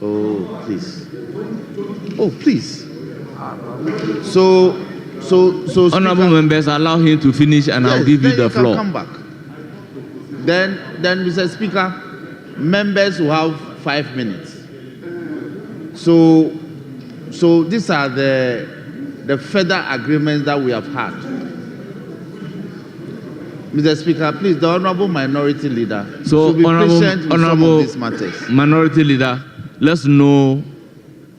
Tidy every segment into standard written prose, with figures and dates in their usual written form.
Oh, please. Oh, please. So, Honorable Speaker, members, allow him to finish and yes, I'll give you then the floor. Come back. Then, Mr. Speaker, members will have 5 minutes. So these are the further agreements that we have had. Mr. Speaker, please, the Honorable Minority Leader should be patient with some of these matters. Minority Leader, let's know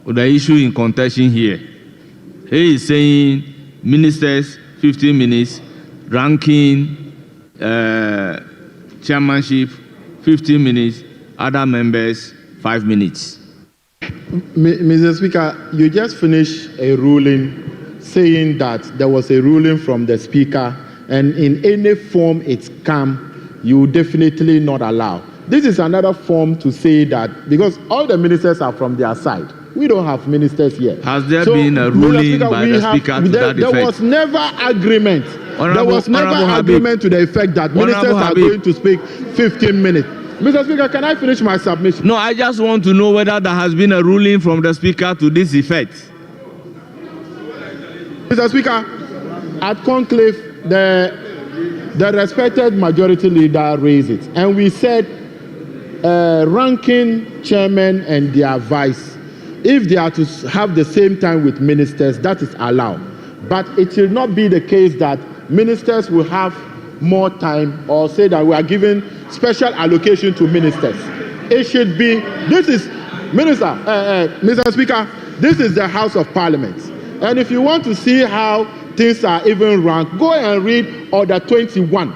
the issue in contention here. He is saying ministers 15 minutes, ranking chairmanship 15 minutes, other members 5 minutes. Mr. Speaker, you just finished a ruling saying that there was a ruling from the Speaker, and in any form it's come, you definitely not allow. This is another form to say that because all the ministers are from their side. We don't have ministers here. Has there been a ruling by the Speaker to that effect? There was never agreement. There was never agreement to the effect that ministers are going to speak 15 minutes. Mr. Speaker, can I finish my submission? No, I just want to know whether there has been a ruling from the Speaker to this effect. Mr. Speaker, at conclave, the respected majority leader raised it, and we said ranking chairman and their vice, if they are to have the same time with ministers, that is allowed. But it will not be the case that ministers will have more time or say that we are giving special allocation to ministers. It should be, this is, Mr. Speaker, this is the House of Parliament. And if you want to see how things are even ranked, go and read Order 21.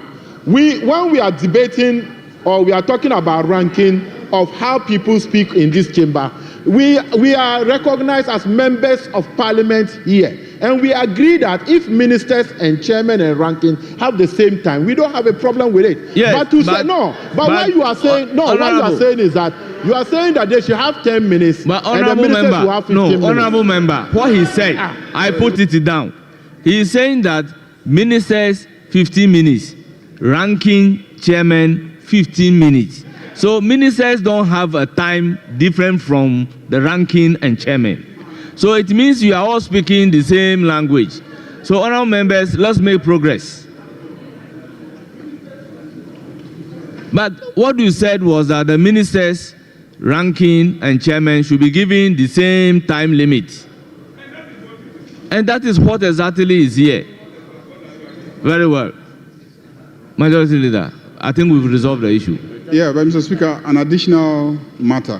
When we are debating or we are talking about ranking of how people speak in this chamber, we are recognized as members of Parliament here. And we agree that if ministers and chairmen and ranking have the same time, we don't have a problem with it. Yes, but what you are saying, what you are saying is that you are saying that they should have 10 minutes but and the ministers will have 15 minutes. Honorable member, what he said, I put it down. He is saying that ministers 15 minutes, ranking chairman 15 minutes. So ministers don't have a time different from the ranking and chairman. So it means you are all speaking the same language. So honorable members, let's make progress. But what you said was that the ministers, ranking and chairman should be given the same time limit. And that is what exactly is here. Very well. Majority Leader, I think we've resolved the issue. Yeah, but Mr. Speaker, an additional matter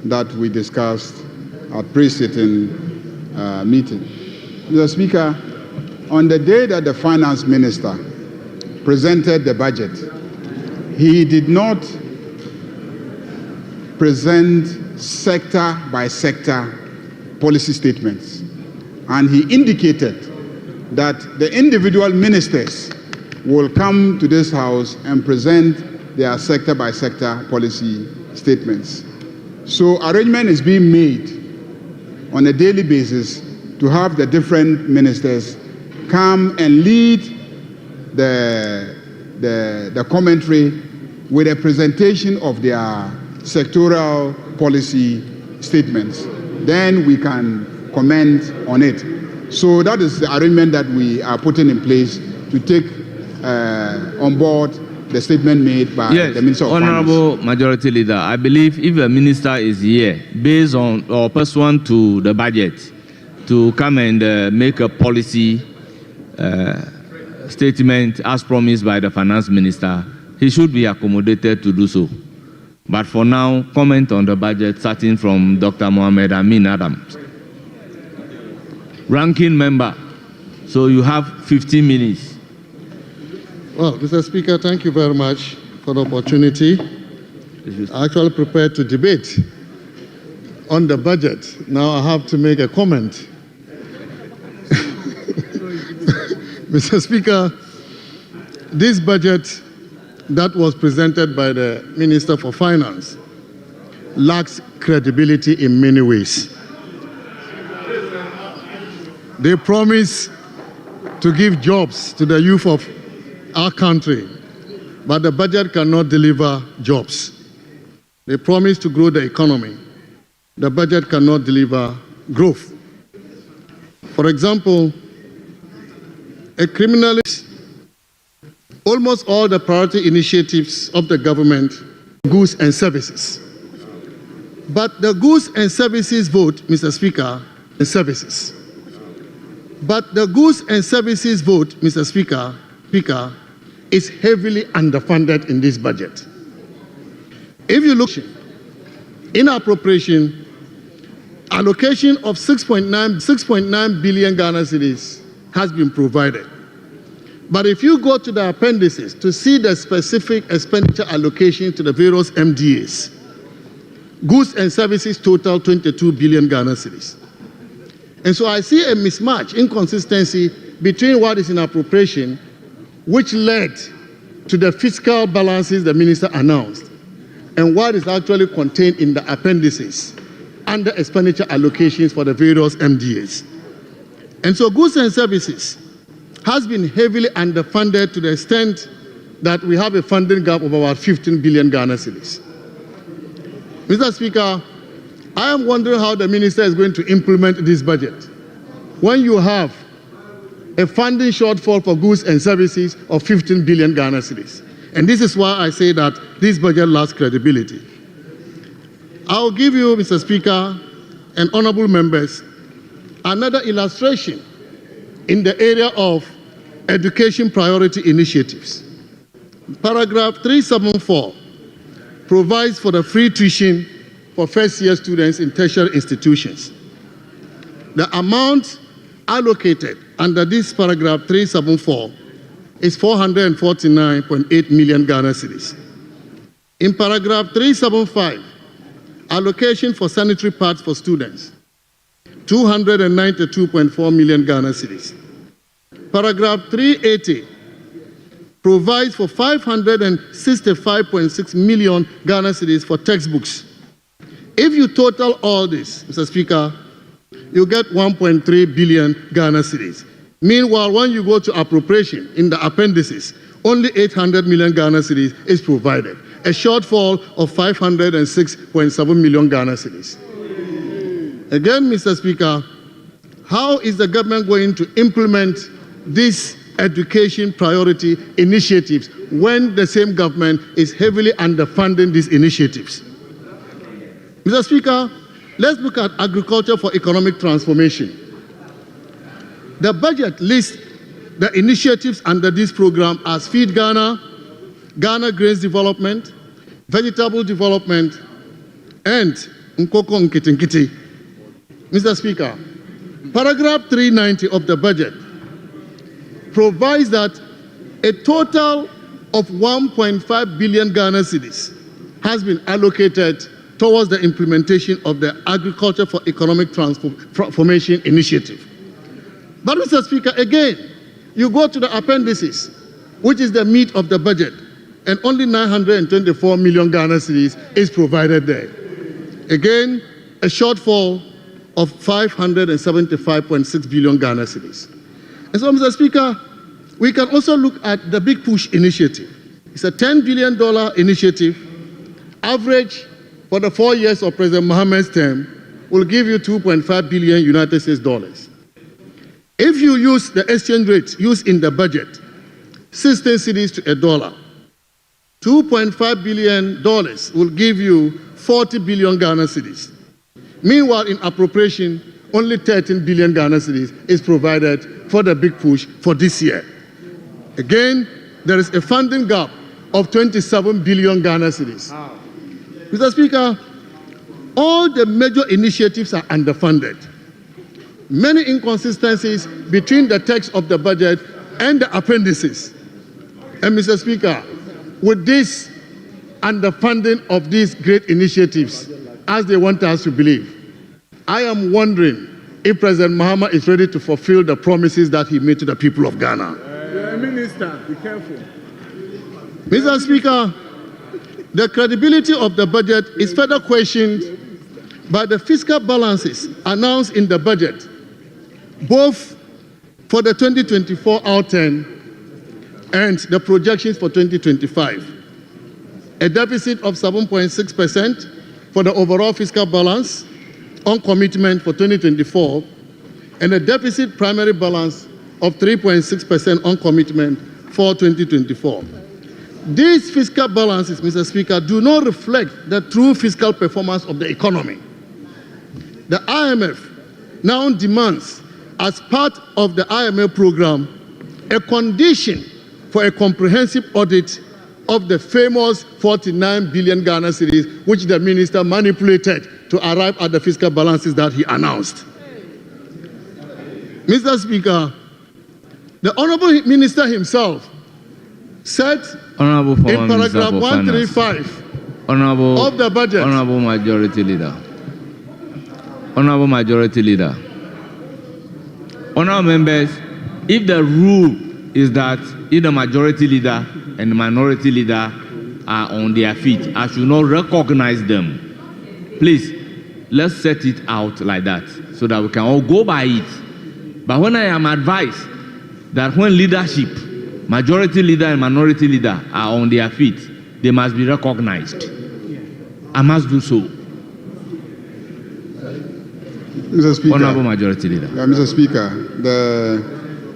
that we discussed at pre-sitting meeting. Mr. Speaker, on the day that the finance minister presented the budget, he did not present sector by sector policy statements. And he indicated that the individual ministers will come to this House and present their sector by sector policy statements. So arrangement is being made on a daily basis to have the different ministers come and lead the commentary with a presentation of their sectoral policy statements. Then we can comment on it. So that is the arrangement that we are putting in place to take on board the statement made by the Minister of Honorable Finance. Majority Leader, I believe if a minister is here based on or pursuant to the budget to come and make a policy statement as promised by the finance minister, he should be accommodated to do so. But for now, comment on the budget starting from Dr. Mohammed Amin Adams. Ranking member, so you have 15 minutes. Well, Mr. Speaker, thank you very much for the opportunity. I actually prepared to debate on the budget. Now I have to make a comment. Mr. Speaker, this budget that was presented by the Minister for Finance lacks credibility in many ways. They promise to give jobs to the youth of our country, but the budget cannot deliver jobs. They promise to grow the economy. The budget cannot deliver growth. For example, a criminalist, almost all the priority initiatives of the government, goods and services. But the goods and services vote, Mr. Speaker, and services. But the goods and services vote, Mr. Speaker, is heavily underfunded in this budget. If you look in appropriation, allocation of 6.9 billion Ghana cedis has been provided. But if you go to the appendices to see the specific expenditure allocation to the various MDAs, goods and services total 22 billion Ghana cedis. And so I see a mismatch, inconsistency between what is in appropriation, which led to the fiscal balances the minister announced, and what is actually contained in the appendices under expenditure allocations for the various MDAs. And so goods and services has been heavily underfunded to the extent that we have a funding gap of about 15 billion Ghana cedis. Mr. Speaker, I am wondering how the minister is going to implement this budget when you have a funding shortfall for goods and services of 15 billion Ghana cedis. And this is why I say that this budget lacks credibility. I'll give you, Mr. Speaker, and honorable members, another illustration in the area of education priority initiatives. Paragraph 374 provides for the free tuition for first-year students in tertiary institutions. The amount allocated under this paragraph 374 is 449.8 million Ghana cedis. In paragraph 375, allocation for sanitary pads for students, 292.4 million Ghana cedis. Paragraph 380 provides for 565.6 million Ghana cedis for textbooks. If you total all this, Mr. Speaker, you get 1.3 billion Ghana cedis. Meanwhile, when you go to appropriation in the appendices, only 800 million Ghana cedis is provided, a shortfall of 506.7 million Ghana cedis. Again, Mr. Speaker, how is the government going to implement these education priority initiatives when the same government is heavily underfunding these initiatives? Mr. Speaker, let's look at agriculture for economic transformation. The budget lists the initiatives under this program as Feed Ghana, Ghana Grains Development, Vegetable Development, and Nkoko Nkitinkiti. Mr. Speaker, paragraph 390 of the budget provides that a total of 1.5 billion Ghana cedis has been allocated towards the implementation of the Agriculture for Economic Transformation Initiative. But, Mr. Speaker, again, you go to the appendices, which is the meat of the budget, and only 924 million Ghana cedis is provided there. Again, a shortfall of 575.6 billion Ghana cedis. And so, Mr. Speaker, we can also look at the Big Push initiative. It's a $10 billion initiative. Average for the 4 years of President Mohammed's term will give you 2.5 billion United States dollars. If you use the exchange rate used in the budget, 16 cedis to $1, $2.5 billion will give you 40 billion Ghana cedis. Meanwhile, in appropriation, only 13 billion Ghana cedis is provided for the Big Push for this year. Again, there is a funding gap of 27 billion Ghana cedis. Mr. Speaker, all the major initiatives are underfunded. Many inconsistencies between the text of the budget and the appendices. And Mr. Speaker, with this underfunding of these great initiatives, as they want us to believe, I am wondering if President Mahama is ready to fulfill the promises that he made to the people of Ghana. Minister, be careful. Mr. Speaker, the credibility of the budget is further questioned by the fiscal balances announced in the budget, both for the 2024 outturn and the projections for 2025. a deficit of 7.6% for the overall fiscal balance on commitment for 2024, and a deficit primary balance of 3.6% on commitment for 2024. These fiscal balances, Mr. Speaker, do not reflect the true fiscal performance of the economy. The IMF now demands, as part of the IMF program, a condition for a comprehensive audit of the famous 49 billion Ghana cedis, which the minister manipulated to arrive at the fiscal balances that he announced. Mr. Speaker, the Honorable Minister himself said in paragraph 135 of the budget. Honorable Majority Leader. Honorable Majority Leader. Honorable members, if the rule is that if the Majority Leader and the Minority Leader are on their feet, I should not recognize them. Please, let's set it out like that so that we can all go by it. But when I am advised that when leadership, Majority Leader and Minority Leader are on their feet, they must be recognized. I must do so. Mr. Speaker, Honorable Majority Leader. Mr. Speaker, the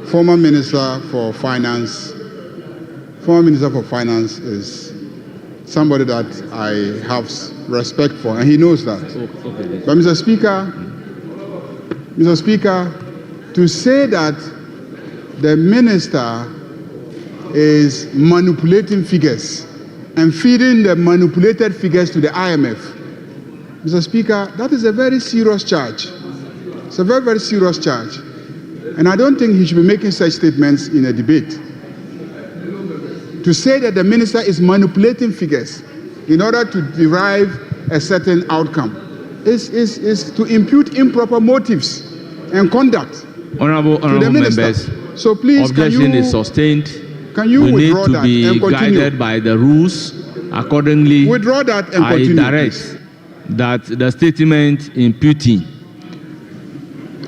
former Minister for Finance is somebody that I have respect for, and he knows that. But Mr. Speaker, to say that the minister is manipulating figures and feeding the manipulated figures to the IMF, Mr. Speaker, that is a very serious charge. It's a very, very serious charge. And I don't think he should be making such statements in a debate. To say that the minister is manipulating figures in order to derive a certain outcome is to impute improper motives and conduct Honorable to the minister. Members, so please, objection is sustained. Can you we withdraw need to that be and continue? guided by the rules. Accordingly, Withdraw that and I continue. direct Please. that the statement imputing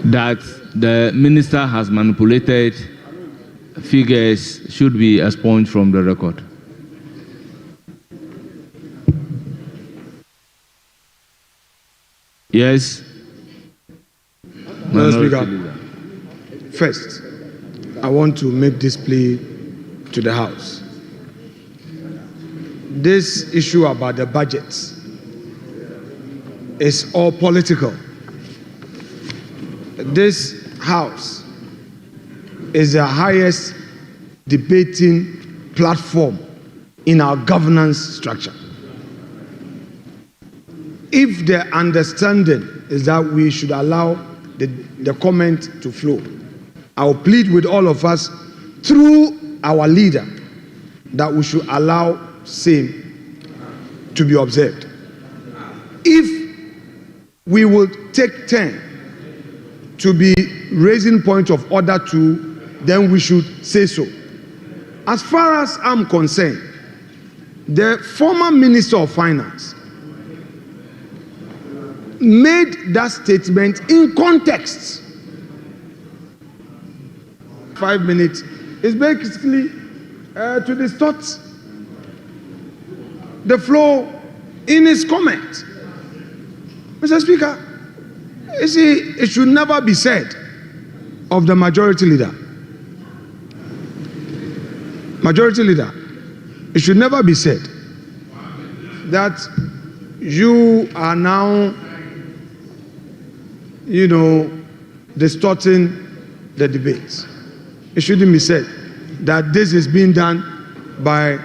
that the minister has manipulated figures should be expunged from the record. Yes. Mr. Speaker, first, I want to make this plea to the House. This issue about the budget is all political. This House is the highest debating platform in our governance structure. If the understanding is that we should allow the comment to flow, I will plead with all of us through our leader that we should allow same to be observed. If we will take turn to be raising point of order to, then we should say so. As far as I'm concerned, the former Minister of Finance made that statement in context. 5 minutes is basically to distort the flow in his comment. Mr. Speaker, you see, it should never be said of the Majority Leader. Majority Leader, it should never be said that you are now, distorting the debates. It shouldn't be said that this is being done by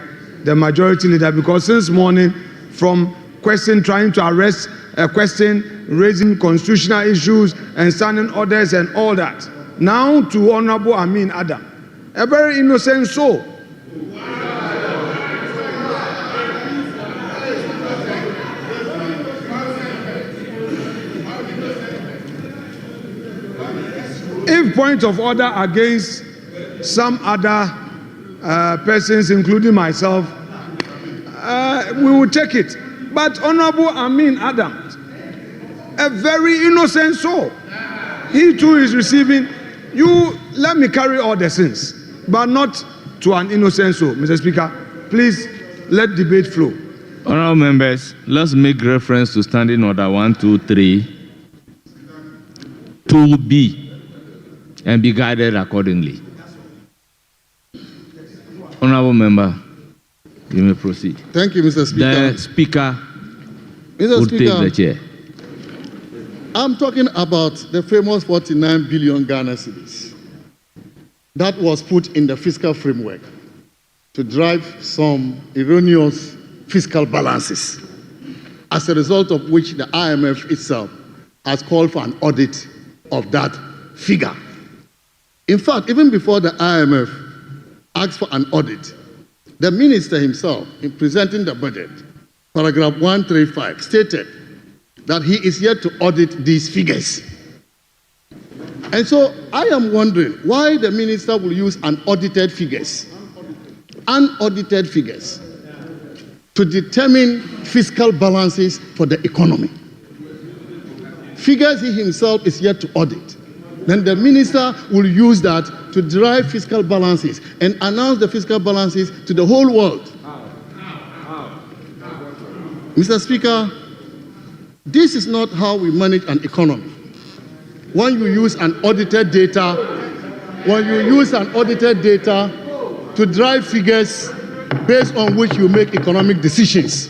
the Majority Leader, because since morning, from trying to arrest a question, raising constitutional issues and standing orders and all that, now to Honorable Amin Adam, a very innocent soul. If point of order against some other persons, including myself, we will take it. But Honorable Amin Adams, a very innocent soul, he too is receiving. You let me carry all the sins, but not to an innocent soul. Mr. Speaker, please let debate flow. Honourable members, let's make reference to Standing Order 123 2B and be guided accordingly. Honourable member, you may proceed. Thank you, Mr. Speaker. The Speaker Mr. will Speaker, take the chair. I'm talking about the famous 49 billion Ghana cedis that was put in the fiscal framework to drive some erroneous fiscal balances, as a result of which the IMF itself has called for an audit of that figure. In fact, even before the IMF asked for an audit, the minister himself, in presenting the budget, paragraph 135, stated that he is yet to audit these figures. And so I am wondering why the minister will use unaudited figures to determine fiscal balances for the economy. Figures he himself is yet to audit. Then the minister will use that to derive fiscal balances and announce the fiscal balances to the whole world. Mr. Speaker, this is not how we manage an economy. When you use unaudited data, to drive figures based on which you make economic decisions.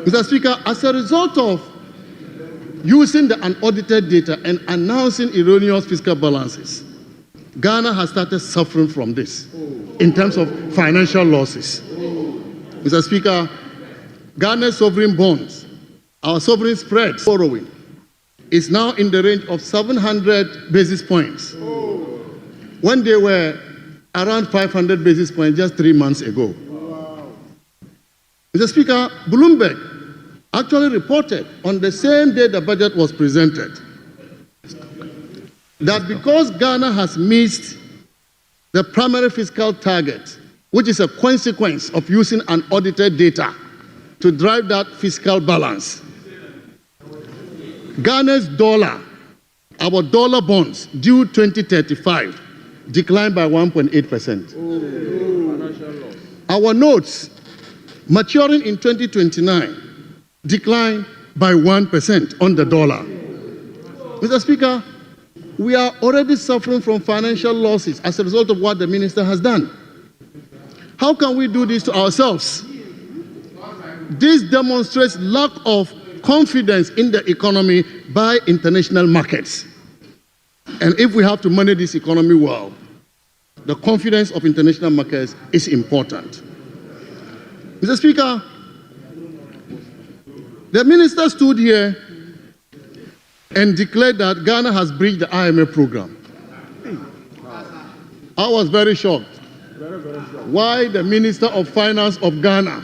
Mr. Speaker, as a result of using the unaudited data and announcing erroneous fiscal balances, Ghana has started suffering from this in terms of financial losses. Mr. Speaker, Ghana's sovereign bonds, our sovereign spread borrowing, is now in the range of 700 basis points, when they were around 500 basis points just 3 months ago. Mr. Speaker, Bloomberg actually reported on the same day the budget was presented that because Ghana has missed the primary fiscal target, which is a consequence of using unaudited data to drive that fiscal balance, Ghana's dollar, our dollar bonds due 2035, declined by 1.8%. Our notes maturing in 2029 declined by 1% on the dollar. Mr. Speaker, we are already suffering from financial losses as a result of what the minister has done. How can we do this to ourselves? This demonstrates lack of confidence in the economy by international markets. And if we have to manage this economy well, the confidence of international markets is important. Mr. Speaker, the minister stood here and declared that Ghana has breached the IMF program. I was very shocked. Why the Minister of Finance of Ghana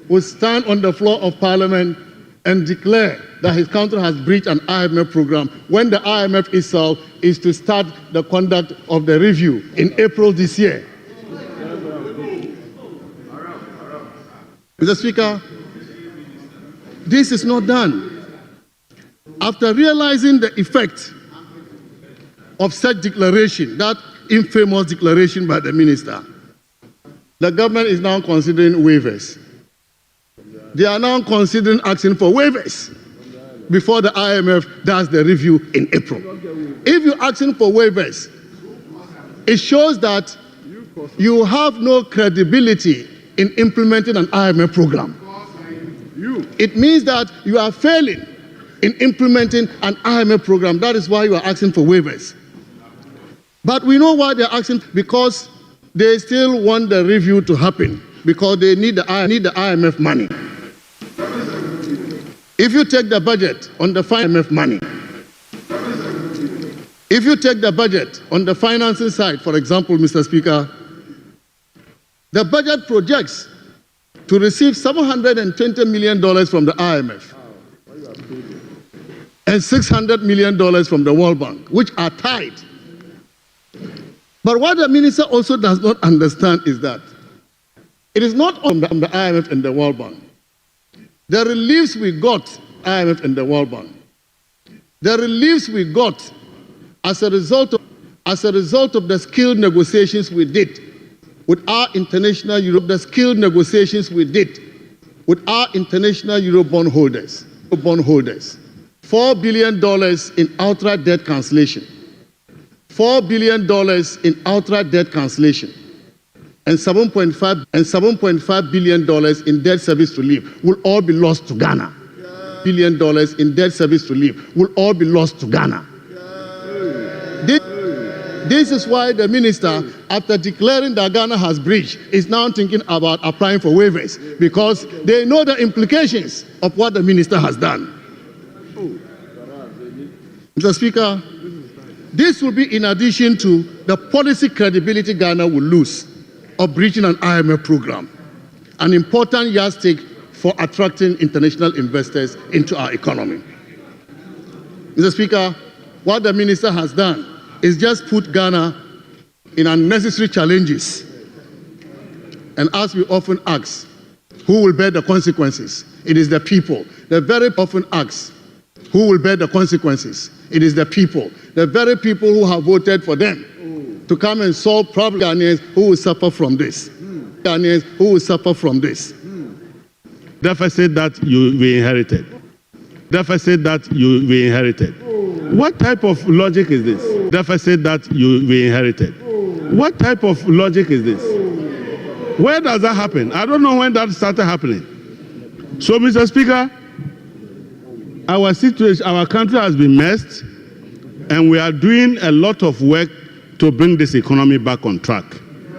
would stand on the floor of Parliament and declare that his country has breached an IMF program when the IMF itself is to start the conduct of the review in April this year. Mr. Speaker, this is not done. After realizing the effect of such declaration, that infamous declaration by the minister, the government is now considering waivers. They are now considering asking for waivers before the IMF does the review in April. If you're asking for waivers, it shows that you have no credibility in implementing an IMF program. It means that you are failing in implementing an IMF program. That is why you are asking for waivers. But we know why they are asking, because they still want the review to happen, because they need the IMF money. If you take the budget on the IMF money, if you take the budget on the financing side, for example, Mr. Speaker, the budget projects to receive $720 million from the IMF and $600 million from the World Bank, which are tied. But what the minister also does not understand is that it is not on the IMF and the World Bank. The reliefs we got, IMF and the World Bank, the reliefs we got as a result of the skilled negotiations we did with our international Euro, the skilled negotiations we did with our international Euro bondholders, $4 billion in outright debt cancellation, $4 billion in outright debt cancellation, and $7.5 billion in debt service relief will all be lost to Ghana. $1 billion in debt service relief will all be lost to Ghana. This is why the minister, after declaring that Ghana has breached, is now thinking about applying for waivers because they know the implications of what the minister has done. Mr. Speaker, this will be in addition to the policy credibility Ghana will lose of breaching an IMF program, an important yardstick for attracting international investors into our economy. Mr. Speaker, what the minister has done is just put Ghana in unnecessary challenges. And as we often ask, who will bear the consequences? It is the people. The very often ask, who will bear the consequences? It is the people. The very people who have voted for them to come and solve problems. Ghanaians who will suffer from this. Ghanaians who will suffer from this. Deficit that you inherited. Deficit that you inherited. What type of logic is this? Deficit that you inherited. What type of logic is this? Where does that happen? I don't know when that started happening. So, Mr. Speaker, our situation, our country has been messed, and we are doing a lot of work to bring this economy back on track.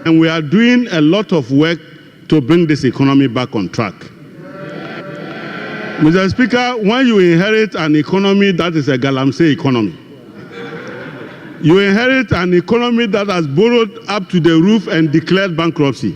And we are doing a lot of work to bring this economy back on track. Mr. Speaker, when you inherit an economy that is a galamsey economy, you inherit an economy that has borrowed up to the roof and declared bankruptcy.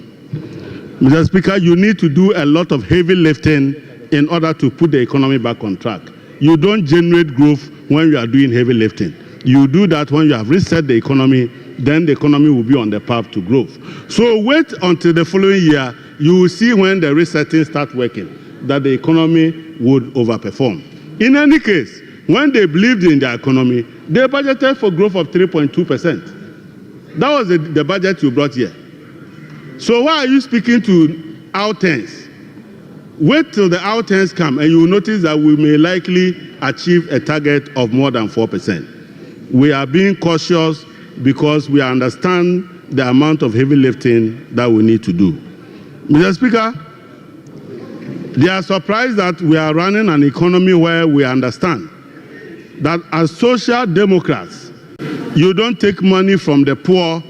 Mr. Speaker, you need to do a lot of heavy lifting in order to put the economy back on track. You don't generate growth when you are doing heavy lifting. You do that when you have reset the economy, then the economy will be on the path to growth. So wait until the following year, you will see when the resetting starts working, that the economy would overperform. In any case, when they believed in the economy, they budgeted for growth of 3.2%. That was the budget you brought here. So why are you speaking to outturns? Wait till the outturns come and you will notice that we may likely achieve a target of more than 4%. We are being cautious because we understand the amount of heavy lifting that we need to do. Mr. Speaker, they are surprised that we are running an economy where we understand that as social democrats, you don't take money from the poor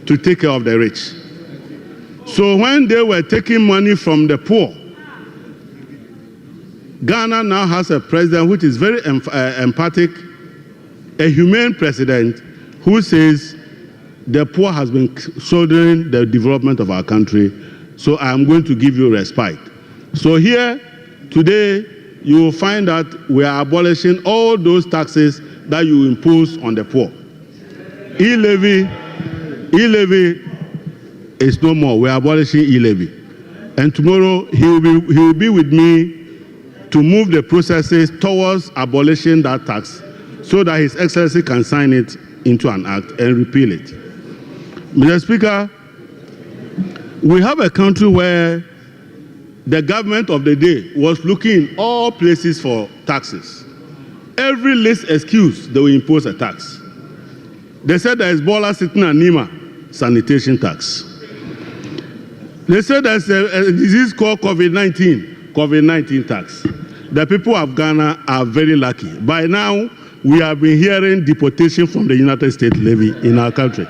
to take care of the rich. So when they were taking money from the poor, Ghana now has a president which is very empathic, a humane president who says the poor has been shouldering the development of our country, so I am going to give you respite. So here, today, you will find that we are abolishing all those taxes that you impose on the poor. E-levy is no more. We are abolishing e-levy. And tomorrow, he will be with me to move the processes towards abolishing that tax so that His Excellency can sign it into an act and repeal it. Mr. Speaker, we have a country where the government of the day was looking in all places for taxes. Every least excuse, they will impose a tax. They said there is Bola sitting at Nima, sanitation tax. They said there's a disease called COVID-19 tax. The people of Ghana are very lucky. By now, we have been hearing deportation from the United States levy in our country.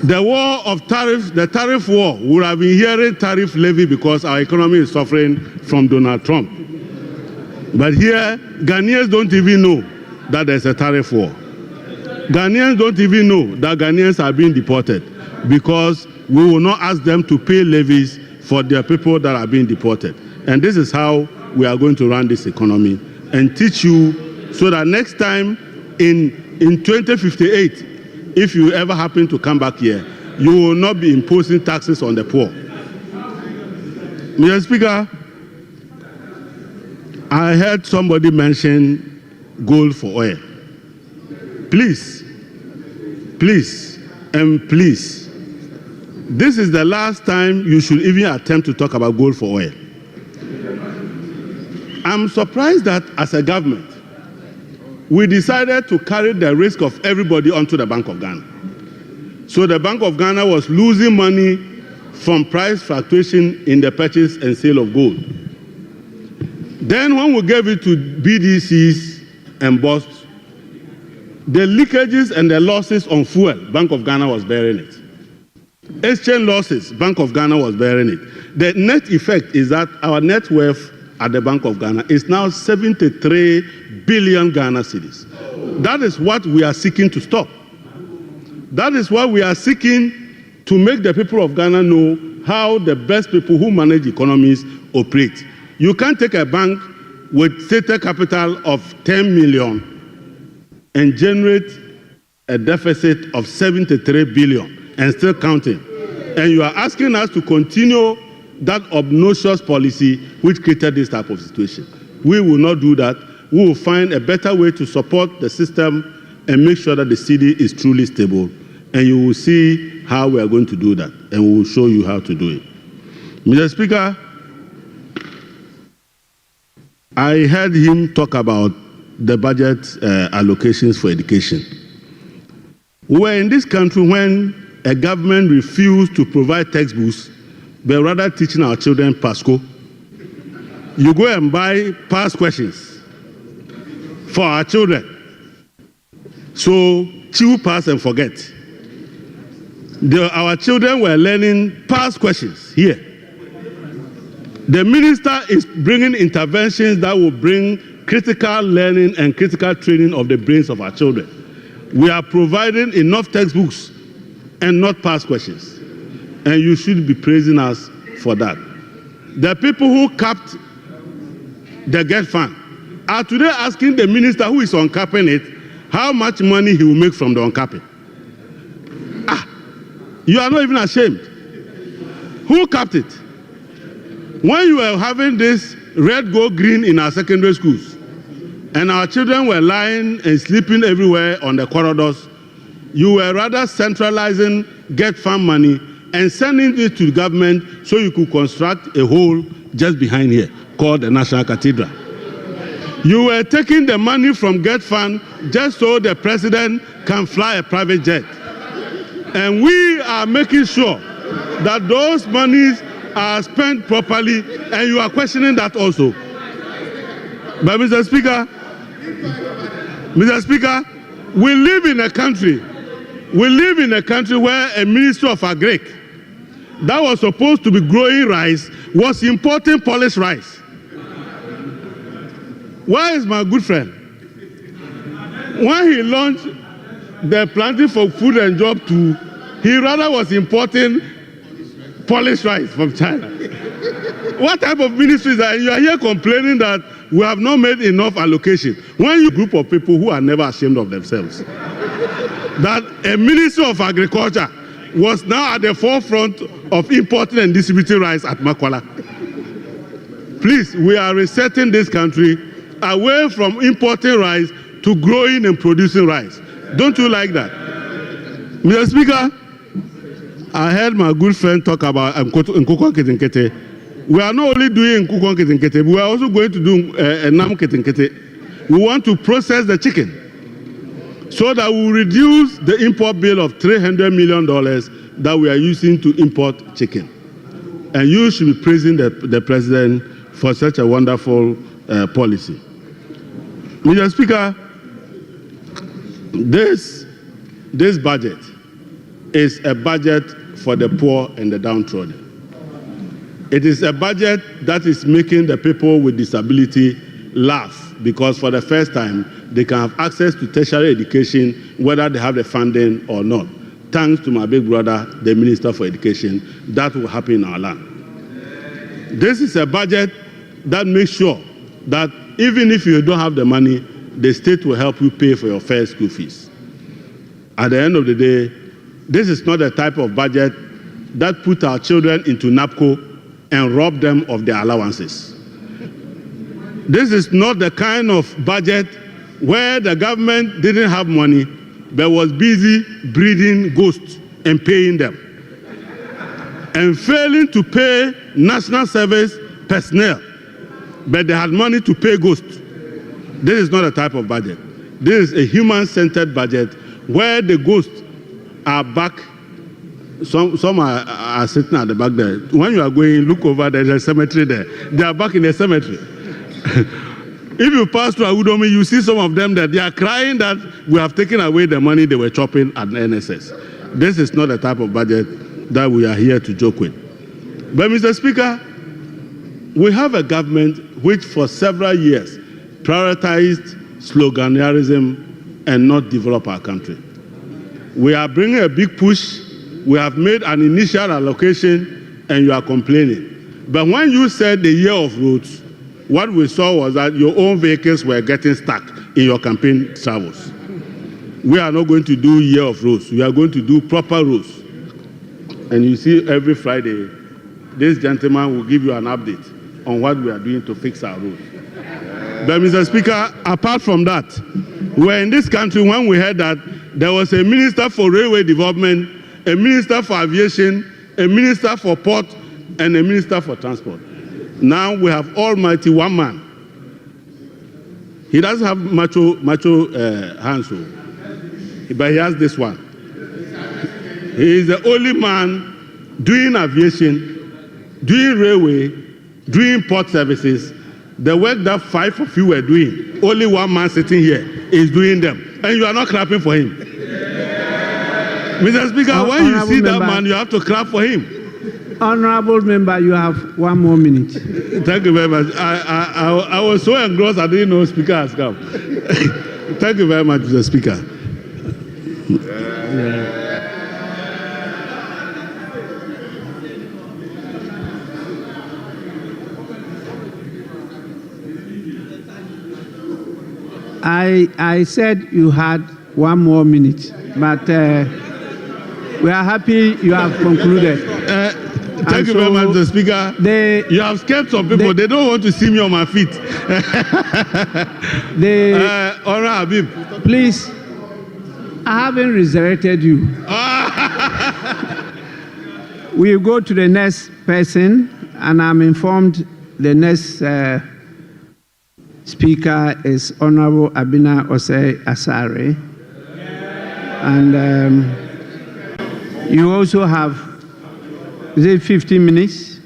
The war of tariffs, the tariff war, we have been hearing tariff levy because our economy is suffering from Donald Trump. But here, Ghanaians don't even know that there's a tariff war. Ghanaians don't even know that Ghanaians are being deported because we will not ask them to pay levies for their people that are being deported. And this is how we are going to run this economy and teach you so that next time in 2058, if you ever happen to come back here, you will not be imposing taxes on the poor. Mr. Speaker, I heard somebody mention gold for oil. Please, And please, this is the last time you should even attempt to talk about gold for oil. I'm surprised that as a government, we decided to carry the risk of everybody onto the Bank of Ghana. So the Bank of Ghana was losing money from price fluctuation in the purchase and sale of gold. Then when we gave it to BDCs and BOST, the leakages and the losses on fuel, Bank of Ghana was bearing it. Exchange losses, Bank of Ghana was bearing it. The net effect is that our net worth at the Bank of Ghana is now 73 billion Ghana cedis. That is what we are seeking to stop. That is why we are seeking to make the people of Ghana know how the best people who manage economies operate. You can't take a bank with stated capital of 10 million and generate a deficit of 73 billion and still counting. And you are asking us to continue that obnoxious policy which created this type of situation. We will not do that. We will find a better way to support the system and make sure that the city is truly stable. And you will see how we are going to do that. And we will show you how to do it. Mr. Speaker, I heard him talk about the budget allocations for education. We were in this country when a government refused to provide textbooks, but rather teaching our children PASCO. You go and buy past questions for our children. So chew, pass, and forget. Our children were learning past questions here. The minister is bringing interventions that will bring critical learning and critical training of the brains of our children. We are providing enough textbooks and not past questions. And you should be praising us for that. The people who capped the GET fund are today asking the minister who is uncapping it how much money he will make from the uncapping. You are not even ashamed. Who capped it? When you were having this red, gold, green in our secondary schools, and our children were lying and sleeping everywhere on the corridors, you were rather centralizing GET fund money and sending it to the government so you could construct a hole just behind here called the National Cathedral. You were taking the money from GET fund just so the president can fly a private jet. And we are making sure that those monies are spent properly, and you are questioning that also. But Mr. Speaker, we live in a country where a minister of agric that was supposed to be growing rice was importing polished rice. Where is my good friend? When he launched the Planting for Food and Job 2, he rather was importing polished rice from China. What type of ministry is that? You are here complaining that we have not made enough allocation. When you group of people who are never ashamed of themselves, that a minister of agriculture was now at the forefront of importing and distributing rice at Makwala. Please, we are resetting this country away from importing rice to growing and producing rice. Don't you like that? Mr. Speaker, I heard my good friend talk about Nkukwan Ketenkete. We are not only doing Nkukwan Ketenkete, we are also going to do Nam Ketenkete. We want to process the chicken so that we will reduce the import bill of $300 million that we are using to import chicken. And you should be praising the president for such a wonderful policy. Mr. Speaker, this budget is a budget for the poor and the downtrodden. It is a budget that is making the people with disability laugh because for the first time they can have access to tertiary education whether they have the funding or not. Thanks to my big brother, the Minister for Education, that will happen in our land. This is a budget that makes sure that even if you don't have the money, the state will help you pay for your first school fees. At the end of the day, this is not the type of budget that put our children into NAPCO and rob them of their allowances. This is not the kind of budget where the government didn't have money but was busy breeding ghosts and paying them, and failing to pay national service personnel, but they had money to pay ghosts. This is not a type of budget. This is a human-centered budget where the ghosts are back. Some are sitting at the back there. When you are going, look over, there's a cemetery there. They are back in the cemetery. If you pass through Awudomi, you see some of them that they are crying that we have taken away the money they were chopping at NSS. This is not the type of budget that we are here to joke with. But Mr. Speaker, we have a government which for several years prioritized sloganerism and not develop our country. We are bringing a big push. We have made an initial allocation and you are complaining. But when you said the year of roads, what we saw was that your own vehicles were getting stuck in your campaign travels. We are not going to do year of roads. We are going to do proper roads. And you see every Friday, this gentleman will give you an update on what we are doing to fix our roads. But Mr. Speaker, apart from that, we were in this country when we heard that there was a minister for railway development, a minister for aviation, a minister for port, and a minister for transport. Now we have almighty one man. He doesn't have macho hands, but he has this one. He is the only man doing aviation, doing railway, doing port services. The work that 5 of you were doing, only one man sitting here is doing them. And you are not clapping for him. Mr. Speaker, when you see that man, you have to clap for him. Honorable member, you have 1 more minute. Thank you very much. I was so engrossed, I didn't know Speaker has come. Thank you very much, Mr. Speaker. I said you had 1 more minute, but we are happy you have concluded. Thank you very much, Mr. Speaker. You have scared some people. They don't want to see me on my feet. Honorable Habib. Please, I haven't resurrected you. We'll go to the next person, and I'm informed the next speaker is Honorable Abina Osei Asare. And you also have, is it 15 minutes?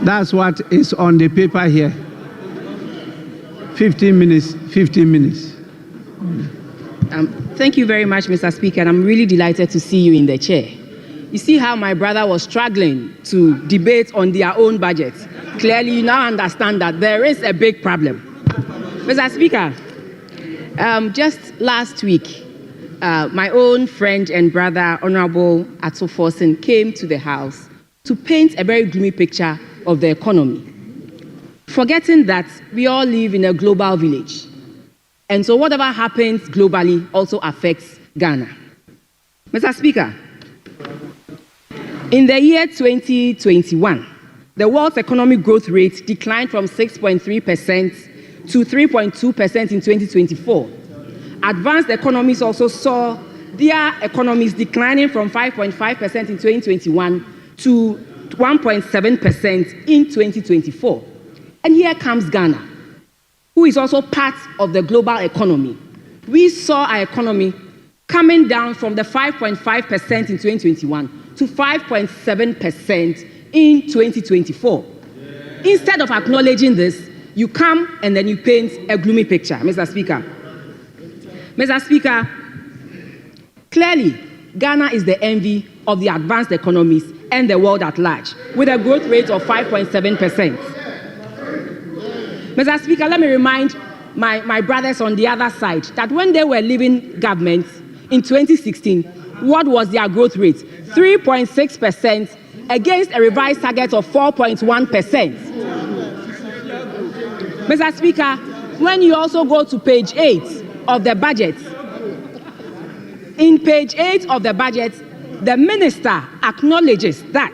That's what is on the paper here. 15 minutes, 15 minutes. Thank you very much, Mr. Speaker, and I'm really delighted to see you in the chair. You see how my brother was struggling to debate on their own budget. Clearly, you now understand that there is a big problem. Mr. Speaker, just last week, my own friend and brother, Honorable Ato Forson, came to the House to paint a very gloomy picture of the economy, forgetting that we all live in a global village. And so whatever happens globally also affects Ghana. Mr. Speaker, in the year 2021, the world's economic growth rate declined from 6.3% to 3.2% in 2024. Advanced economies also saw their economies declining from 5.5% in 2021 to 1.7% in 2024. And here comes Ghana, who is also part of the global economy. We saw our economy coming down from the 5.5% in 2021 to 5.7% in 2024. Instead of acknowledging this, you come and then you paint a gloomy picture, Mr. Speaker. Mr. Speaker, clearly, Ghana is the envy of the advanced economies and the world at large, with a growth rate of 5.7%. Mr. Speaker, let me remind my brothers on the other side that when they were leaving government in 2016, what was their growth rate? 3.6% against a revised target of 4.1%. Mr. Speaker, when you also go to page 8 of the budget, in page 8 of the budget, the minister acknowledges that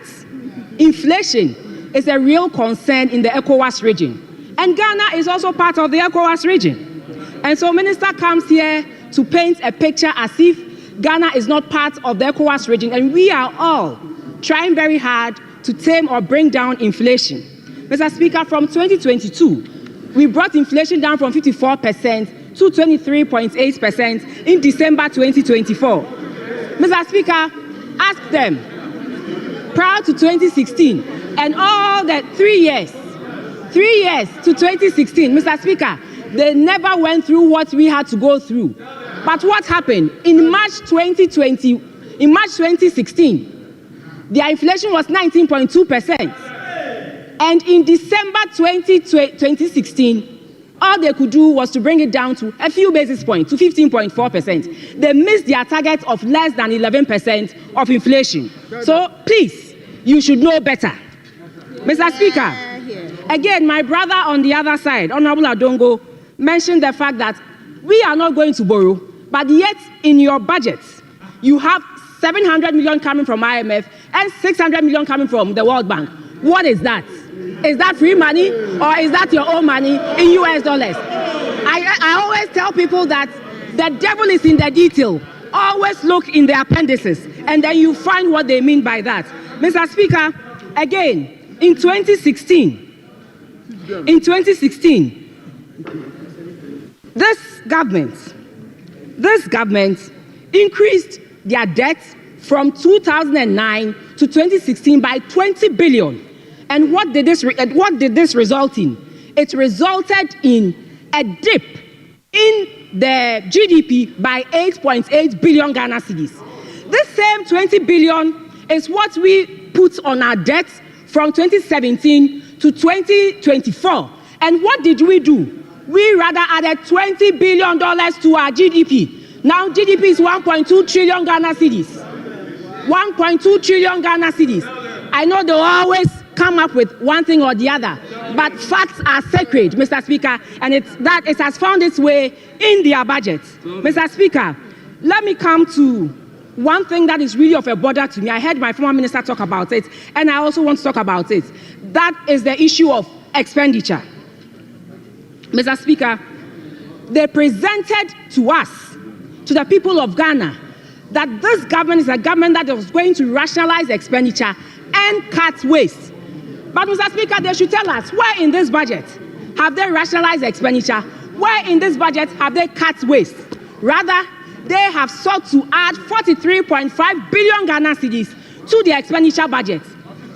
inflation is a real concern in the ECOWAS region And Ghana is also part of the ECOWAS region. And so Minister comes here to paint a picture as if Ghana is not part of the ECOWAS region, and we are all trying very hard to tame or bring down inflation. Mr. Speaker, from 2022, we brought inflation down from 54% to 23.8% in December 2024. Mr. Speaker, ask them, prior to 2016, and all the 3 years to 2016, Mr. Speaker, they never went through what we had to go through. But what happened? In March 2016, their inflation was 19.2%. And in December 2016, all they could do was to bring it down to a few basis points, to 15.4%. They missed their target of less than 11% of inflation. So please, you should know better. Mr. Speaker, again, my brother on the other side, Honorable Adongo, mentioned the fact that we are not going to borrow, but yet in your budgets, you have 700 million coming from IMF and 600 million coming from the World Bank. What is that? Is that free money or is that your own money in US dollars? I always tell people that the devil is in the detail. Always look in the appendices and then you find what they mean by that. Mr. Speaker, again, in 2016, this government increased their debt from 2009 to 2016 by 20 billion. And what did this result in? It resulted in a dip in the GDP by 8.8 billion Ghana cedis. This same 20 billion is what we put on our debt from 2017 to 2024. And what did we do? We rather added $20 billion to our GDP. Now GDP is 1.2 trillion Ghana cedis. 1.2 trillion Ghana cedis. I know they always come up with one thing or the other, but facts are sacred, Mr. Speaker, and it has found its way in their budget. Mr. Speaker, let me come to one thing that is really of a bother to me. I heard my former minister talk about it, and I also want to talk about it. That is the issue of expenditure. Mr. Speaker, they presented to us, to the people of Ghana, that this government is a government that was going to rationalize expenditure and cut waste. But Mr. Speaker, they should tell us, where in this budget have they rationalized expenditure? Where in this budget have they cut waste? Rather, they have sought to add 43.5 billion Ghana cedis to the expenditure budget.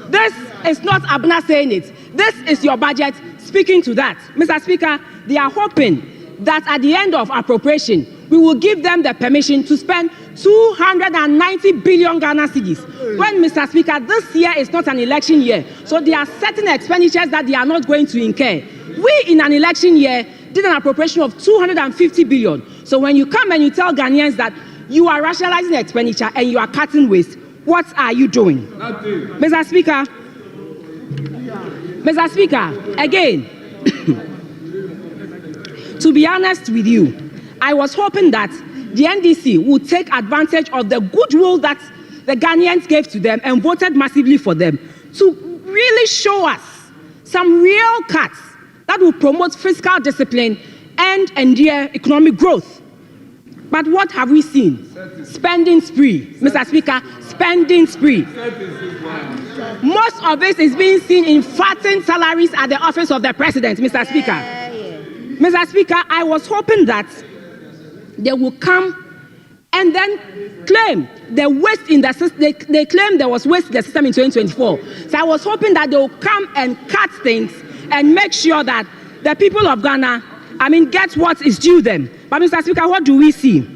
This is not Abna saying it. This is your budget speaking to that. Mr. Speaker, they are hoping that at the end of appropriation, we will give them the permission to spend 290 billion Ghana cedis. When, Mr. Speaker, this year is not an election year, so there are certain expenditures that they are not going to incur. We, in an election year, did an appropriation of 250 billion. So when you come and you tell Ghanaians that you are rationalizing expenditure and you are cutting waste, what are you doing? Nothing. Mr. Speaker, again, to be honest with you, I was hoping that the NDC would take advantage of the goodwill that the Ghanaians gave to them and voted massively for them to really show us some real cuts that will promote fiscal discipline and endear economic growth. But what have we seen? Spending spree, Mr. Speaker, spending spree. Most of this is being seen in fattened salaries at the office of the president, Mr. Speaker. Mr. Speaker, I was hoping that they will come and then claim the waste in the system. They claim there was waste in the system in 2024. So I was hoping that they will come and cut things and make sure that the people of Ghana, get what is due them. But Mr. Speaker, what do we see?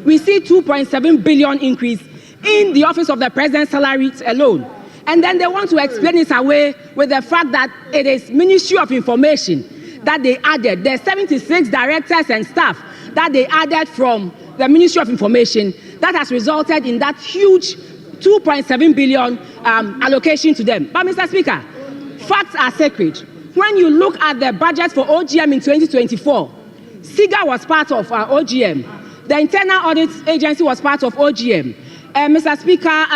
We see 2.7 billion increase in the office of the president's salaries alone. And then they want to explain it away with the fact that it is Ministry of Information that they added. There are 76 directors and staff that they added from the Ministry of Information that has resulted in that huge 2.7 billion allocation to them. But Mr. Speaker, facts are sacred. When you look at the budget for OGM in 2024, SIGA was part of OGM. The Internal Audit Agency was part of OGM. Mr. Speaker,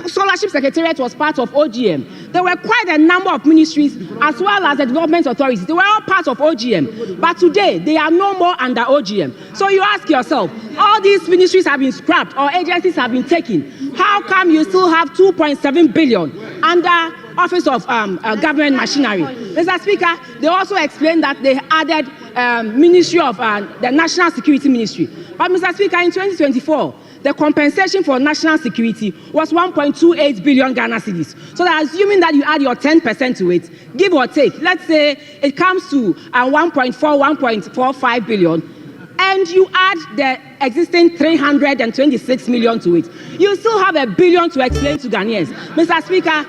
Scholarship Secretariat was part of OGM. there were quite a number of ministries as well as the development authorities. They were all part of OGM, but today they are no more under OGM. So you ask yourself, all these ministries have been scrapped or agencies have been taken. How come you still have 2.7 billion under Office of Government Machinery? Mr. Speaker, they also explained that they added Ministry of the National Security Ministry. But Mr. Speaker, in 2024, the compensation for national security was 1.28 billion Ghana cedis. So that assuming that you add your 10% to it, give or take, let's say it comes to 1.45 billion, and you add the existing 326 million to it, you still have $1 billion to explain to Ghanaians. Mr. Speaker,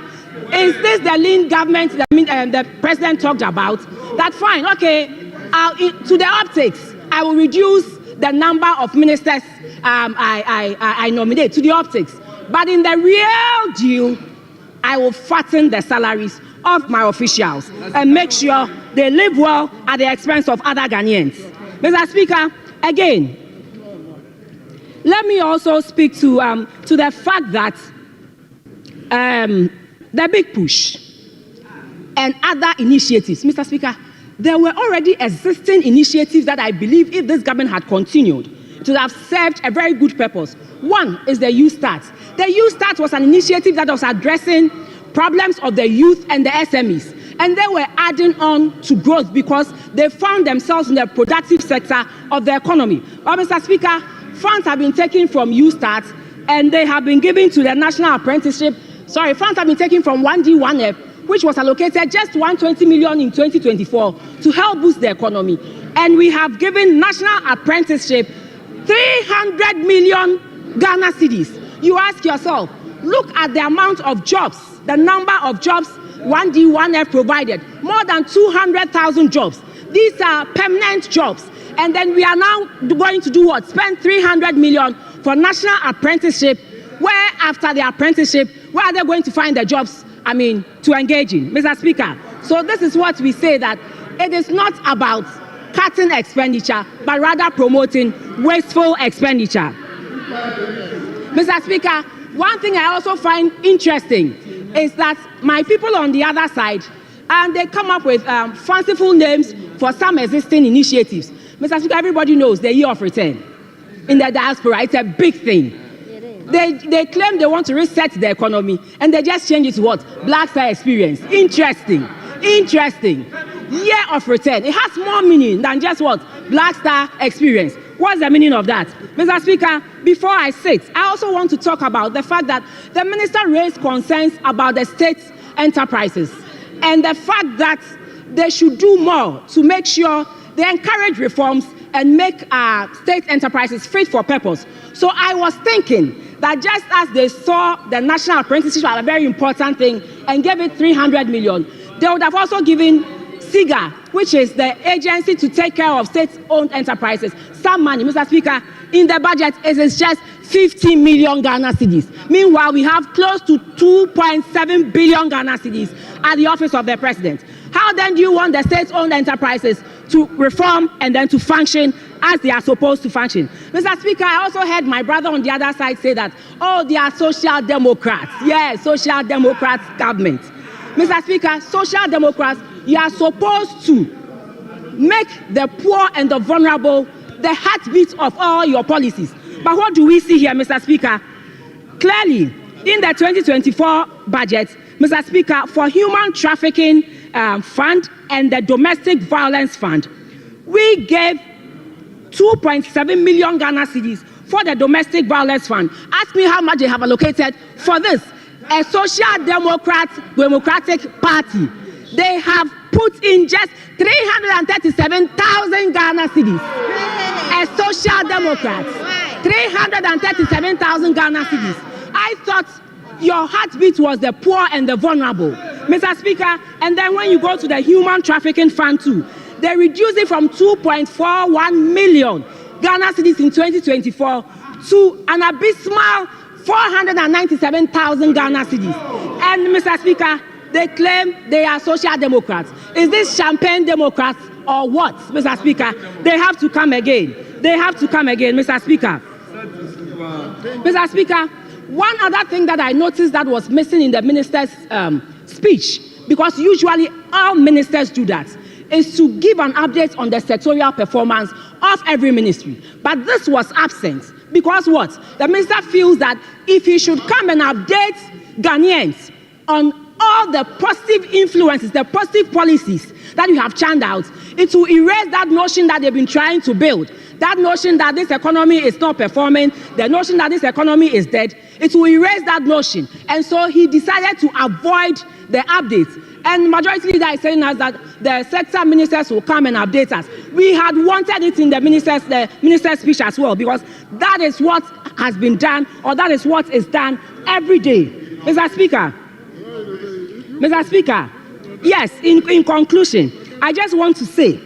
is this the lean government that the president talked about? That fine, okay, to the optics, I will reduce the number of ministers I nominate to the optics. But in the real deal, I will fatten the salaries of my officials and make sure they live well at the expense of other Ghanaians. Mr. Speaker, again, let me also speak to the fact that the big push and other initiatives, Mr. Speaker, there were already existing initiatives that I believe if this government had continued, it would have served a very good purpose. One is the Youth Start. The Youth Start was an initiative that was addressing problems of the youth and the SMEs. And they were adding on to growth because they found themselves in the productive sector of the economy. But Mr. Speaker, funds have been taken from Youth Start and they have been given to the National Apprenticeship. Funds have been taken from 1D, 1F, which was allocated just 120 million in 2024 to help boost the economy. And we have given National Apprenticeship 300 million Ghana cedis. You ask yourself, look at the amount of jobs, the number of jobs 1D, 1F provided, more than 200,000 jobs. These are permanent jobs. And then we are now going to do what? Spend 300 million for National Apprenticeship, where after the apprenticeship, where are they going to find the jobs, to engage in? Mr. Speaker, so this is what we say, that it is not about cutting expenditure, but rather promoting wasteful expenditure. Mr. Speaker, one thing I also find interesting is that my people on the other side, and they come up with fanciful names for some existing initiatives. Mr. Speaker, everybody knows the year of return in the diaspora. It's a big thing. They claim they want to reset the economy, and they just change it to what? Black Star Experience. Interesting. Year of return. It has more meaning than just what? Black Star Experience. What's the meaning of that? Mr. Speaker, before I sit, I also want to talk about the fact that the minister raised concerns about the state enterprises and the fact that they should do more to make sure they encourage reforms and make state enterprises fit for purpose. So I was thinking that just as they saw the National Apprenticeship as a very important thing and gave it 300 million, they would have also given SIGA, which is the agency to take care of state-owned enterprises, some money. Mr. Speaker, in the budget, it is just 50 million Ghana cedis. Meanwhile, we have close to 2.7 billion Ghana cedis at the office of the president. How then do you want the state-owned enterprises to reform and then to function as they are supposed to function? Mr. Speaker, I also heard my brother on the other side say that, they are social democrats. Yes, social democrats government. Mr. Speaker, social democrats, you are supposed to make the poor and the vulnerable the heartbeat of all your policies. But what do we see here, Mr. Speaker? Clearly, in the 2024 budget, Mr. Speaker, for human trafficking fund and the domestic violence fund, we gave 2.7 million Ghana cedis for the domestic violence fund. Ask me how much they have allocated for this. A social democratic party, they have put in just 337,000 Ghana cedis. A social democrat, 337,000 Ghana cedis. I thought your heartbeat was the poor and the vulnerable, Mr. Speaker. And then when you go to the human trafficking fund too, they reduced it from 2.41 million Ghana cedis in 2024 to an abysmal 497,000 Ghana cedis. And Mr. Speaker, they claim they are social democrats. Is this champagne democrats or what, Mr. Speaker? They have to come again. Mr. Speaker. Mr. Speaker, one other thing that I noticed that was missing in the minister's speech, because usually all ministers do that, is to give an update on the sectorial performance of every ministry. But this was absent because what? The minister feels that if he should come and update Ghanaians on all the positive influences, the positive policies that you have churned out, it will erase that notion that they've been trying to build. That notion that this economy is not performing, the notion that this economy is dead, it will erase that notion. And so he decided to avoid the updates. And majority leader is saying us that the sector ministers will come and update us. We had wanted it in the minister's speech as well, because that is what has been done, or that is what is done every day. Mr. Speaker, yes, in conclusion, I just want to say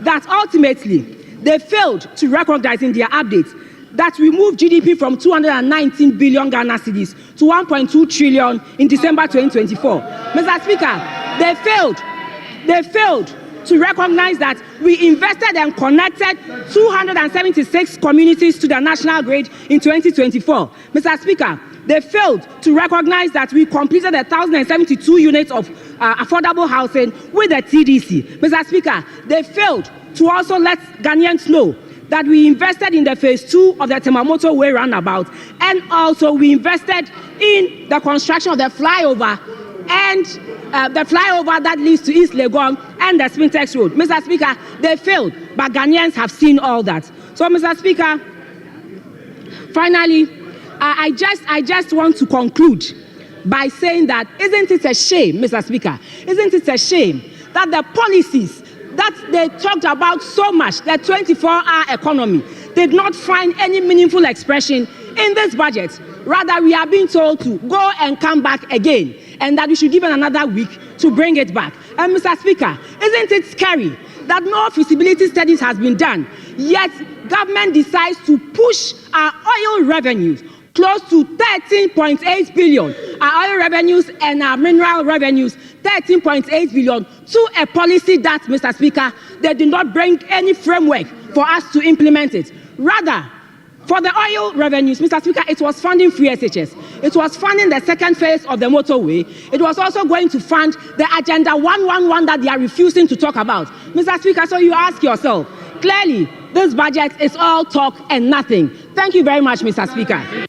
that ultimately they failed to recognize in their updates that we moved GDP from 219 billion Ghana cedis to 1.2 trillion in December 2024. Mr. Speaker, they failed to recognize that we invested and connected 276 communities to the national grid in 2024. Mr. Speaker, they failed to recognize that we completed 1,072 units of affordable housing with the TDC. Mr. Speaker, they failed to also let Ghanaians know that we invested in the phase 2 of the Temamoto Way roundabout, and also we invested in the construction of the flyover and the flyover that leads to East Legon and the Spintex Road. Mr. Speaker, they failed, but Ghanaians have seen all that. So, Mr. Speaker, finally, I just want to conclude by saying that isn't it a shame, Mr. Speaker, isn't it a shame that the policies that they talked about so much, the 24-hour economy, did not find any meaningful expression in this budget. Rather, we are being told to go and come back again, and that we should give it another week to bring it back. And Mr. Speaker, isn't it scary that no feasibility studies has been done, yet government decides to push our oil revenues close to 13.8 billion, our oil revenues and our mineral revenues, 13.8 billion, to a policy that, Mr. Speaker, they did not bring any framework for us to implement it. Rather, for the oil revenues, Mr. Speaker, it was funding free SHS. It was funding the second phase of the motorway. It was also going to fund the Agenda 111 that they are refusing to talk about. Mr. Speaker, so you ask yourself, clearly, this budget is all talk and nothing. Thank you very much, Mr. Speaker.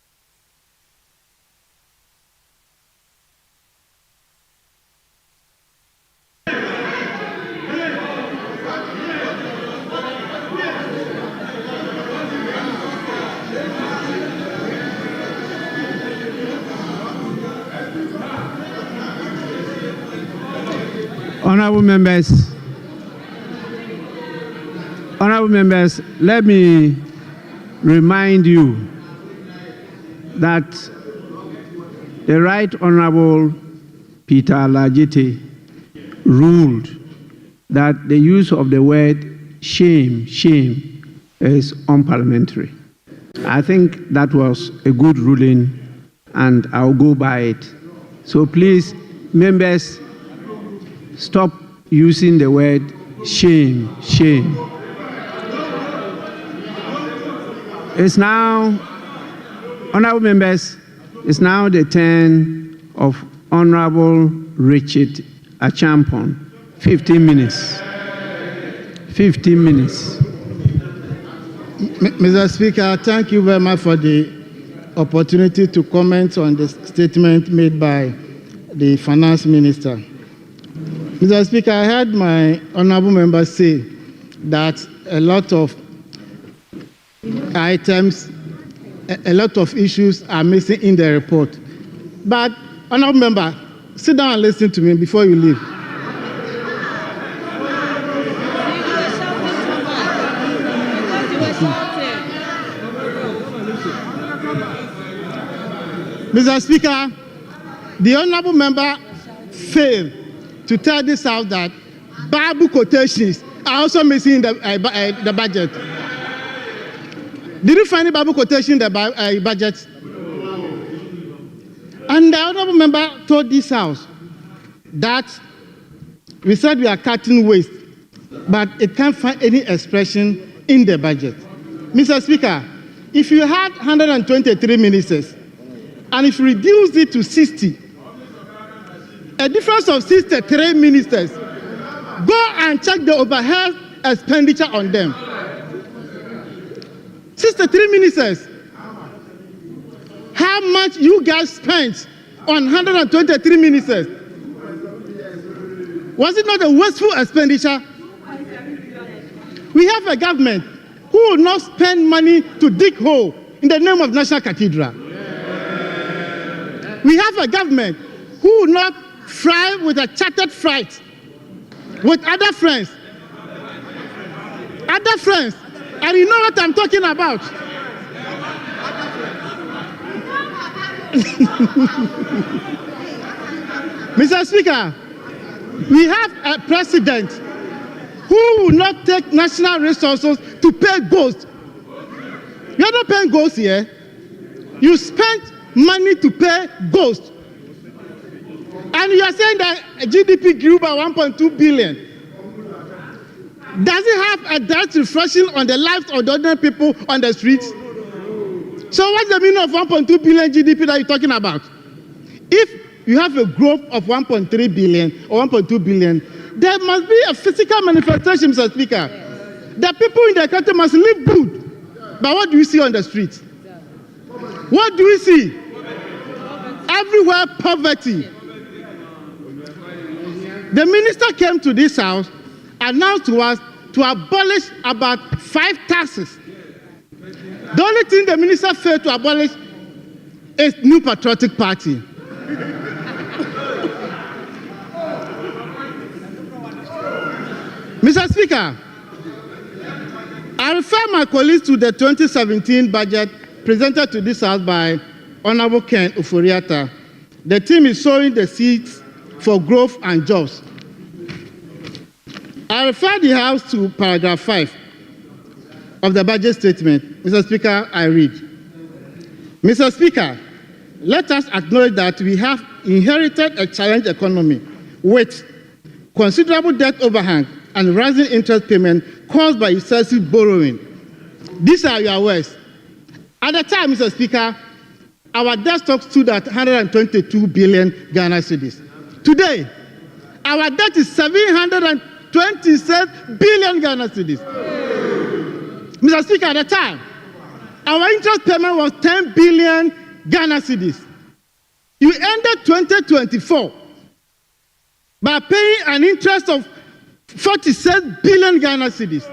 Honorable members, let me remind you that the Right Honorable Peter Alajite ruled that the use of the word shame is unparliamentary. I think that was a good ruling, and I'll go by it. So please, members, stop using the word shame. It's now, honorable members, it's now the turn of Honorable Richard Achampon. 15 minutes. 15 minutes. Mr. Speaker, thank you very much for the opportunity to comment on the statement made by the Finance Minister. Mr. Speaker, I heard my honorable member say that a lot of items, a lot of issues are missing in the report. But, honorable member, sit down and listen to me before you leave. Mr. Speaker, the honorable member failed to tell this House that Bible quotations are also missing in the budget. Did you find a Bible quotation in the budget? And the honorable member told this House that we said we are cutting waste, but it can't find any expression in the budget. Mr. Speaker, if you had 123 ministers and if you reduce it to 60, a difference of 63 ministers, go and check the overhead expenditure on them. 63 ministers. How much you guys spent on 123 ministers? Was it not a wasteful expenditure? We have a government who will not spend money to dig hole in the name of National Cathedral. We have a government who will not fly with a chartered flight with other friends. Other friends. And you know what I'm talking about. Mr. Speaker, we have a president who will not take national resources to pay ghosts. You're not paying ghosts here. You spent money to pay ghosts. And you are saying that GDP grew by 1.2 billion. Does it have a direct reflection on the lives of the ordinary people on the streets? So what's the meaning of 1.2 billion GDP that you're talking about? If you have a growth of 1.3 billion or 1.2 billion, there must be a physical manifestation, Mr. Speaker. The people in the country must live good. But what do you see on the streets? What do we see? Everywhere poverty. The minister came to this house, announced to us to abolish about 5 taxes. The only thing the minister failed to abolish is New Patriotic Party. Mr. Speaker, I refer my colleagues to the 2017 budget presented to this House by Honorable Ken Ofori-Atta. The team is sowing the seeds for growth and jobs. I refer the House to paragraph 5 of the budget statement. Mr. Speaker, I read. Mr. Speaker, let us acknowledge that we have inherited a challenged economy with considerable debt overhang and rising interest payment caused by excessive borrowing. These are your words. At the time, Mr. Speaker, our debt stock stood at 122 billion Ghana cedis. Today, our debt is 727 billion Ghana cedis. Mr. Speaker, at the time, our interest payment was 10 billion Ghana cedis. You ended 2024 by paying an interest of 46 billion Ghana cedis.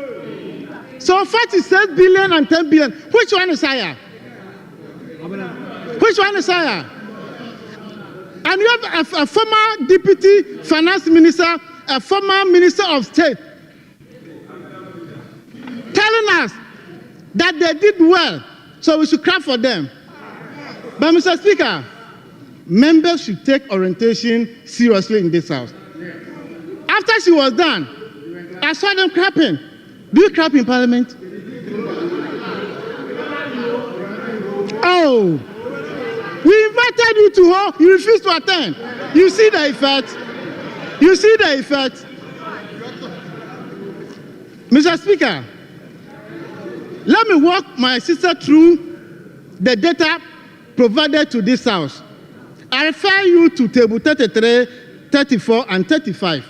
So 46 billion and 10 billion, which one is higher? Which one is higher? And you have a former deputy finance minister, a former minister of state, telling us that they did well, so we should clap for them. But Mr. Speaker, members should take orientation seriously in this house. After she was done, I saw them clapping. Do you clap in Parliament? Oh, we invited you to her, you refused to attend. You see the effect. You see the effect. Mr. Speaker, let me walk my sister through the data provided to this house. I refer you to table 33, 34, and 35.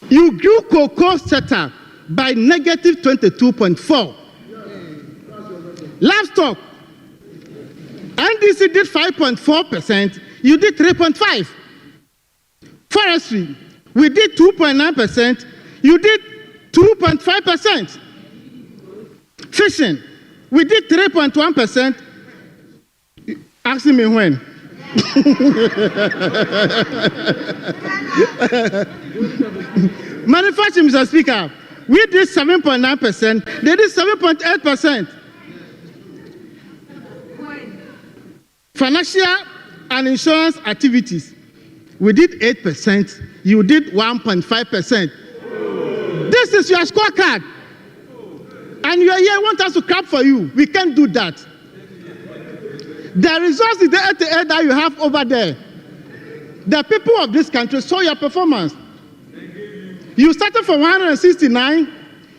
You grew cocoa sector by negative 22.4. Livestock, NDC did 5.4%, you did 3.5%. Forestry, we did 2.9%, you did 2.5%. Fishing, we did 3.1%. Asking me when. Manufacturing, Mr. Speaker, we did 7.9%, they did 7.8%. Financial and insurance activities, we did 8%, you did 1.5%. This is your scorecard. And you are here, want us to clap for you. We can't do that. The results is the 88 that you have over there. The people of this country saw your performance. You started from 169,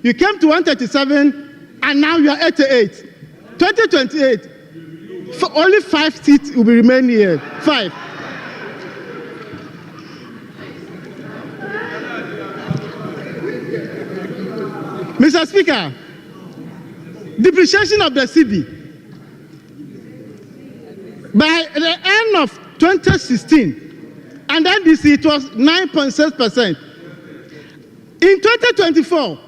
you came to 137, and now you are 88. 2028, only 5 seats will be remaining here. 5. Mr. Speaker, depreciation of the cedi. By the end of 2016, and then this it was 9.6%. In 2024,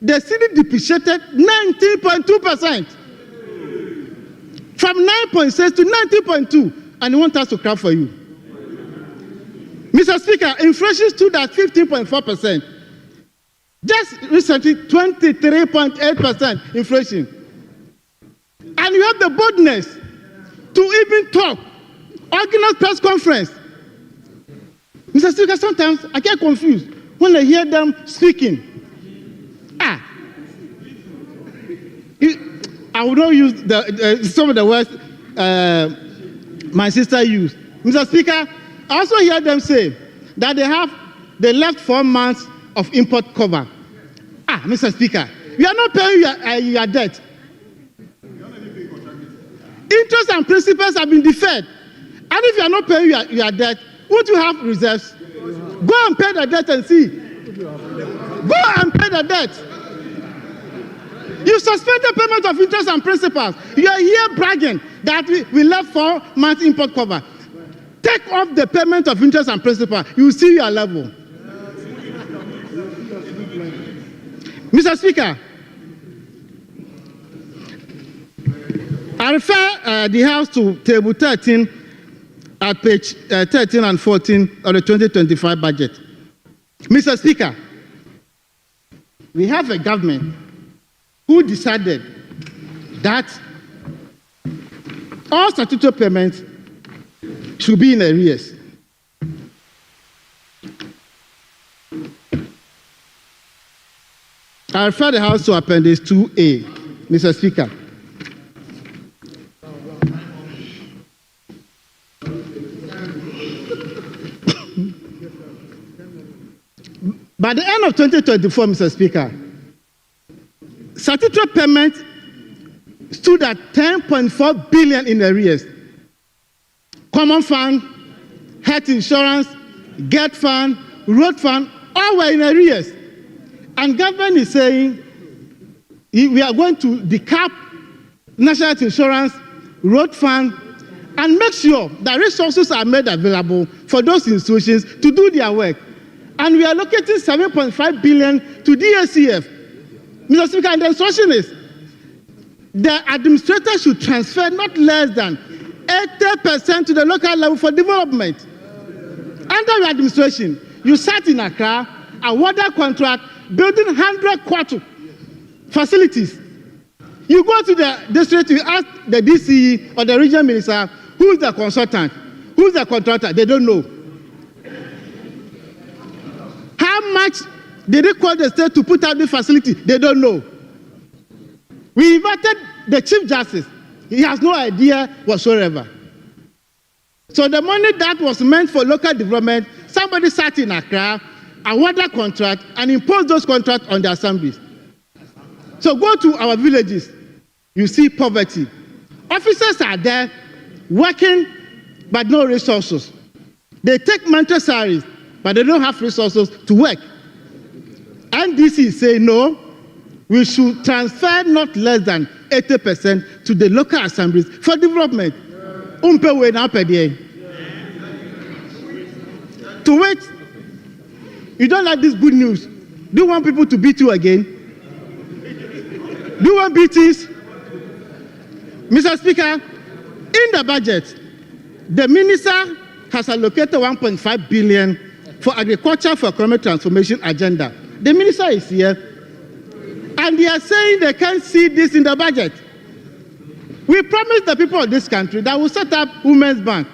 the cedi depreciated 19.2%. From 9.6 to 19.2, and they want us to clap for you. Mr. Speaker, inflation stood at 15.4%. Just recently, 23.8% inflation. And you have the boldness to even talk, organize press conference. Mr. Speaker, sometimes I get confused when I hear them speaking. I will not use some of the words my sister used. Mr. Speaker, I also hear them say that they left 4 months of import cover. Mr. Speaker, you are not paying your debt. Interest and principals have been deferred. And if you are not paying your debt, won't you have reserves? Go and pay the debt and see. Go and pay the debt. You suspended payment of interest and principals. You are here bragging that we left 4 months import cover. Take off the payment of interest and principal. You will see your level. Mr. Speaker, I refer the House to table 13 at page 13 and 14 of the 2025 budget. Mr. Speaker, we have a government who decided that all statutory payments should be in arrears. I refer the House to Appendix 2A, Mr. Speaker. By the end of 2024, Mr. Speaker, statutory payment stood at 10.4 billion in arrears. Common fund, health insurance, GET fund, road fund, all were in arrears. And government is saying we are going to decap national health insurance, road fund, and make sure that resources are made available for those institutions to do their work. And we are allocating 7.5 billion to DACF. Mr. Speaker, and the instruction is the administrator should transfer not less than 80% to the local level for development. Under your administration, you sat in Accra, awarded contract, building 100 quarter facilities. You go to the district, you ask the DCE or the regional minister, who's the consultant, who's the contractor, they don't know. How much did they call the state to put out the facility? They don't know. We invited the Chief Justice. He has no idea whatsoever. So the money that was meant for local development, somebody sat in Accra, awarded contract, and imposed those contracts on the assemblies. So go to our villages, you see poverty. Officers are there working, but no resources. They take monthly salaries, but they don't have resources to work. NDC say no, we should transfer not less than 80% to the local assemblies for development. To wait, you don't like this good news. Do you want people to beat you again? Do you want beatings? Mr. Speaker, in the budget, the minister has allocated 1.5 billion for agriculture for economic transformation agenda. The minister is here, and they are saying they can't see this in the budget. We promised the people of this country that we'll set up Women's Bank.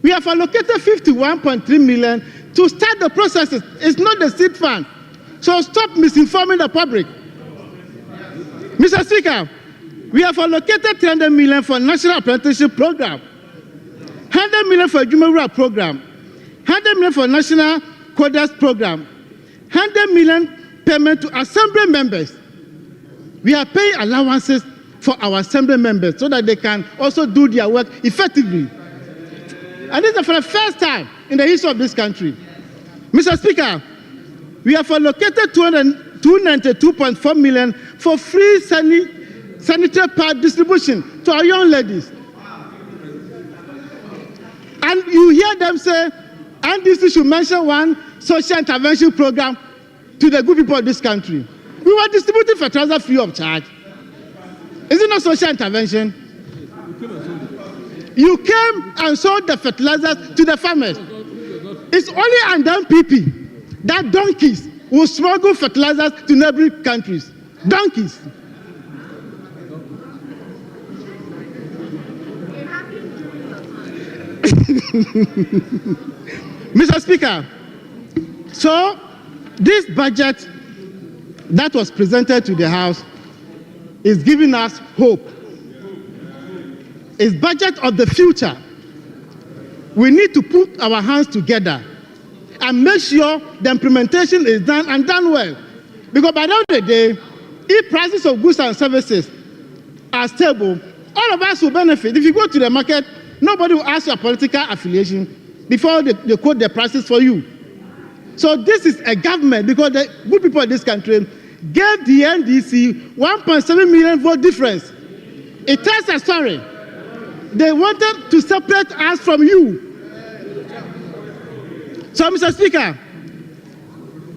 We have allocated 51.3 million to start the processes. It's not the seed fund. So stop misinforming the public. Mr. Speaker, we have allocated 300 million for National Apprenticeship Program, 100 million for Jumawura Program, 100 million for National Coders Program, 100 million payment to assembly members. We are paying allowances for our assembly members so that they can also do their work effectively. And this is for the first time in the history of this country. Mr. Speaker, we have allocated 292.4 million for free sanitary pad distribution to our young ladies. And you hear them say, NDC should mention one social intervention program to the good people of this country. We were distributing fertilizer free of charge. Is it not social intervention? You came and sold the fertilizers to the farmers. It's only under MPP that donkeys will smuggle fertilizers to neighboring countries. Donkeys. Mr. Speaker, so this budget that was presented to the House is giving us hope. It's budget of the future. We need to put our hands together and make sure the implementation is done and done well. Because by the end of the day, if prices of goods and services are stable, all of us will benefit. If you go to the market, nobody will ask your political affiliation before they quote the prices for you. So this is a government, because the good people of this country gave the NDC 1.7 million vote difference. It tells a story. They wanted to separate us from you. So, Mr. Speaker,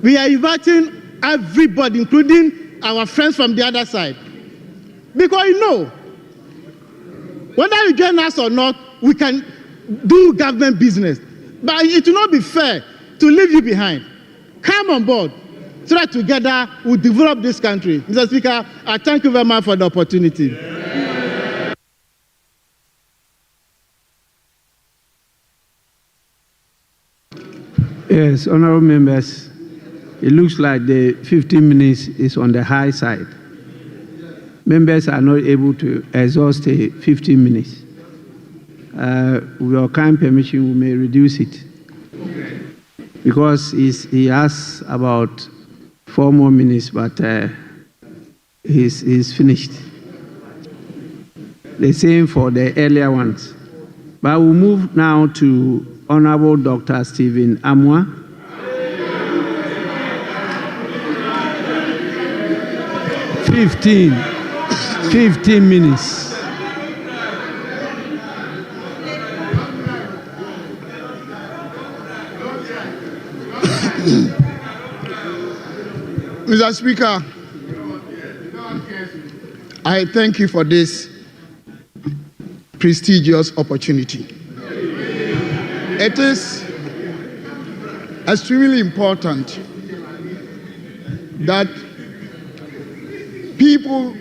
we are inviting everybody, including our friends from the other side. Because you know, whether you join us or not, we can do government business. But it will not be fair to leave you behind. Come on board so that together we'll develop this country. Mr. Speaker, I thank you very much for the opportunity. Yes, honorable members, it looks like the 15 minutes is on the high side. Members are not able to exhaust the 15 minutes. With your kind permission, we may reduce it. Because he has about 4 more minutes, but he's finished. The same for the earlier ones. But we'll move now to Honorable Dr. Stephen Amwa. Fifteen minutes. Mr. Speaker, I thank you for this prestigious opportunity. It is extremely important that people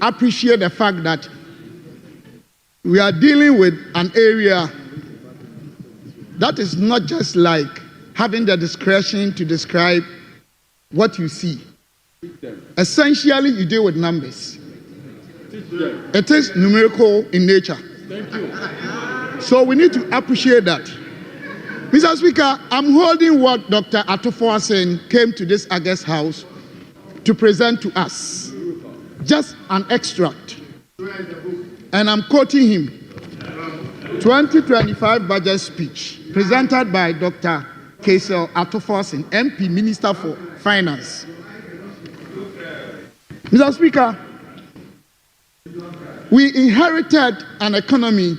appreciate the fact that we are dealing with an area that is not just like having the discretion to describe what you see. Essentially, you deal with numbers. It is numerical in nature. Thank you. So we need to appreciate that. Mr. Speaker, I'm holding what Dr. Atufoasen came to this August House to present to us. Just an extract. And I'm quoting him. 2025 budget speech presented by Dr. Atufoasen, MP, Minister for Finance. Mr. Speaker, we inherited an economy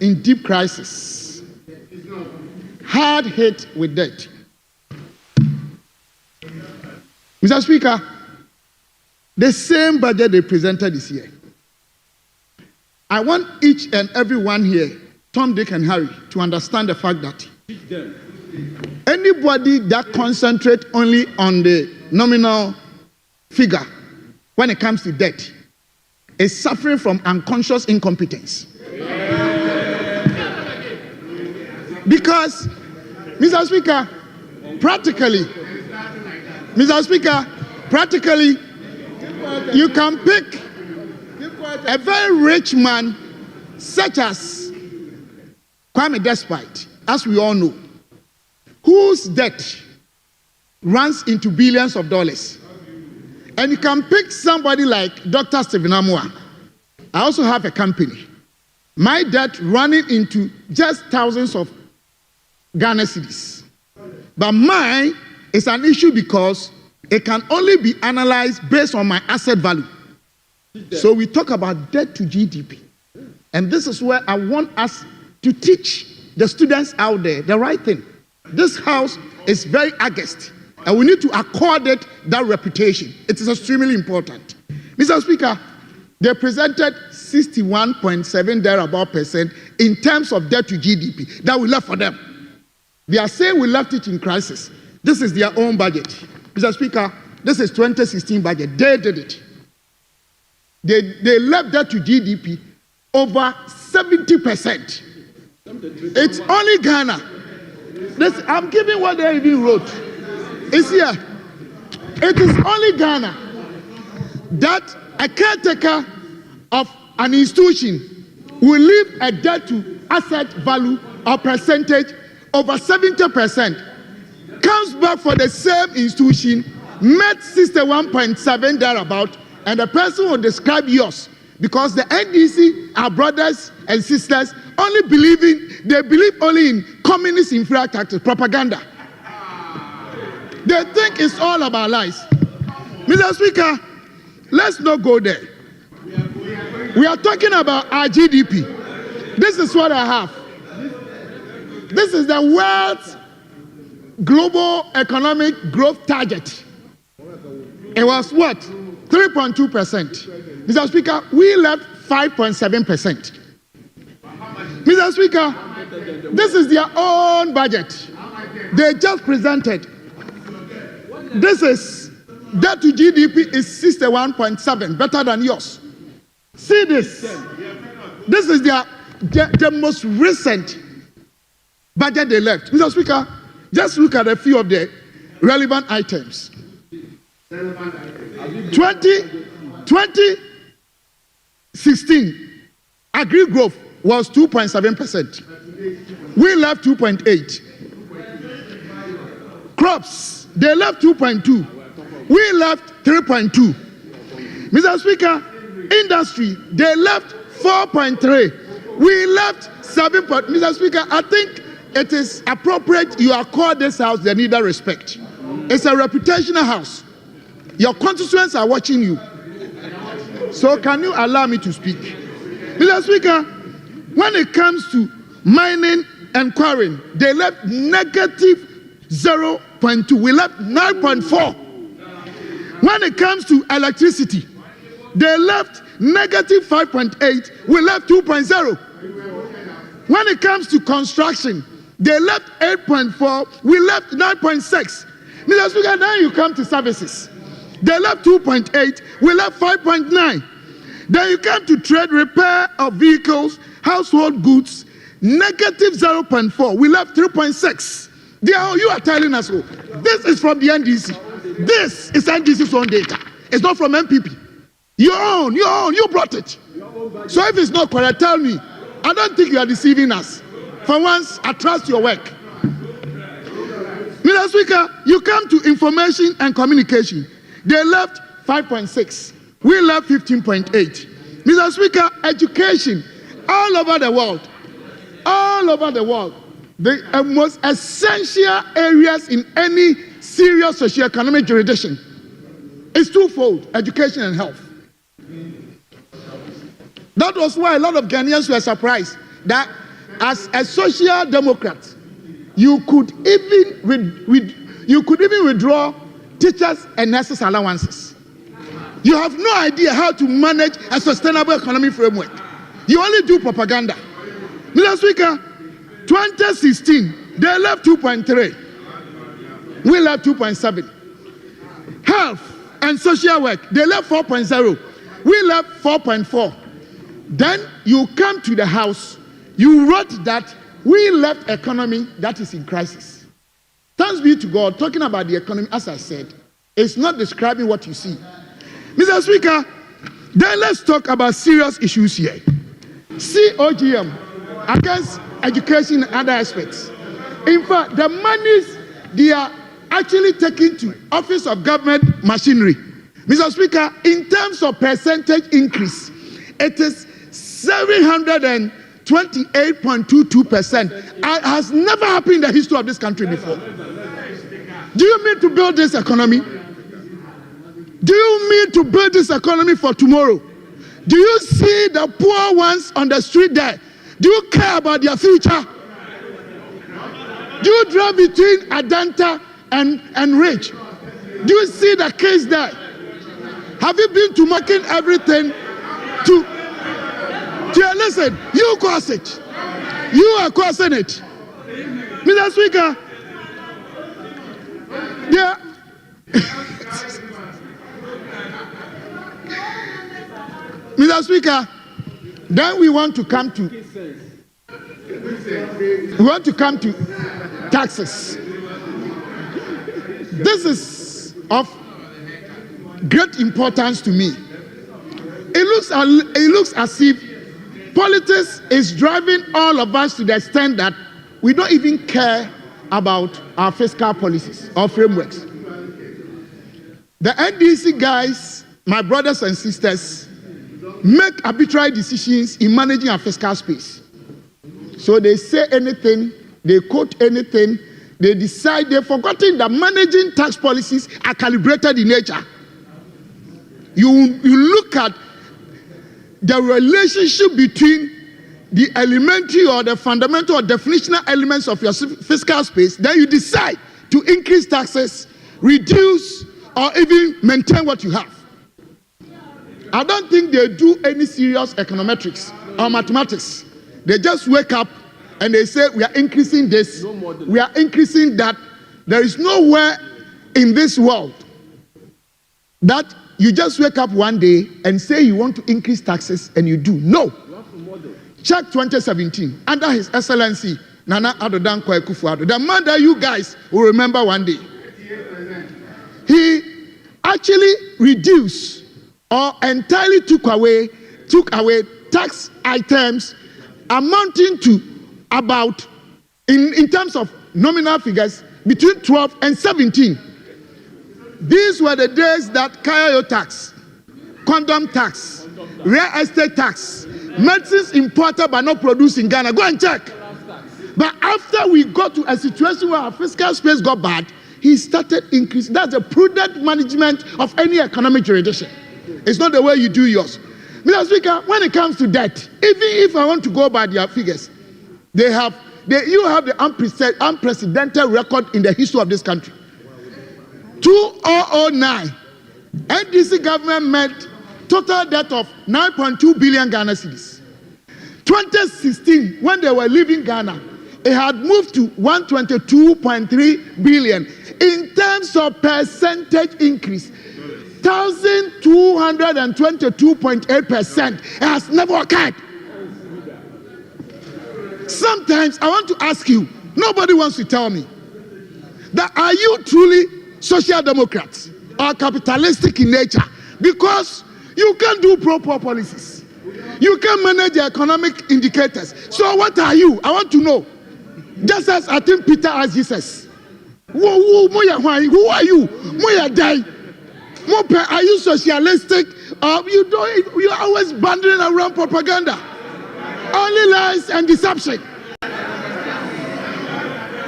in deep crisis, hard hit with debt. Mr. Speaker, the same budget they presented this year. I want each and every one here, Tom, Dick, and Harry, to understand the fact that anybody that concentrates only on the nominal figure when it comes to debt is suffering from unconscious incompetence. Because, Mr. Speaker, practically, you can pick a very rich man such as Kwame Despite, as we all know, whose debt runs into billions of dollars. And you can pick somebody like Dr. Stephen Amua. I also have a company. My debt running into just thousands of Ghana cedis. But mine is an issue because it can only be analyzed based on my asset value. So we talk about debt to GDP. And this is where I want us to teach the students out there the right thing. This house is very august, and we need to accord it that reputation. It is extremely important. Mr. Speaker, they presented 61.7 thereabout percent in terms of debt to GDP that we left for them. They are saying we left it in crisis. This is their own budget. Mr. Speaker, this is 2016 budget. They did it. They left debt to GDP over 70%. It's only Ghana. I'm giving what they even wrote. It's here. It is only Ghana that a caretaker of an institution will leave a debt to asset value or percentage over 70%, comes back for the same institution, met 61.7 thereabout, and the person will describe yours. Because the NDC are brothers and sisters, they believe only in communist infrastructure, propaganda. They think it's all about lies. Mr. Speaker, let's not go there. We are talking about our GDP. This is what I have. This is the world's global economic growth target. It was what? 3.2%. Mr. Speaker, we left 5.7%. Mr. Speaker, this is their own budget. They just presented. This is debt to GDP is 61.7, better than yours. See this. This is the most recent budget they left. Mr. Speaker, just look at a few of the relevant items. 2016, agri growth was 2.7%. We left 2.8. Crops, they left 2.2. We left 3.2. Mr. Speaker, industry, they left 4.3. We left 7. Mr. Speaker, I think it is appropriate you accord this house the needed respect. It's a reputational house. Your constituents are watching you. So can you allow me to speak? Mr. Speaker, when it comes to mining and quarrying, they left negative 0.2. We left 9.4. When it comes to electricity, they left negative 5.8. We left 2.0. When it comes to construction, they left 8.4. We left 9.6. Mr. Speaker, then you come to services. They left 2.8. We left 5.9. Then you come to trade, repair of vehicles, household goods, negative 0.4. We left 3.6. You are telling us, this is from the NDC. This is NDC's own data. It's not from MPP. Your own, you brought it. So if it's not correct, tell me. I don't think you are deceiving us. For once, I trust your work. Mr. Speaker, you come to information and communication. They left 5.6. We left 15.8. Mr. Speaker, education, all over the world, the most essential areas in any serious socio-economic jurisdiction is twofold: education and health. That was why a lot of Ghanaians were surprised that as a social democrat, you could even withdraw teachers and nurses' allowances. You have no idea how to manage a sustainable economic framework. You only do propaganda. Mr. Speaker, 2016, they left 2.3. We left 2.7. Health and social work, they left 4.0. We left 4.4. Then you come to the house, you wrote that we left economy that is in crisis. Thanks be to God, talking about the economy, as I said, it's not describing what you see. Mr. Speaker, then let's talk about serious issues here. COGM against education and other aspects. In fact, the monies they are actually taking to Office of Government Machinery Mr. Speaker, in terms of percentage increase, it is 728.22%. It has never happened in the history of this country before. Do you mean to build this economy? Do you mean to build this economy for tomorrow? Do you see the poor ones on the street there? Do you care about their future? Do you drive between Adanta and Ridge? Do you see the case there? Have you been to marking everything to listen, you cause it. You are causing it. Mr. Speaker, yeah. Mr. Speaker, then we want to come to taxes. This is of great importance to me. It looks as if politics is driving all of us to the extent that we don't even care about our fiscal policies or frameworks. The NDC guys, my brothers and sisters, make arbitrary decisions in managing our fiscal space. So they say anything, they quote anything, they decide, they've forgotten that managing tax policies are calibrated in nature. You look at the relationship between the elementary or the fundamental or definitional elements of your fiscal space, then you decide to increase taxes, reduce, or even maintain what you have. I don't think they do any serious econometrics or mathematics. They just wake up and they say, we are increasing this, we are increasing that. There is nowhere in this world that you just wake up one day and say you want to increase taxes and you do. No. Check 2017 under His Excellency Nana Addo Dankwa Akufo-Addo, the man that you guys will remember one day. He actually reduced or entirely took away tax items amounting to about, in terms of nominal figures, between 12 and 17. These were the days that Kayayo tax, condom tax, real estate tax, medicines imported but not produced in Ghana. Go and check. But after we got to a situation where our fiscal space got bad, he started increasing. That's the prudent management of any economic jurisdiction. It's not the way you do yours. Mr. Speaker, when it comes to debt, even if I want to go by their figures, you have the unprecedented record in the history of this country. 2009, NDC government met total debt of 9.2 billion Ghana cedis. 2016, when they were leaving Ghana, it had moved to 122.3 billion. In terms of percentage increase, 1,222.8%. It has never occurred. Sometimes I want to ask you, nobody wants to tell me, that are you truly social democrats or capitalistic in nature? Because you can't do proper policies. You can't manage the economic indicators. So what are you? I want to know. Just as I think Peter asked Jesus, who are you? Are you socialistic? You're always bundling around propaganda. Only lies and deception.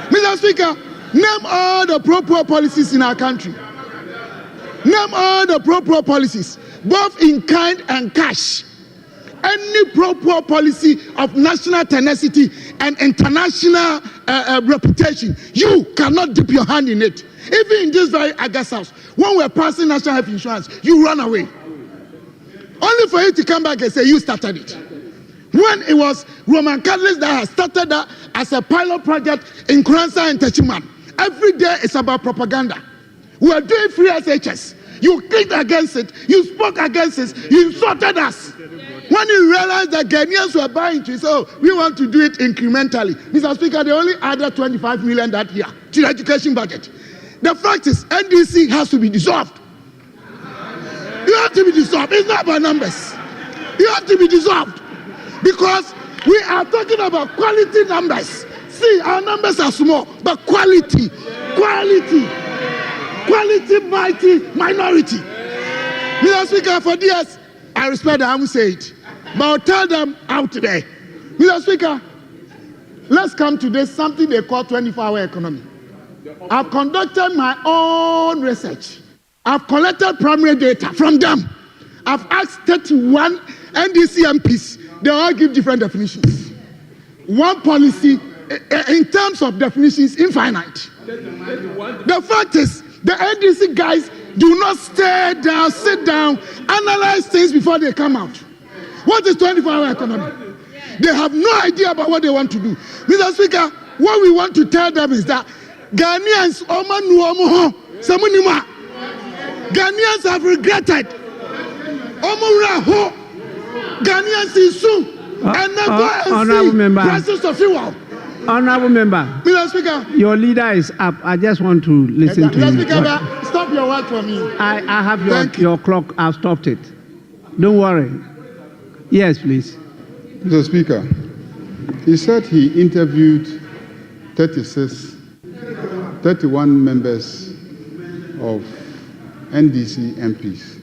Mr. Speaker, name all the pro-poor policies in our country. Name all the pro-poor policies, both in kind and cash. Any pro-poor policy of national tenacity and international reputation, you cannot dip your hand in it. Even in this very August house, when we're passing national health insurance, you run away. Only for you to come back and say you started it. When it was Roman Catholics that had started that as a pilot project in Kuransa and Techiman, every day it's about propaganda. We are doing free SHS. You kicked against it, you spoke against it, you insulted us. When you realized that Ghanaians were buying to it, so we want to do it incrementally. Mr. Speaker, they only added 25 million that year to the education budget. The fact is, NDC has to be dissolved. You have to be dissolved. It's not about numbers. You have to be dissolved. Because we are talking about quality numbers. See, our numbers are small, but quality mighty minority. Mr. Speaker, for this, I respect them, I will say it. But I'll tell them out today. Mr. Speaker, let's come to this, something they call 24-hour economy. I've conducted my own research. I've collected primary data from them. I've asked 31 NDC MPs. They all give different definitions. One policy, in terms of definitions, infinite. The fact is, the NDC guys do not stay down, sit down, analyze things before they come out. What is 24-hour economy? They have no idea about what they want to do. Mr. Speaker, what we want to tell them is that Ghanaians, Ghanaians have regretted. Ghanaians is soon. And now go and see prices of fuel. Honorable member, Mr. Speaker, your leader is up. I just want to listen to you. Mr. Speaker, stop your work for me. I have your clock. I've stopped it. Don't worry. Yes, please. Mr. Speaker, he said he interviewed 31 members of NDC MPs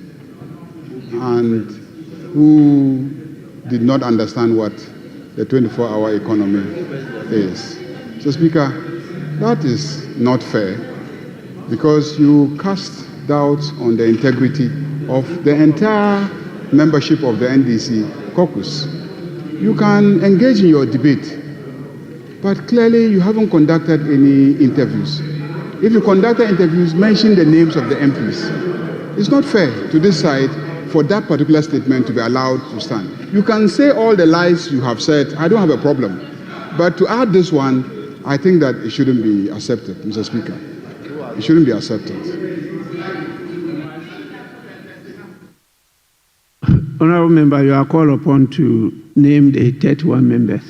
and who did not understand what the 24-hour economy is. So, Speaker, that is not fair because you cast doubts on the integrity of the entire membership of the NDC caucus. You can engage in your debate, but clearly you haven't conducted any interviews. If you conducted interviews, mention the names of the MPs. It's not fair to this side for that particular statement to be allowed to stand. You can say all the lies you have said, I don't have a problem. But to add this one, I think that it shouldn't be accepted, Mr. Speaker. It shouldn't be accepted. Honorable member, you are called upon to name the 31 members.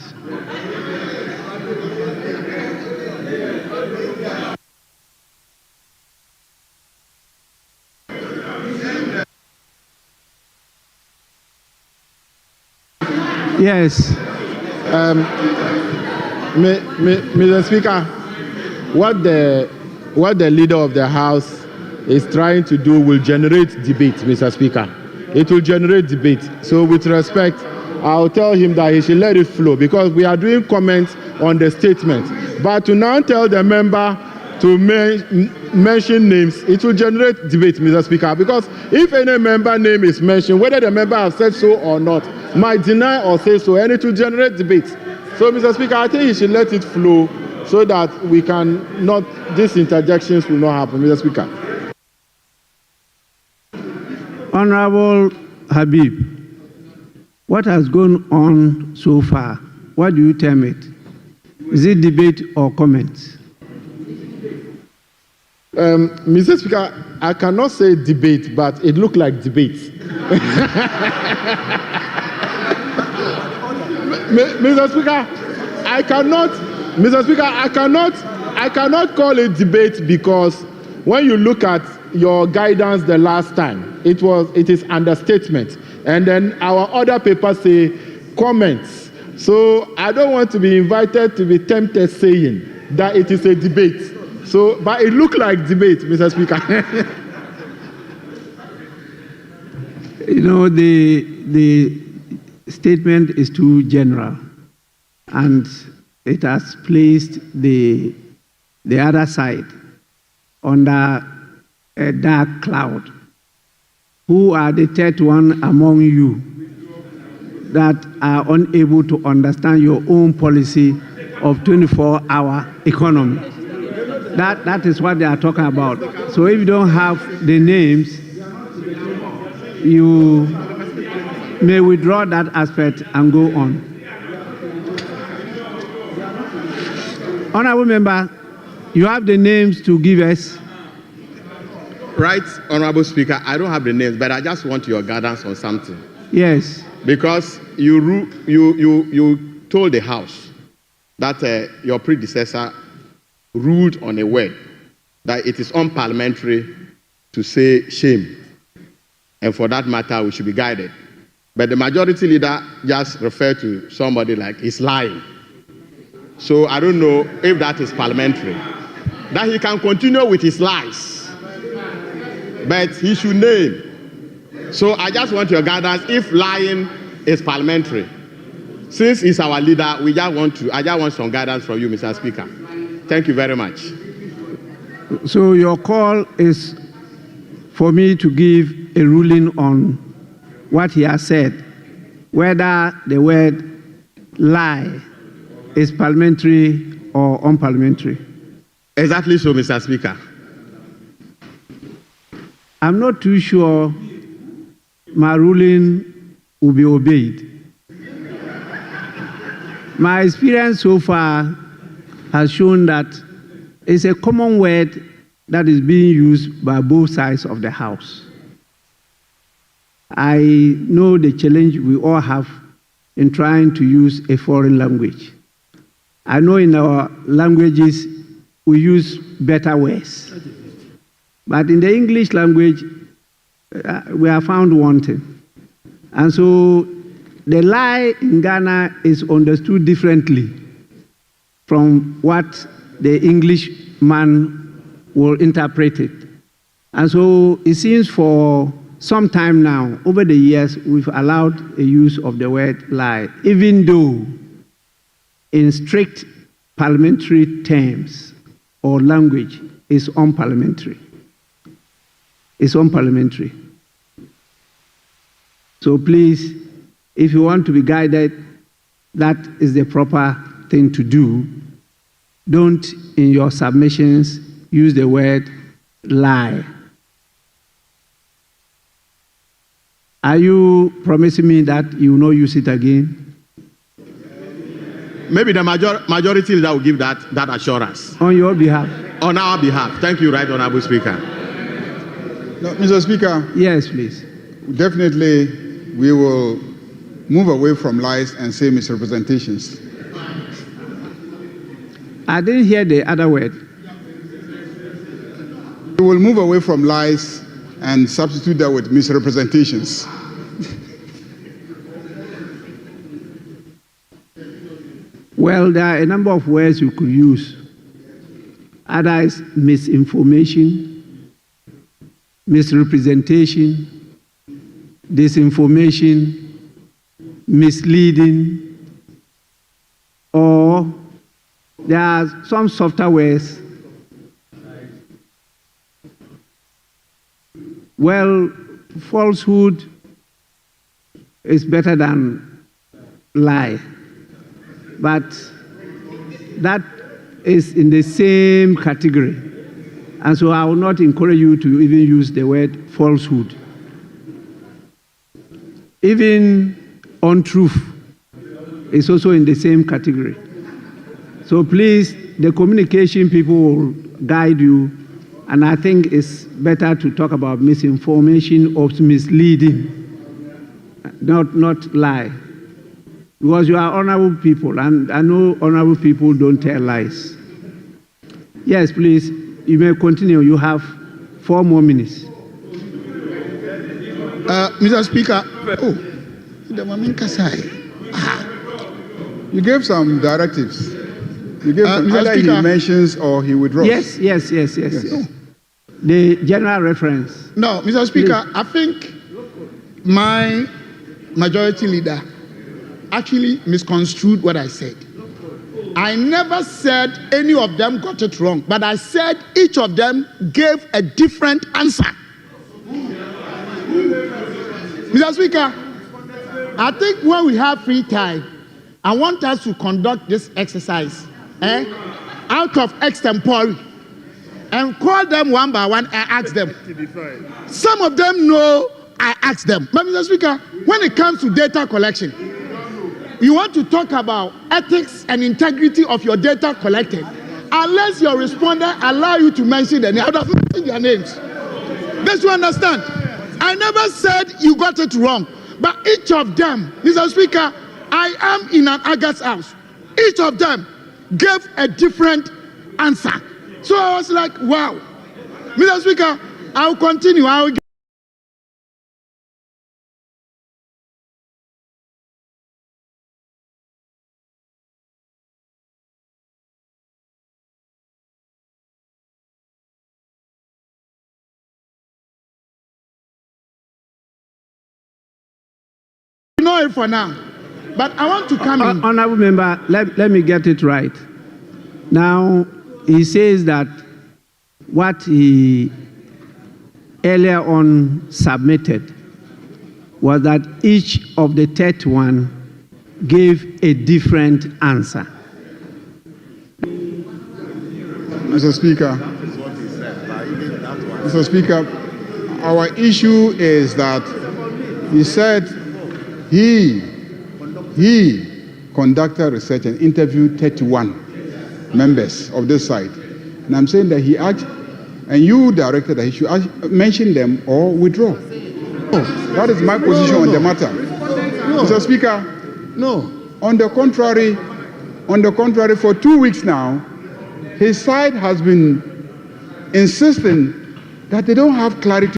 Yes. Mr. Speaker, what the leader of the House is trying to do will generate debate, Mr. Speaker. It will generate debate. So with respect, I'll tell him that he should let it flow because we are doing comments on the statement. But to now tell the member to mention names, it will generate debate, Mr. Speaker, because if any member name is mentioned, whether the member has said so or not, might deny or say so, and it will generate debate. So, Mr. Speaker, I think he should let it flow so that we can not, these interjections will not happen, Mr. Speaker. Honorable Habib, what has gone on so far? What do you term it? Is it debate or comment? Mr. Speaker, I cannot say debate, but it looked like debate. Mr. Speaker, I cannot call it debate because when you look at your guidance the last time, it is understatement. And then our other papers say comments. So I don't want to be invited to be tempted saying that it is a debate. So, but it looked like debate, Mr. Speaker. You know, the statement is too general, and it has placed the other side under a dark cloud. Who are the 31 among you that are unable to understand your own policy of 24-hour economy? That is what they are talking about. So if you don't have the names, you may withdraw that aspect and go on. Honorable member, you have the names to give us. Right, Honorable Speaker, I don't have the names, but I just want your guidance on something. Yes. Because you told the House that your predecessor ruled on a word that it is unparliamentary to say shame. And for that matter, we should be guided. But the majority leader just referred to somebody like he's lying. So I don't know if that is parliamentary. That he can continue with his lies. But he should name So I just want your guidance if lying is parliamentary. Since he's our leader, I just want some guidance from you, Mr. Speaker. Thank you very much. So your call is for me to give a ruling on what he has said, whether the word lie is parliamentary or unparliamentary. Exactly so, Mr. Speaker. I'm not too sure my ruling will be obeyed. My experience so far has shown that it's a common word that is being used by both sides of the House. I know the challenge we all have in trying to use a foreign language. I know in our languages we use better words. But in the English language, we are found wanting. And so the lie in Ghana is understood differently from what the Englishman will interpret it. And so it seems for some time now, over the years, we've allowed a use of the word lie, even though in strict parliamentary terms or language is unparliamentary. It's unparliamentary. So please, if you want to be guided, that is the proper thing to do. Don't, in your submissions, use the word lie. Are you promising me that you will not use it again? Maybe the majority leader will give that assurance. On your behalf? On our behalf. Thank you, Right Honorable Speaker. No, Mr. Speaker. Yes, please. Definitely, we will move away from lies and say misrepresentations. I didn't hear the other word. We will move away from lies and substitute that with misrepresentations. Well, there are a number of words you could use. Other is misinformation, misrepresentation, disinformation, misleading, or there are some softer words. Well, falsehood is better than lie, but that is in the same category. And so I will not encourage you to even use the word falsehood. Even untruth is also in the same category. So please, the communication people will guide you, and I think it's better to talk about misinformation or misleading, not lie. Because you are honorable people, and I know honorable people don't tell lies. Yes, please, you may continue. You have 4 more minutes. Mr. Speaker, you gave some directives. You gave either he mentions or he withdraws. Yes. The general reference. No, Mr. Speaker, please. I think my majority leader actually misconstrued what I said. I never said any of them got it wrong, but I said each of them gave a different answer. Mr. Speaker, I think when we have free time, I want us to conduct this exercise out of extempore and call them one by one and ask them. Some of them know I asked them. But Mr. Speaker, when it comes to data collection, you want to talk about ethics and integrity of your data collected, unless your respondent allow you to mention their names. I would have mentioned their names. This you understand? I never said you got it wrong, but each of them, Mr. Speaker, I am in an August house. Each of them gave a different answer. So I was like, wow. Mr. Speaker, I'll continue. You know it for now. But I want to come in. Honorable member, let me get it right. Now, he says that what he earlier on submitted was that each of the 31 gave a different answer. Mr. Speaker, our issue is that he said he conducted research and interviewed 31 members of this side. And I'm saying that he asked, and you directed that he should mention them or withdraw. That is my position on the matter. Mr. Speaker, No. on the contrary, for 2 weeks now, his side has been insisting that they don't have clarity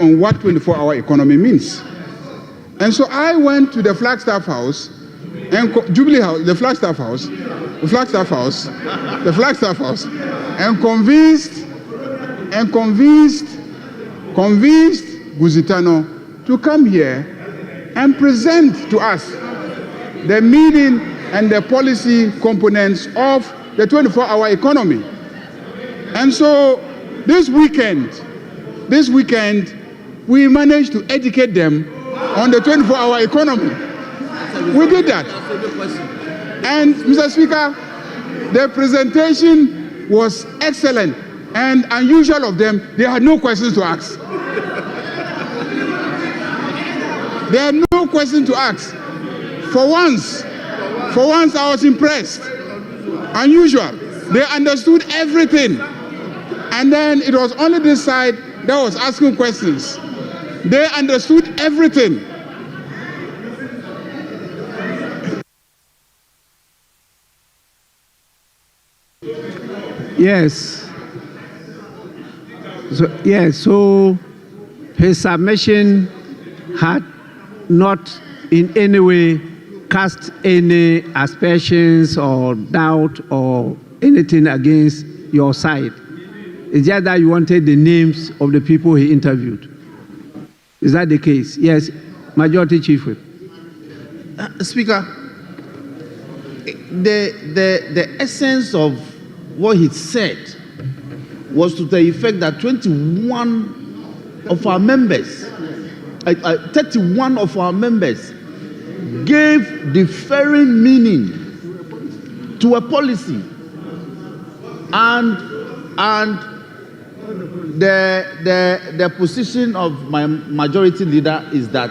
on what 24-hour economy means. And so I went to the Flagstaff House and Jubilee House, the Flagstaff House, and convinced Guzitano to come here and present to us the meaning and the policy components of the 24-hour economy. And so this weekend, we managed to educate them on the 24-hour economy. We did that. And Mr. Speaker, the presentation was excellent and unusual of them. They had no questions to ask. They had no question to ask. For once, I was impressed. Unusual. They understood everything. And then it was only this side that was asking questions. They understood everything. Yes. So his submission had not in any way cast any aspersions or doubt or anything against your side. It's just that you wanted the names of the people he interviewed. Is that the case? Yes, Majority Chief Whip. Speaker, the essence of what he said was to the effect that 31 of our members gave differing meaning to a policy, and the position of my majority leader is that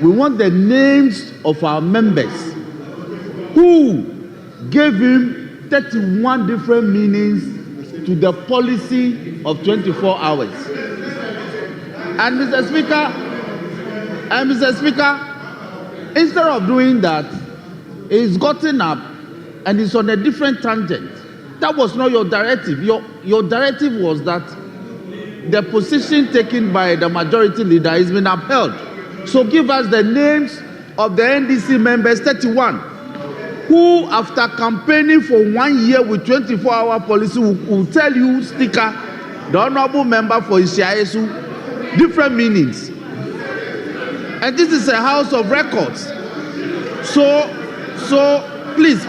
we want the names of our members who gave him 31 different meanings to the policy of 24 hours. And Mr. Speaker, instead of doing that, he's gotten up and he's on a different tangent. That was not your directive. Your directive was that the position taken by the majority leader has been upheld. So give us the names of the NDC members, 31, who after campaigning for 1 year with 24-hour policy will tell you, Speaker, the honorable member for Ishiaesu, different meanings. And this is a house of records. So please,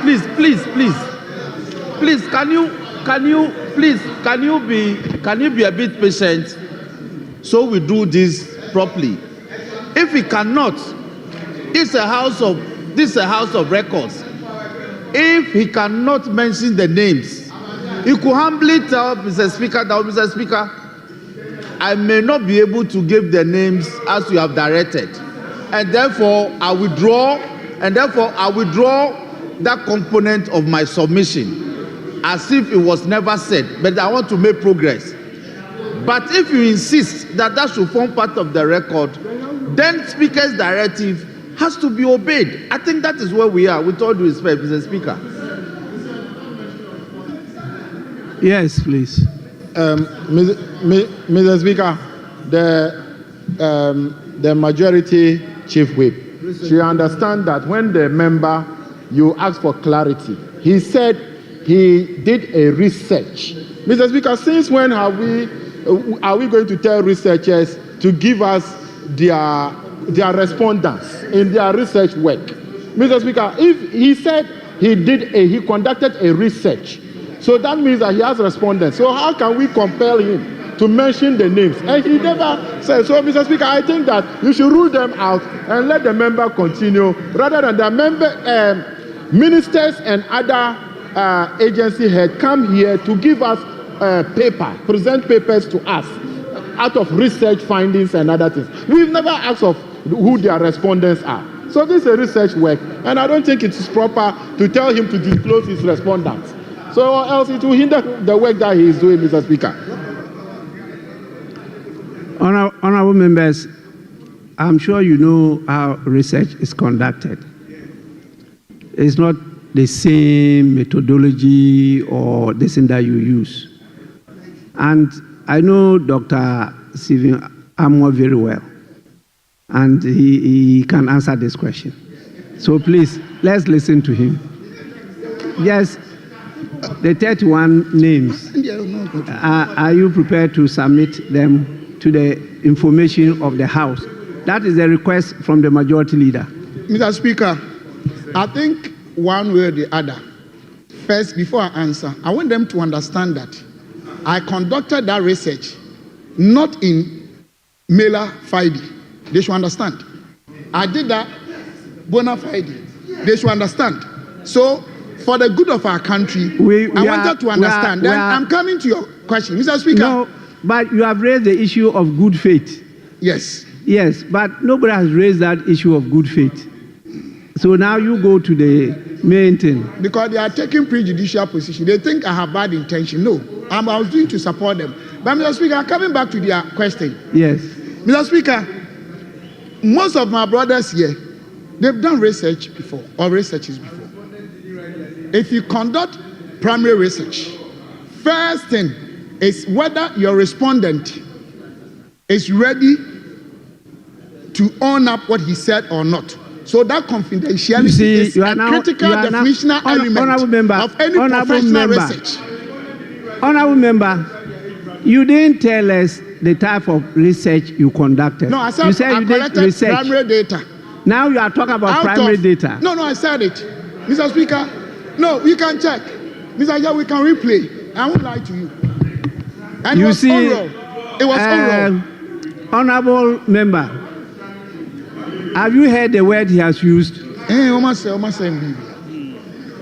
can you be a bit patient so we do this properly? If we cannot, this is a house of records. If he cannot mention the names, he could humbly tell Mr. Speaker that, Mr. Speaker, I may not be able to give the names as you have directed, and therefore I withdraw that component of my submission, as if it was never said. But I want to make progress. But if you insist that that should form part of the record, then Speaker's directive has to be obeyed. I think that is where we are, with all due respect, Mr. Speaker. Yes, please. Mr. Speaker, the majority chief whip she understands that when the member, you ask for clarity. He said he did a research. Mr. Speaker, since when are we going to tell researchers to give us their respondents in their research work? Mr. Speaker, if he said he conducted a research, so that means that he has respondents. So how can we compel him to mention the names? And he never said. So, Mr. Speaker, I think that you should rule them out and let the member continue, rather than the ministers and other agency head come here to give us present papers to us out of research findings and other things. We've never asked of who their respondents are. So this is a research work, and I don't think it is proper to tell him to disclose his respondents. So else it will hinder the work that he is doing, Mr. Speaker. Honorable members, I'm sure you know how research is conducted. It's not the same methodology or the thing that you use. And I know Dr. Stephen Amwa very well, and he can answer this question. So please, let's listen to him. Yes, the 31 names, are you prepared to submit them to the information of the House? That is a request from the majority leader. Mr. Speaker, I think one way or the other, first, before I answer, I want them to understand that I conducted that research not in mailer fide. They should understand. I did that bona fide. They should understand. So, for the good of our country, I wanted to understand. I'm coming to your question, Mr. Speaker. No, but you have raised the issue of good faith. Yes. Yes, but nobody has raised that issue of good faith. So now you go to the main thing. Because they are taking prejudicial position. They think I have bad intention. No, I was doing to support them. But Mr. Speaker, coming back to their question. Yes. Mr. Speaker, most of my brothers here, they've done research before, or researches before. If you conduct primary research, first thing is whether your respondent is ready to own up what he said or not. So that confidentiality is a critical definitional element of any professional research. Honorable member, you didn't tell us the type of research you conducted. No, I said you said I you did collected research. primary data. Now you are talking about primary data. No, I said it. Mr. Speaker, no, you can check. Mr. Yeah, we can replay. I won't lie to you. And you it was see, oral. It was oral. Honorable member, have you heard the word he has used?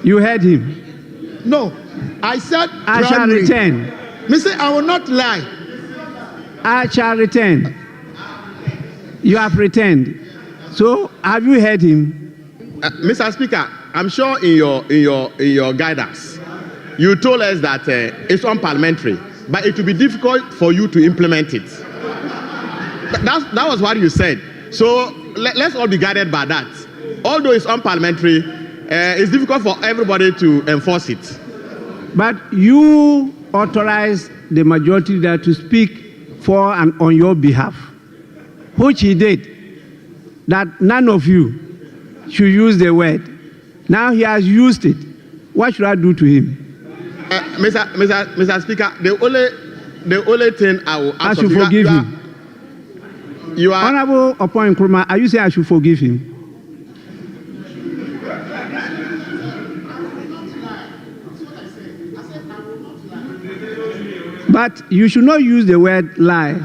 You heard him? No, I said I shall return. Mr. I will not lie. I shall return. You have returned. So have you heard him? Mr. Speaker, I'm sure in your guidance, you told us that it's unparliamentary, but it will be difficult for you to implement it. That was what you said. So let's all be guided by that. Although it's unparliamentary, it's difficult for everybody to enforce it. But you authorized the majority leader to speak for and on your behalf, which he did, that none of you should use the word. Now he has used it. What should I do to him? Mr. Speaker, the only thing I will ask I should forgive him. You are Honorable Opoy Nkrumah, are you saying I should forgive him? But you should not use the word lie.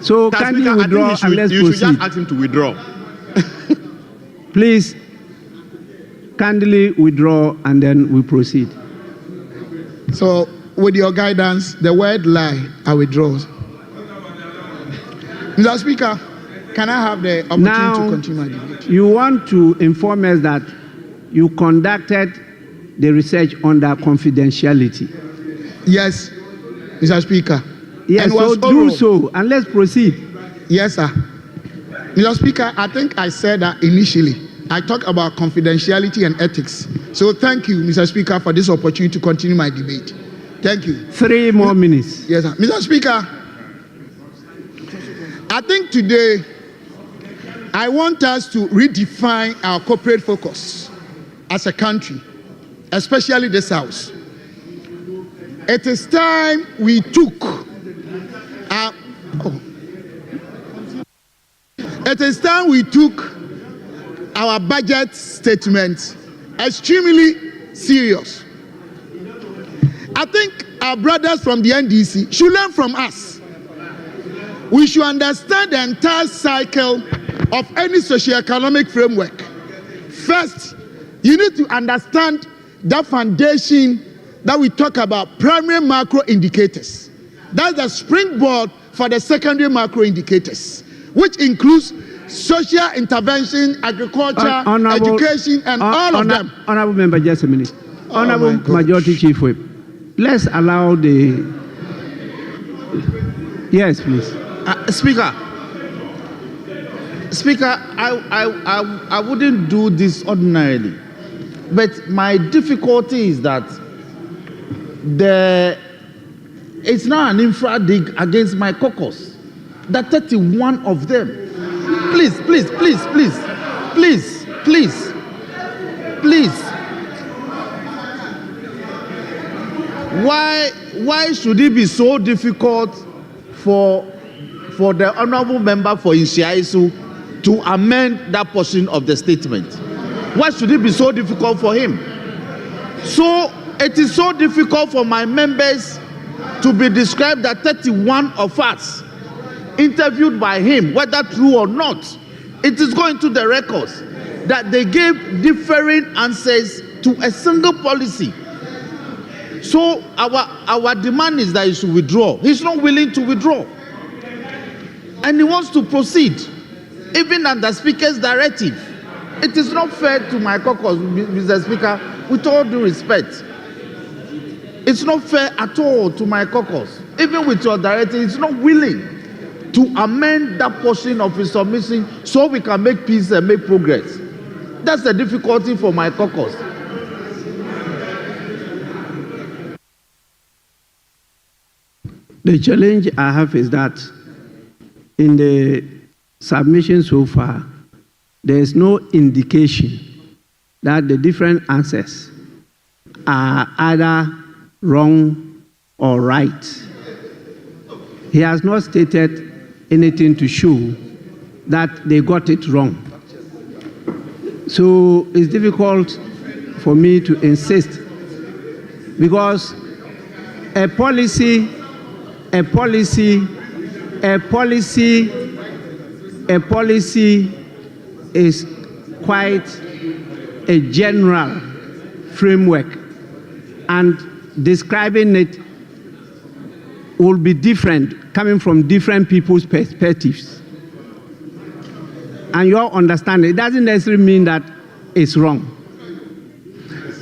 So can you withdraw and let's proceed? You should just ask him to withdraw. Please, kindly withdraw and then we proceed. So, with your guidance, the word lie, I withdraw. Mr. Speaker, can I have the opportunity to continue my debate? You want to inform us that you conducted the research under confidentiality. Yes, Mr. Speaker. Yes, so do so and let's proceed. Yes, sir. Mr. Speaker, I think I said that initially. I talked about confidentiality and ethics. So thank you, Mr. Speaker, for this opportunity to continue my debate. Thank you. 3 more minutes. Yes, sir. Mr. Speaker, I think today I want us to redefine our corporate focus as a country, especially this house. It is time we took our budget statement extremely serious. I think our brothers from the NDC should learn from us. We should understand the entire cycle of any socio-economic framework. First, you need to understand the foundation that we talk about, primary macro indicators. That's the springboard for the secondary macro indicators, which includes social intervention, agriculture, education, and all of them. Honorable Member, just a minute. Honorable Majority Chief Whip, let's allow the... Yes, please. Speaker, I wouldn't do this ordinarily, but my difficulty is that it's not an infra dig against my caucus. That 31 of them. Please. Why should it be so difficult for the honorable member for Inshiaisu to amend that portion of the statement? Why should it be so difficult for him? So it is so difficult for my members to be described that 31 of us interviewed by him, whether true or not, it is going to the records that they gave differing answers to a single policy. So our demand is that he should withdraw. He's not willing to withdraw. And he wants to proceed, even under Speaker's directive. It is not fair to my caucus, Mr. Speaker, with all due respect. It's not fair at all to my caucus. Even with your directive, it's not willing to amend that portion of his submission so we can make peace and make progress. That's the difficulty for my caucus. The challenge I have is that in the submission so far, there is no indication that the different answers are either wrong or right. He has not stated anything to show that they got it wrong. So it's difficult for me to insist because a policy is quite a general framework, and describing it will be different coming from different people's perspectives. And your understanding, it doesn't necessarily mean that it's wrong.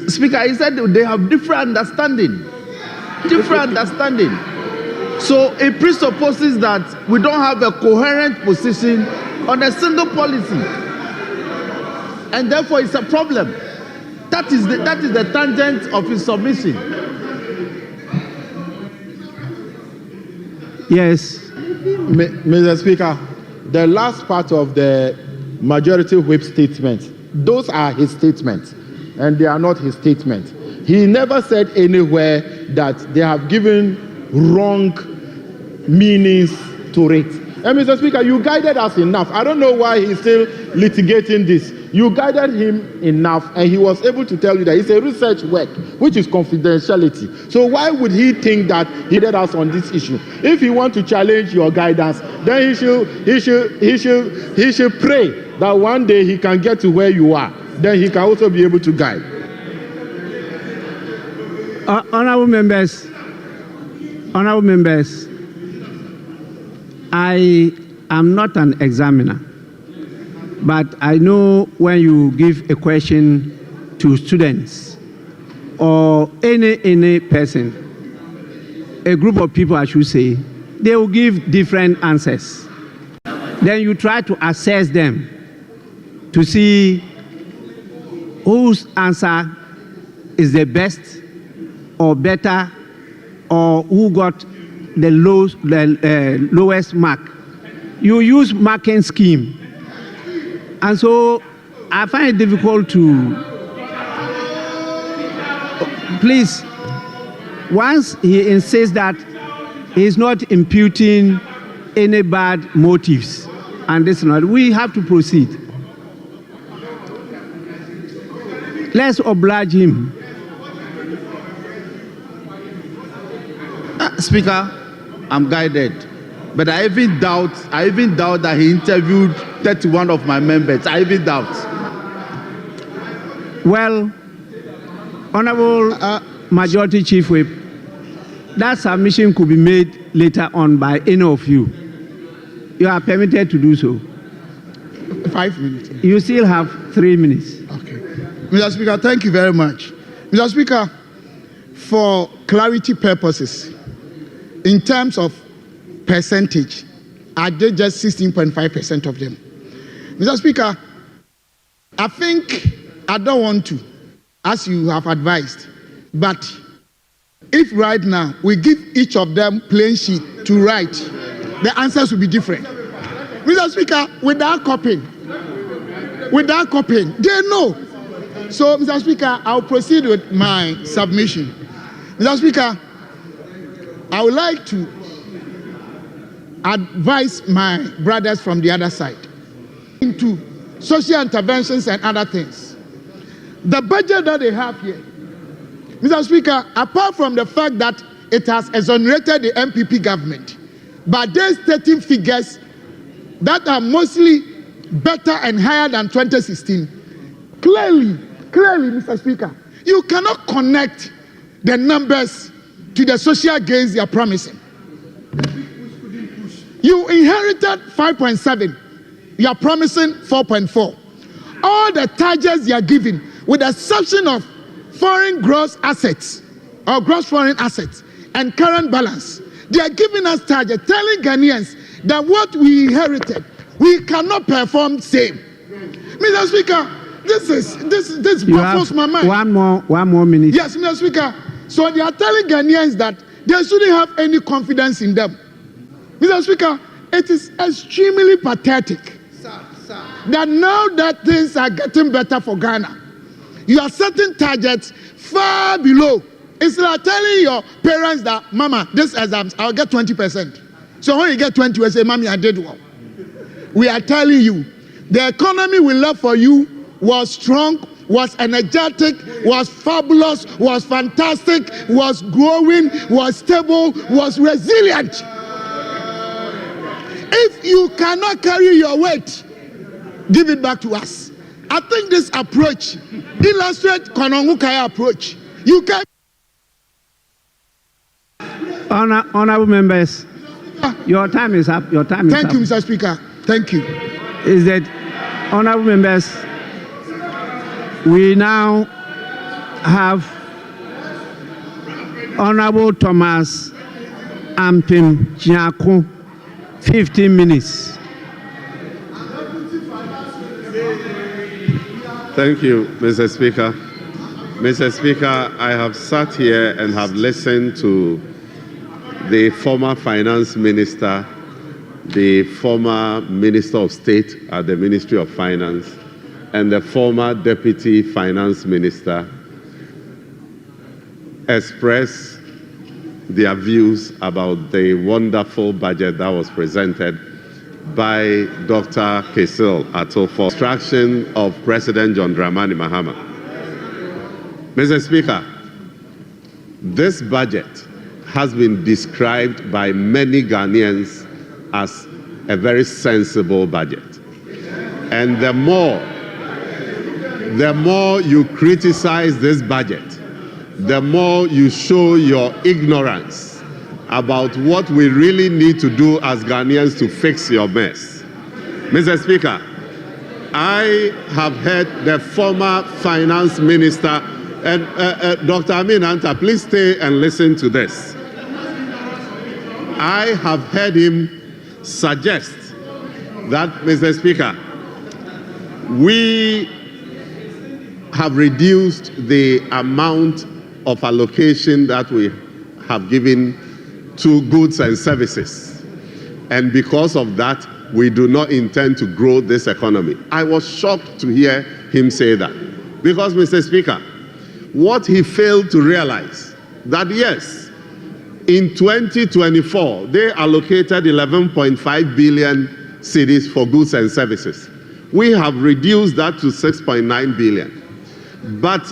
Speaker, he said they have different understanding. So it presupposes that we don't have a coherent position on a single policy. And therefore it's a problem. That is the tangent of his submission. Yes. Mr. Speaker, the last part of the majority whip statement, those are his statements, and they are not his statements. He never said anywhere that they have given wrong meanings to it. And Mr. Speaker, you guided us enough. I don't know why he's still litigating this. You guided him enough, and he was able to tell you that it's a research work, which is confidentiality. So why would he think that he did us on this issue? If he wants to challenge your guidance, then he should pray that one day he can get to where you are. Then he can also be able to guide. Honorable members, I am not an examiner, but I know when you give a question to students or any person, a group of people, I should say, they will give different answers. Then you try to assess them to see whose answer is the best or better, or who got the lowest mark. you use marking scheme. And so I find it difficult to, please, once he insists that he's not imputing any bad motives, and this not, we have to proceed. Let's oblige him. Speaker, I'm guided. But I even doubt that he interviewed 31 of my members. I even doubt. Well, Honorable Majority Chief Whip, that submission could be made later on by any of you. You are permitted to do so. 5 minutes. You still have 3 minutes. Okay. Mr. Speaker, thank you very much. Mr. Speaker, for clarity purposes, in terms of percentage, I did just 16.5% of them. Mr. Speaker, I think I don't want to, as you have advised, but if right now we give each of them plain sheet to write, the answers will be different. Mr. Speaker, without copying, they know. So, Mr. Speaker, I'll proceed with my submission. Mr. Speaker, I would like to advise my brothers from the other side into social interventions and other things. The budget that they have here, Mr. Speaker, apart from the fact that it has exonerated the MPP government, but they're stating figures that are mostly better and higher than 2016. Clearly, Mr. Speaker, you cannot connect the numbers to the social gains they are promising. You inherited 5.7. You are promising 4.4. All the targets you are giving, with the exception of foreign gross assets or gross foreign assets and current balance, they are giving us targets, telling Ghanaians that what we inherited, we cannot perform same. Mr. Speaker, this baffles my mind. One more minute. Yes, Mr. Speaker. So they are telling Ghanaians that they shouldn't have any confidence in them. Mr. Speaker, it is extremely pathetic that now that things are getting better for Ghana, you are setting targets far below. It's like telling your parents that, Mama, this exam, I'll get 20%. So when you get 20, you say, Mommy, I did well. We are telling you, the economy we left for you was strong, was energetic, was fabulous, was fantastic, was growing, was stable, was resilient. If you cannot carry your weight, give it back to us. I think this approach illustrates Konongukaya approach. You can. Honorable members, your time is up. Your time is up. Thank you, Mr. Speaker. Thank you. Is that, honorable members, we now have Honorable Thomas Ampim Jiako, 15 minutes. Thank you, Mr. Speaker. Mr. Speaker, I have sat here and have listened to the former finance minister, the former minister of state at the Ministry of Finance, and the former deputy finance minister express their views about the wonderful budget that was presented by Dr. Kasatintin for instruction of President John Dramani Mahama. Mr. Speaker, this budget has been described by many Ghanaians as a very sensible budget. And the more you criticize this budget, the more you show your ignorance about what we really need to do as Ghanaians to fix your mess. Mr. Speaker, I have heard the former finance minister, and Dr. Amin Anta, please stay and listen to this. I have heard him suggest that, Mr. Speaker, we have reduced the amount of allocation that we have given to goods and services. And because of that, we do not intend to grow this economy. I was shocked to hear him say that. Because, Mr. Speaker, what he failed to realize, that yes, in 2024, they allocated 11.5 billion cedis for goods and services. We have reduced that to 6.9 billion. But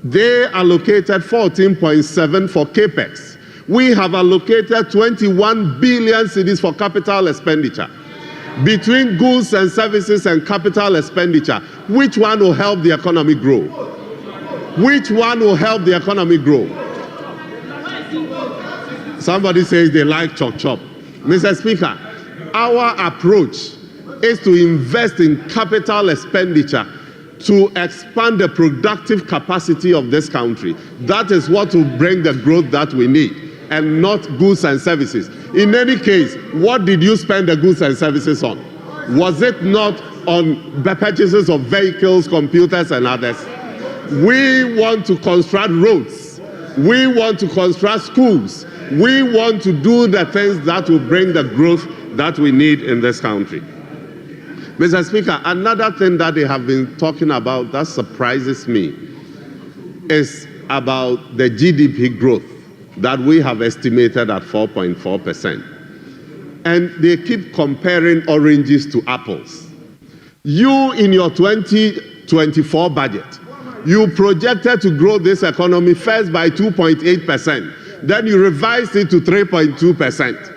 they allocated 14.7 for capex. We have allocated 21 billion cedis for capital expenditure. Between goods and services and capital expenditure, which one will help the economy grow? Which one will help the economy grow? Somebody says they like chop chop. Mr. Speaker, our approach is to invest in capital expenditure to expand the productive capacity of this country. That is what will bring the growth that we need, and not goods and services. In any case, what did you spend the goods and services on? Was it not on the purchases of vehicles, computers, and others? We want to construct roads. We want to construct schools. We want to do the things that will bring the growth that we need in this country. Mr. Speaker, another thing that they have been talking about that surprises me is about the GDP growth that we have estimated at 4.4%. And they keep comparing oranges to apples. You, in your 2024 budget, you projected to grow this economy first by 2.8%. Then you revised it to 3.2%.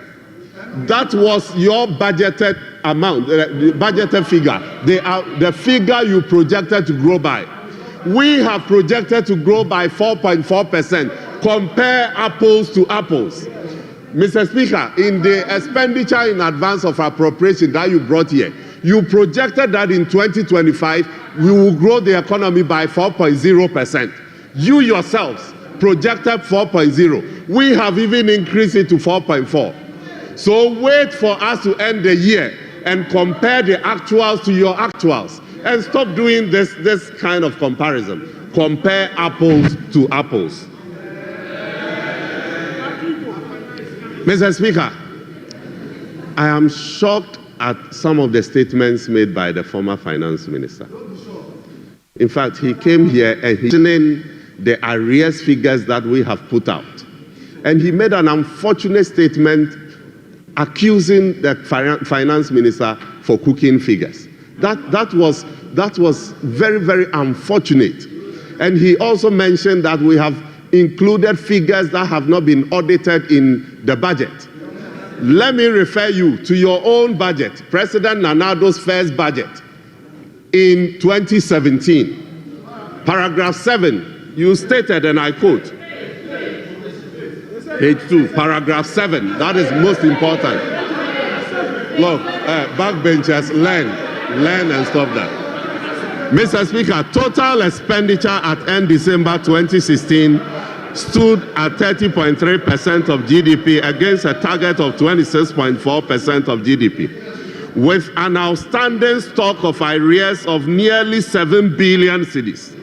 That was your budgeted amount, the budgeted figure, the figure you projected to grow by. We have projected to grow by 4.4%. Compare apples to apples. Mr. Speaker, in the expenditure in advance of appropriation that you brought here, you projected that in 2025, we will grow the economy by 4.0%. You yourselves projected 4.0. We have even increased it to 4.4. So wait for us to end the year and compare the actuals to your actuals, and stop doing this kind of comparison. Compare apples to apples. Mr. Speaker, I am shocked at some of the statements made by the former finance minister. In fact, he came here and he mentioned the arrears figures that we have put out. And he made an unfortunate statement accusing the finance minister for cooking figures. That was very, very unfortunate. And he also mentioned that we have included figures that have not been audited in the budget. Let me refer you to your own budget, President Nanado's first budget in 2017. Paragraph 7, you stated, and I quote, page 2, paragraph 7, that is most important. Look, backbenchers, learn and stop that. Mr. Speaker, total expenditure at end December 2016 stood at 30.3% of GDP against a target of 26.4% of GDP, with an outstanding stock of arrears of nearly 7 billion cedis.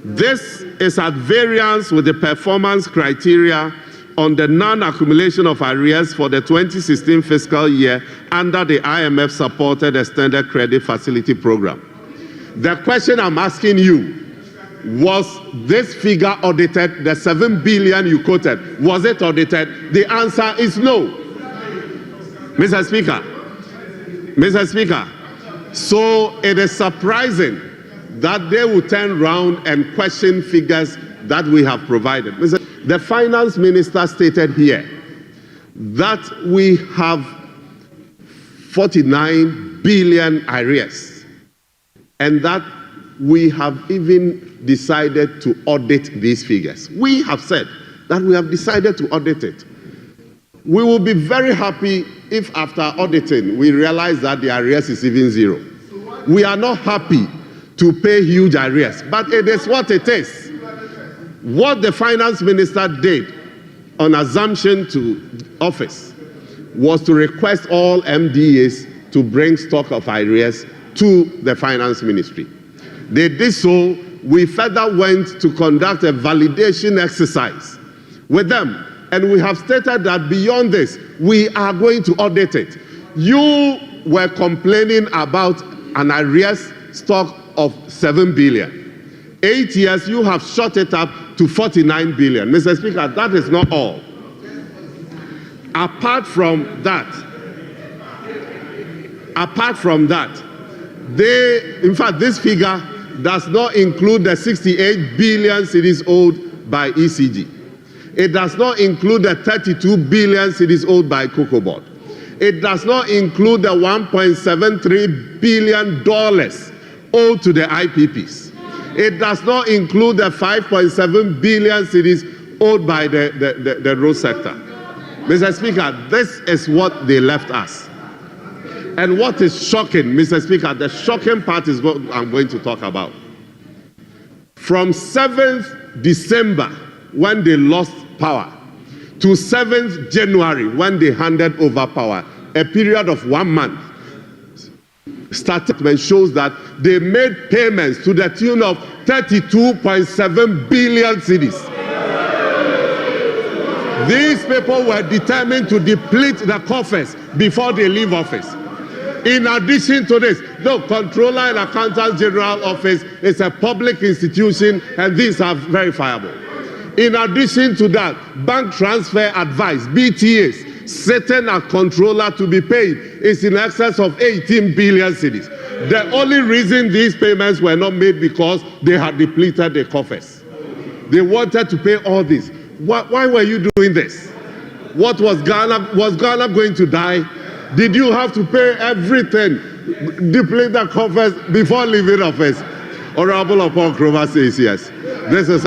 This is at variance with the performance criteria on the non-accumulation of arrears for the 2016 fiscal year under the IMF-supported Extended Credit Facility Program. The question I'm asking you, was this figure audited? The 7 billion you quoted, was it audited? The answer is no. Mr. Speaker, so it is surprising that they will turn around and question figures that we have provided. The finance minister stated here that we have 49 billion arrears, and that we have even decided to audit these figures. We have said that we have decided to audit it. We will be very happy if after auditing we realize that the arrears is even zero. We are not happy to pay huge arrears, but it is what it is. What the finance minister did on assumption to office was to request all MDAs to bring stock of arrears to the finance ministry. They did so. We further went to conduct a validation exercise with them, and we have stated that beyond this, we are going to audit it. You were complaining about an arrears stock of 7 billion. 8 years, you have shot it up to 49 billion. Mr. Speaker, that is not all. Apart from that, in fact, this figure does not include the 68 billion cedis owed by ECG. It does not include the 32 billion cedis owed by COCOBOD. It does not include the $1.73 billion owed to the IPPs. It does not include the 5.7 billion cedis owed by the road sector. Mr. Speaker, this is what they left us. And what is shocking, Mr. Speaker, the shocking part is what I'm going to talk about. From 7th December, when they lost power, to 7th January, when they handed over power, a period of 1 month, statement shows that they made payments to the tune of 32.7 billion cedis. These people were determined to deplete the coffers before they leave office. In addition to this, the Comptroller and Accountant General Office is a public institution, and these are verifiable. In addition to that, bank transfer advice, BTAs, sitting as controller to be paid is in excess of 18 billion cedis. The only reason these payments were not made because they had depleted the coffers. They wanted to pay all this. Why were you doing this? What was Ghana? Was Ghana going to die? Did you have to pay everything, deplete the coffers before leaving office? Honorable Paul Kroma says yes. This is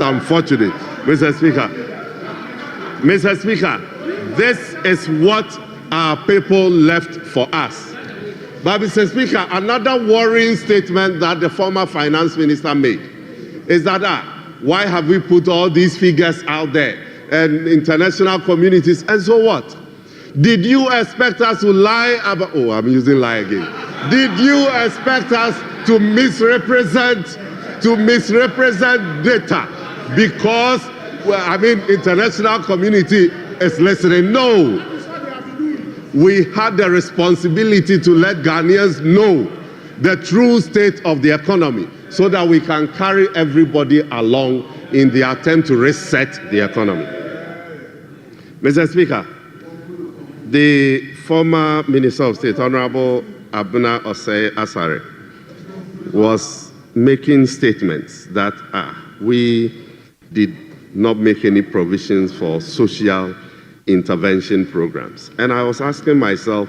unfortunate, Mr. Speaker. Mr. Speaker, this is what our people left for us. But Mr. Speaker, another worrying statement that the former finance minister made is that why have we put all these figures out there and international communities and so what? Did you expect us to lie about, oh, I'm using lie again. Did you expect us to misrepresent data because, well, I mean, international community is listening? No. We had the responsibility to let Ghanaians know the true state of the economy so that we can carry everybody along in the attempt to reset the economy. Mr. Speaker, the former Minister of State, Honorable Abuna Osei Asare, was making statements that we did not make any provisions for social intervention programs. And I was asking myself,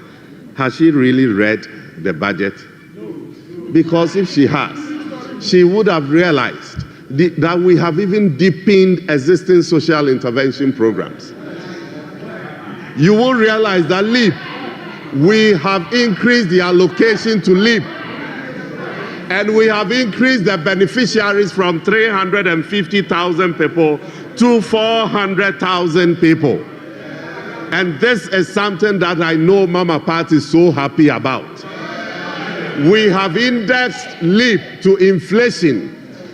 has she really read the budget? Because if she has, she would have realized that we have even deepened existing social intervention programs. You will realize that LEAP, we have increased the allocation to LEAP. And we have increased the beneficiaries from 350,000 people to 400,000 people. And this is something that I know Mama Pat is so happy about. We have indexed LEAP to inflation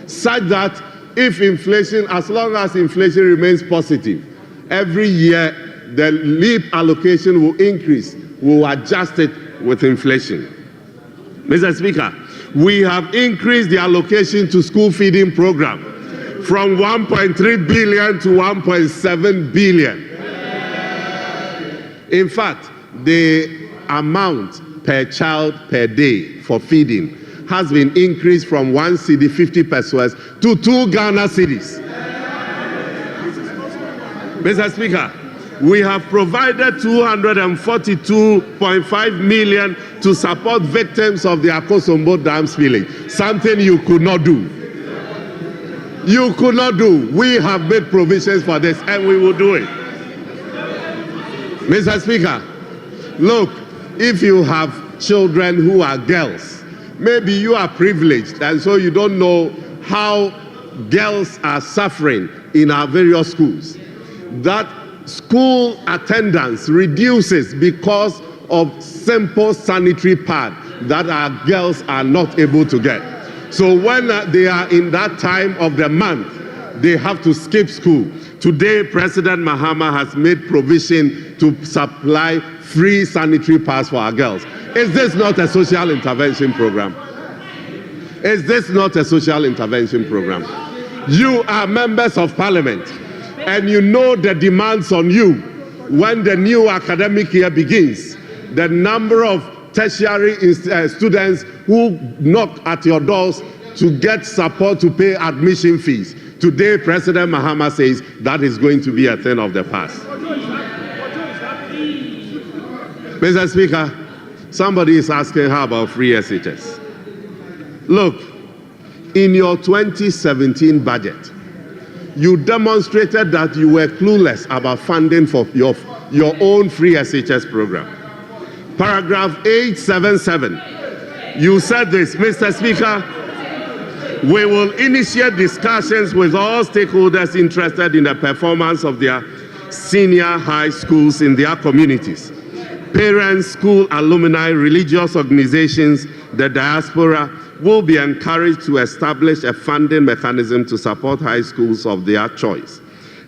such that if inflation, as long as inflation remains positive, every year the LEAP allocation will increase. We will adjust it with inflation. Mr. Speaker, we have increased the allocation to school feeding program from 1.3 billion to 1.7 billion. In fact, the amount per child per day for feeding has been increased from 1 cedi 50 pesos to 2 Ghana cedis. Mr. Speaker, we have provided 242.5 million to support victims of the Akosombo Dam spilling, something you could not do. You could not do. We have made provisions for this and we will do it. Mr. Speaker, look, if you have children who are girls, maybe you are privileged and so you don't know how girls are suffering in our various schools. That school attendance reduces because of simple sanitary pad that our girls are not able to get. So when they are in that time of the month, they have to skip school. Today, President Mahama has made provision to supply free sanitary pads for our girls. Is this not a social intervention program? Is this not a social intervention program? You are members of parliament, and you know the demands on you when the new academic year begins. The number of tertiary students who knock at your doors to get support to pay admission fees. Today, President Mahama says that is going to be a thing of the past. Mr. Speaker, somebody is asking how about free SHS? Look, in your 2017 budget, you demonstrated that you were clueless about funding for your own free SHS program. Paragraph 877, you said this, Mr. Speaker, we will initiate discussions with all stakeholders interested in the performance of their senior high schools in their communities. Parents, school alumni, religious organizations, the diaspora will be encouraged to establish a funding mechanism to support high schools of their choice.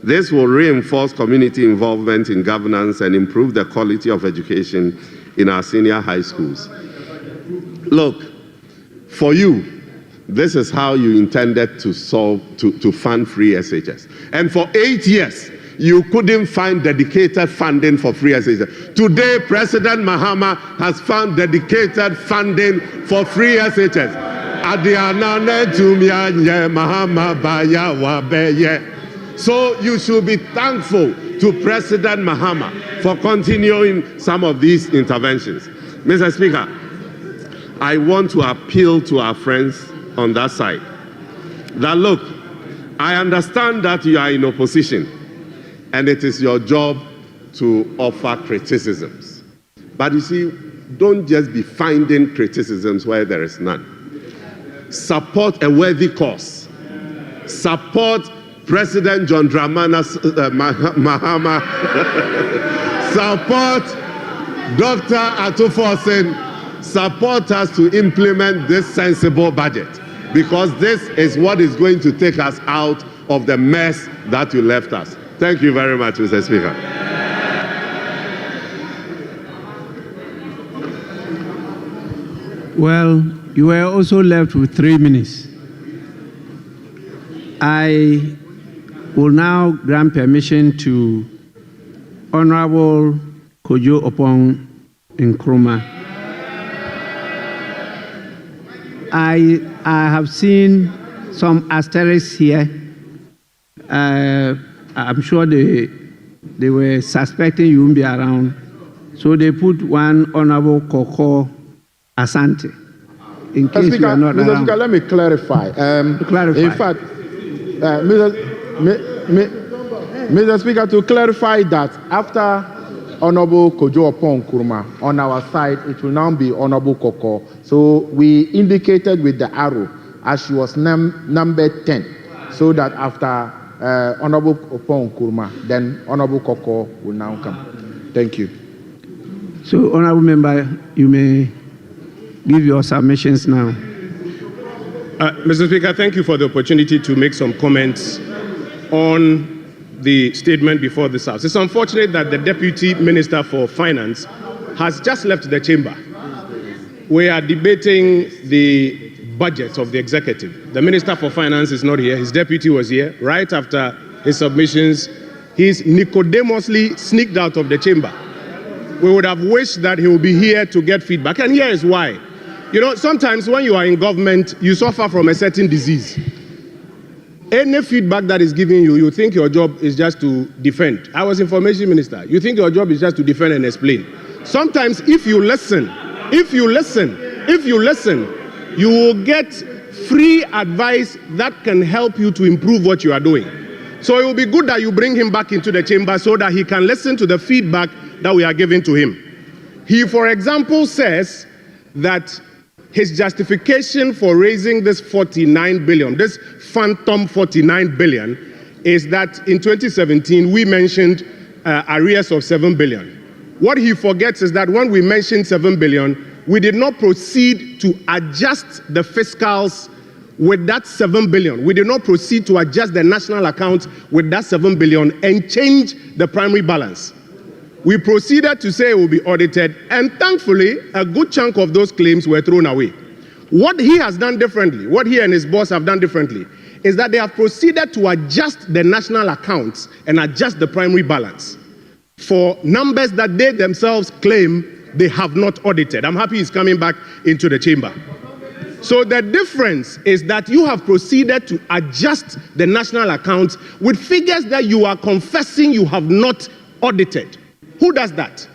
This will reinforce community involvement in governance and improve the quality of education in our senior high schools. Look, for you, this is how you intended to fund free SHS. And for 8 years, you couldn't find dedicated funding for free SHS. Today, President Mahama has found dedicated funding for free SHS. So you should be thankful to President Mahama for continuing some of these interventions. Mr. Speaker, I want to appeal to our friends on that side that, look, I understand that you are in opposition and it is your job to offer criticisms. But you see, don't just be finding criticisms where there is none. Support a worthy cause. Support President John Dramani Mahama. Support Dr. Atufo. Support us to implement this sensible budget, because this is what is going to take us out of the mess that you left us. Thank you very much, Mr. Speaker. Well, you were also left with 3 minutes. I will now grant permission to Honorable Kojo Opong Nkrumah. I have seen some asterisks here. I'm sure they were suspecting you won't be around. So they put one Honorable Koko Asante. In case Speaker, you are not Mr. around. Speaker, let me clarify. In fact, Mr. Speaker, to clarify that after Honorable Kojo Opong Nkrumah, on our side, it will now be Honorable Koko. So we indicated with the arrow as she was number 10, so that after Honorable Opong Nkrumah, then Honorable Koko will now come. Thank you. So, Honorable Member, you may give your submissions now. Mr. Speaker, thank you for the opportunity to make some comments on the statement before this House. It's unfortunate that the Deputy Minister for Finance has just left the chamber. We are debating the budget of the executive. The Minister for Finance is not here. His deputy was here. Right after his submissions, he's Nicodemously sneaked out of the chamber. We would have wished that he would be here to get feedback. And here is why. You know, sometimes when you are in government, you suffer from a certain disease. Any feedback that is given you, you think your job is just to defend. I was information minister. You think your job is just to defend and explain. Sometimes if you listen, you will get free advice that can help you to improve what you are doing. So it will be good that you bring him back into the chamber so that he can listen to the feedback that we are giving to him. He, for example, says that his justification for raising this 49 billion, this phantom 49 billion, is that in 2017 we mentioned arrears of 7 billion. What he forgets is that when we mentioned 7 billion, we did not proceed to adjust the fiscals with that 7 billion. We did not proceed to adjust the national account with that 7 billion and change the primary balance. We proceeded to say it will be audited, and thankfully, a good chunk of those claims were thrown away. What he has done differently, what he and his boss have done differently, is that they have proceeded to adjust the national accounts and adjust the primary balance for numbers that they themselves claim they have not audited. I'm happy he's coming back into the chamber. So the difference is that you have proceeded to adjust the national accounts with figures that you are confessing you have not audited. Who does that?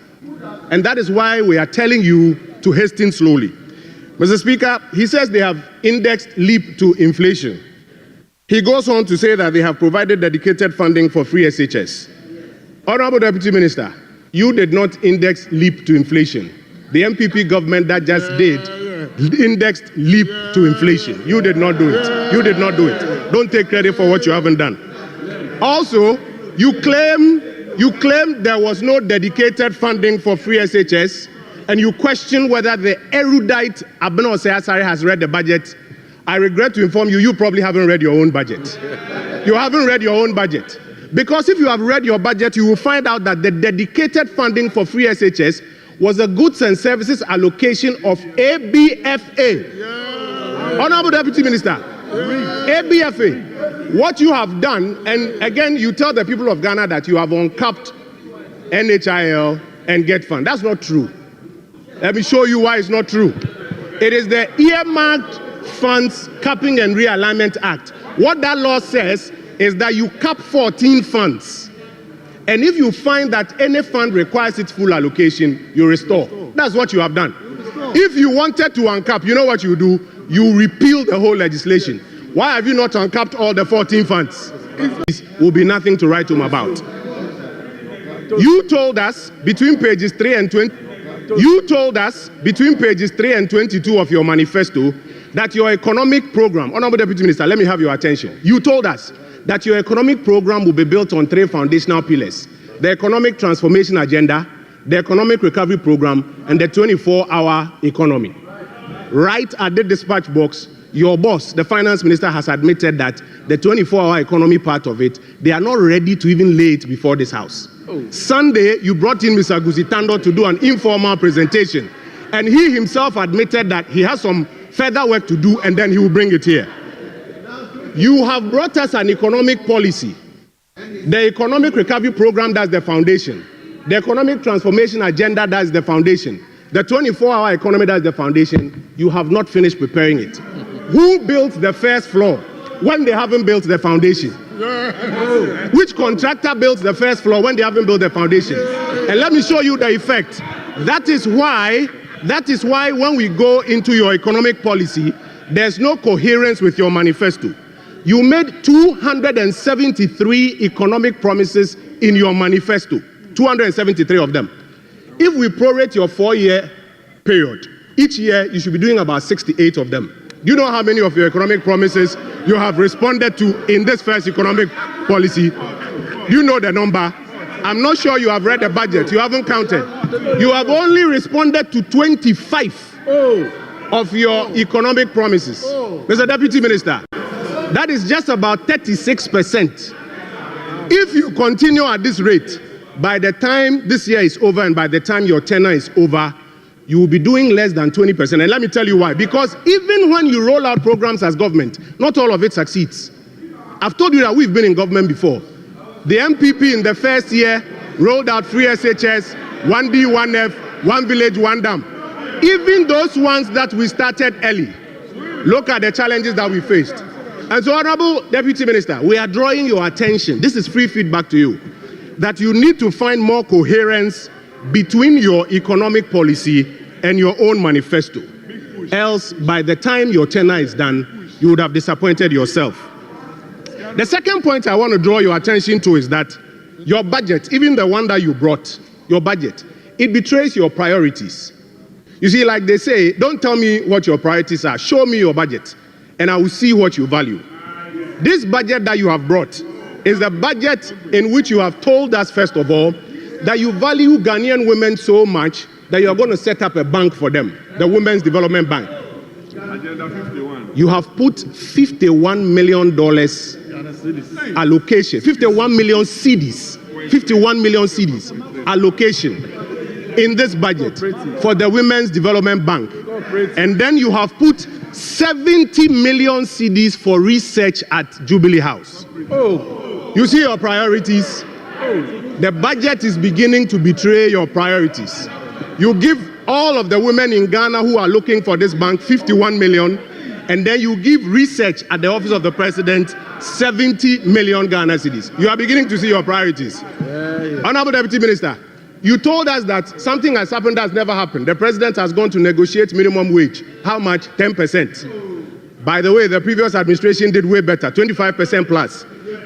And that is why we are telling you to hasten slowly. Mr. Speaker, he says they have indexed LEAP to inflation. He goes on to say that they have provided dedicated funding for free SHS. Honorable Deputy Minister, you did not index LEAP to inflation. The MPP government that just did indexed LEAP to inflation. You did not do it. You did not do it. Don't take credit for what you haven't done. Also, you claim there was no dedicated funding for free SHS, and you question whether the erudite Abena Osei-Asare has read the budget. I regret to inform you, you probably haven't read your own budget. You haven't read your own budget. Because if you have read your budget, you will find out that the dedicated funding for free SHS was a goods and services allocation of ABFA. Honorable Deputy Minister, ABFA. What you have done, and again, you tell the people of Ghana that you have uncapped NHIL and Get Fund. That's not true. Let me show you why it's not true. It is the Earmarked Funds Capping and Realignment Act. What that law says is that you cap 14 funds. And if you find that any fund requires its full allocation, you restore. That's what you have done. If you wanted to uncap, you know what you do? You repeal the whole legislation. Why have you not uncapped all the 14 funds? This will be nothing to write home about. You told us between pages 3 and 20. You told us between pages 3 and 22 of your manifesto that your economic program, Honorable Deputy Minister, let me have your attention. You told us that your economic program will be built on 3 foundational pillars: the economic transformation agenda, the economic recovery program, and the 24-hour economy. Right at the dispatch box, your boss, the finance minister, has admitted that the 24-hour economy part of it, they are not ready to even lay it before this house. Sunday, you brought in Mr. Guzitando to do an informal presentation, and he himself admitted that he has some further work to do, and then he will bring it here. You have brought us an economic policy. The economic recovery program, that's the foundation. The economic transformation agenda, that's the foundation. The 24-hour economy, that's the foundation. You have not finished preparing it. Who built the first floor when they haven't built the foundation? Which contractor built the first floor when they haven't built the foundation? And let me show you the effect. That is why when we go into your economic policy, there's no coherence with your manifesto. You made 273 economic promises in your manifesto, 273 of them. If we prorate your 4-year period, each year you should be doing about 68 of them. Do you know how many of your economic promises you have responded to in this first economic policy? Do you know the number? I'm not sure you have read the budget. You haven't counted. You have only responded to 25 of your economic promises. Mr. Deputy Minister, that is just about 36%. If you continue at this rate, by the time this year is over and by the time your tenure is over, you will be doing less than 20%. And let me tell you why. Because even when you roll out programs as government, not all of it succeeds. I've told you that we've been in government before. The MPP in the first year rolled out free SHS, 1D, 1F, 1 village, 1 dam. Even those ones that we started early, look at the challenges that we faced. And so, Honorable Deputy Minister, we are drawing your attention. This is free feedback to you, that you need to find more coherence between your economic policy and your own manifesto. Else, by the time your tenure is done, you would have disappointed yourself. The second point I want to draw your attention to is that your budget, even the one that you brought, your budget, it betrays your priorities. You see, like they say, don't tell me what your priorities are. Show me your budget, and I will see what you value. This budget that you have brought is the budget in which you have told us, first of all, that you value Ghanaian women so much that you are going to set up a bank for them, the Women's Development Bank. Agenda 51. You have put $51 million allocation, 51 million cedis, 51 million cedis allocation in this budget for the Women's Development Bank. And then you have put 70 million cedis for research at Jubilee House. You see your priorities? The budget is beginning to betray your priorities. You give all of the women in Ghana who are looking for this bank 51 million, and then you give research at the office of the president 70 million Ghana cedis. You are beginning to see your priorities. Honorable Deputy Minister, you told us that something has happened that's never happened. The president has gone to negotiate minimum wage. How much? 10%. By the way, the previous administration did way better, 25% plus.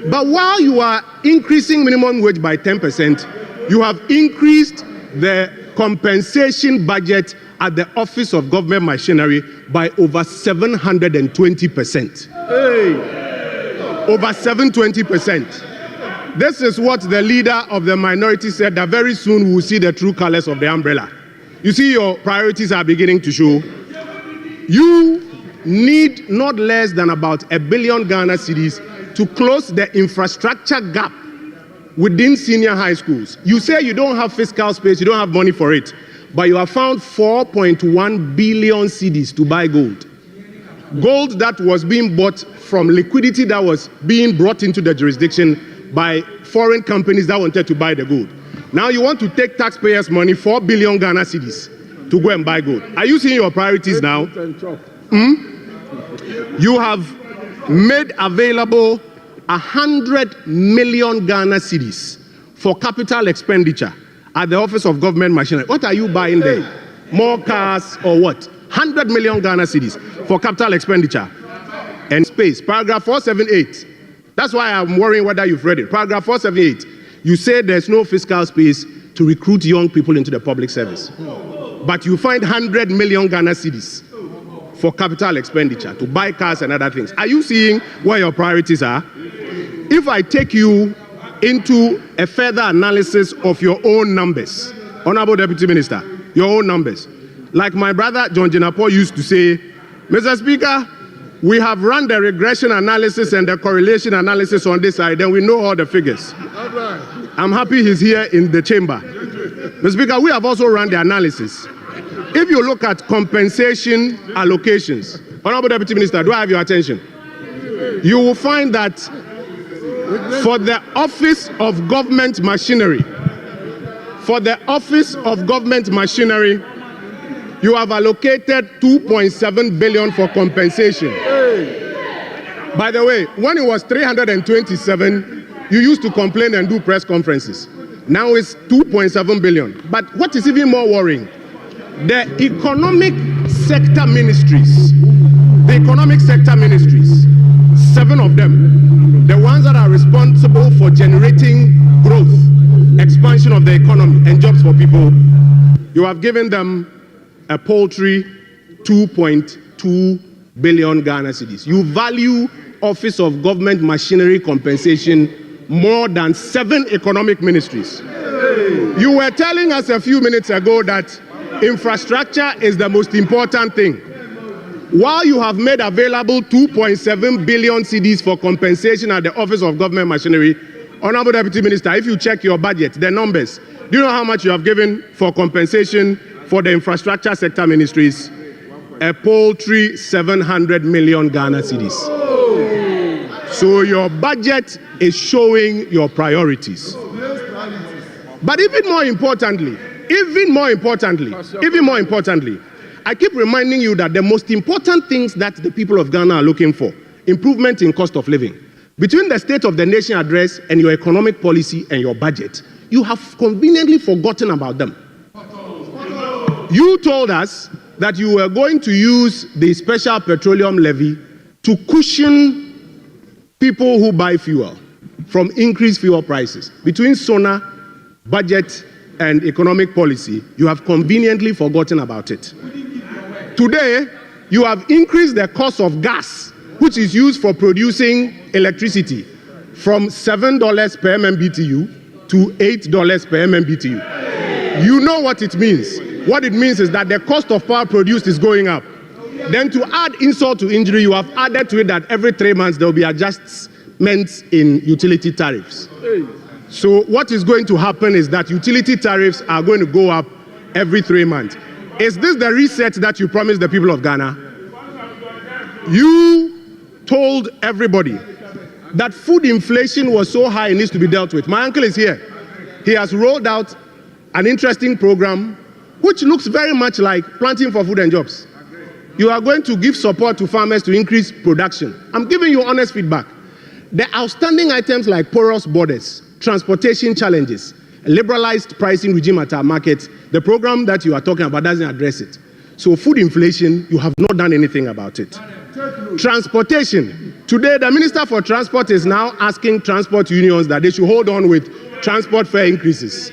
But while you are increasing minimum wage by 10%, you have increased the compensation budget at the Office of Government Machinery by over 720%. Over 720%. This is what the leader of the minority said, that very soon we will see the true colors of the umbrella. You see, your priorities are beginning to show. You need not less than about 1 billion Ghana cedis to close the infrastructure gap within senior high schools. You say you don't have fiscal space, you don't have money for it, but you have found 4.1 billion cedis to buy gold. Gold that was being bought from liquidity that was being brought into the jurisdiction by foreign companies that wanted to buy the gold. Now you want to take taxpayers' money, 4 billion Ghana cedis, to go and buy gold. Are you seeing your priorities now? You have made available 100 million Ghana cedis for capital expenditure at the Office of Government Machinery. What are you buying there? More cars or what? 100 million Ghana cedis for capital expenditure and space. Paragraph 478. That's why I'm worrying whether you've read it. Paragraph 478. You say there's no fiscal space to recruit young people into the public service. But you find 100 million Ghana cedis for capital expenditure to buy cars and other things. Are you seeing where your priorities are? If I take you into a further analysis of your own numbers, Honorable Deputy Minister, your own numbers, like my brother John Jinapo used to say, Mr. Speaker, we have run the regression analysis and the correlation analysis on this side, and we know all the figures. I'm happy he's here in the chamber. Mr. Speaker, we have also run the analysis. If you look at compensation allocations, Honorable Deputy Minister, do I have your attention? You will find that for the Office of Government Machinery, you have allocated 2.7 billion for compensation. By the way, when it was 327, you used to complain and do press conferences. Now it's 2.7 billion. But what is even more worrying, the economic sector ministries, 7 of them, the ones that are responsible for generating growth, expansion of the economy and jobs for people, you have given them a paltry 2.2 billion Ghana cedis. You value Office of Government Machinery compensation more than 7 economic ministries. You were telling us a few minutes ago that infrastructure is the most important thing. While you have made available 2.7 billion cedis for compensation at the Office of Government Machinery, Honorable Deputy Minister, if you check your budget, the numbers, do you know how much you have given for compensation for the infrastructure sector ministries? A paltry 700 million Ghana cedis. So your budget is showing your priorities. But even more importantly, I keep reminding you that the most important things that the people of Ghana are looking for, improvement in cost of living. Between the State of the Nation address and your economic policy and your budget, you have conveniently forgotten about them. You told us that you were going to use the special petroleum levy to cushion people who buy fuel from increased fuel prices. Between SONA, budget, and economic policy, you have conveniently forgotten about it. Today, you have increased the cost of gas, which is used for producing electricity, from $7 per MMBTU to $8 per MMBTU. You know what it means. What it means is that the cost of power produced is going up. Then to add insult to injury, you have added to it that every 3 months there will be adjustments in utility tariffs. So what is going to happen is that utility tariffs are going to go up every 3 months. Is this the reset that you promised the people of Ghana? You told everybody that food inflation was so high it needs to be dealt with. My uncle is here. He has rolled out an interesting program which looks very much like planting for food and jobs. You are going to give support to farmers to increase production. I'm giving you honest feedback. The outstanding items like porous borders, transportation challenges, liberalized pricing regime at our markets, the program that you are talking about doesn't address it. So food inflation, you have not done anything about it. Transportation. Today, the Minister for Transport is now asking transport unions that they should hold on with transport fare increases.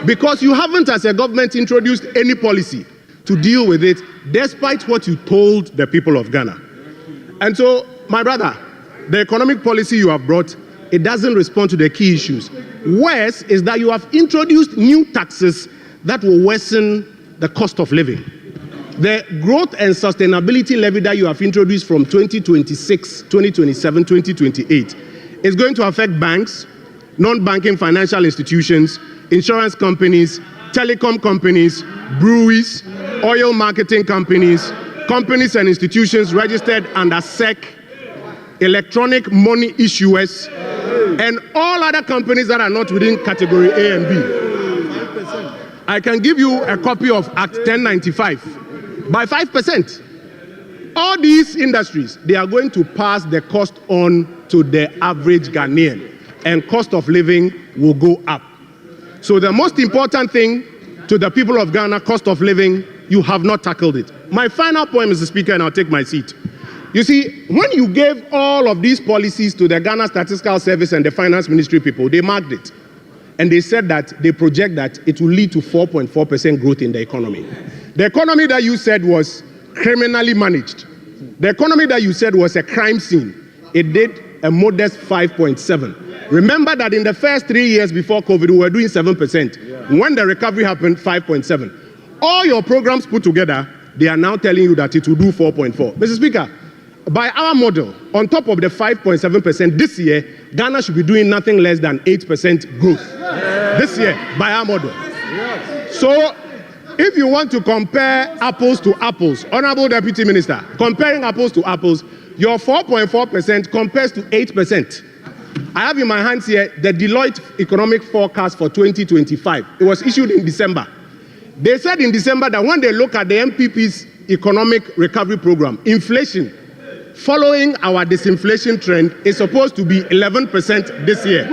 Because you haven't, as a government, introduced any policy to deal with it, despite what you told the people of Ghana. And so, my brother, the economic policy you have brought, it doesn't respond to the key issues. Worse is that you have introduced new taxes that will worsen the cost of living. The growth and sustainability levy that you have introduced from 2026, 2027, 2028 is going to affect banks, non-banking financial institutions, insurance companies, telecom companies, breweries, oil marketing companies, companies and institutions registered under SEC, electronic money issuers, and all other companies that are not within category A and B. I can give you a copy of Act 1095 by 5%. All these industries, they are going to pass the cost on to the average Ghanaian, and cost of living will go up. So the most important thing to the people of Ghana, cost of living, you have not tackled it. My final point, Mr. Speaker, and I'll take my seat. You see, when you gave all of these policies to the Ghana Statistical Service and the Finance Ministry people, they marked it. And they said that they project that it will lead to 4.4% growth in the economy. The economy that you said was criminally managed. The economy that you said was a crime scene. It did a modest 5.7. Remember that in the first 3 years before COVID, we were doing 7%. When the recovery happened, 5.7. All your programs put together, they are now telling you that it will do 4.4. Mr. Speaker, by our model, on top of the 5.7% this year, Ghana should be doing nothing less than 8% growth. This year, by our model. So, if you want to compare apples to apples, Honorable Deputy Minister, comparing apples to apples, your 4.4% compares to 8%. I have in my hands here the Deloitte economic forecast for 2025. It was issued in December. They said in December that when they look at the MPP's economic recovery program, inflation following our disinflation trend is supposed to be 11% this year.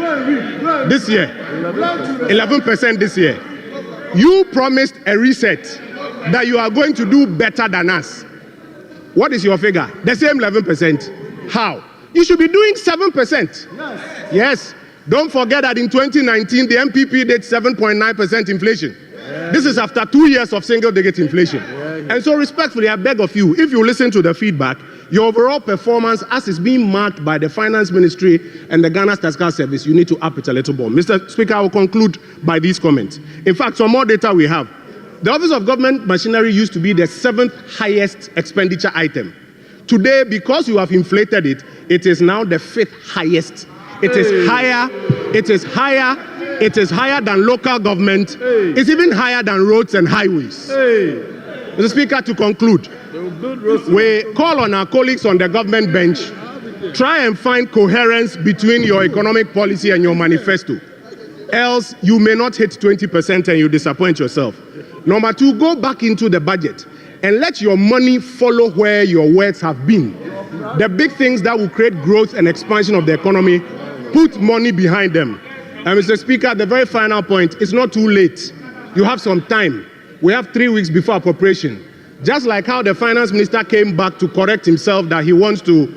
This year. 11% this year. You promised a reset that you are going to do better than us. What is your figure? The same 11%. How? You should be doing 7%. Yes. Don't forget that in 2019, the MPP did 7.9% inflation. This is after 2 years of single-digit inflation. And so respectfully, I beg of you, if you listen to the feedback, your overall performance as is being marked by the Finance Ministry and the Ghana Statistical Service, you need to up it a little more. Mr. Speaker, I will conclude by these comments. In fact, some more data we have. The Office of Government Machinery used to be the 7th highest expenditure item. Today, because you have inflated it, it is now the 5th highest. It is higher. It is higher. It is higher than local government. It's even higher than roads and highways. Mr. Speaker, to conclude, we call on our colleagues on the government bench, try and find coherence between your economic policy and your manifesto. Else, you may not hit 20% and you disappoint yourself. Number 2, go back into the budget and let your money follow where your words have been. The big things that will create growth and expansion of the economy, put money behind them. And Mr. Speaker, the very final point, it's not too late. You have some time. We have 3 weeks before appropriation. Just like how the Finance Minister came back to correct himself that he wants to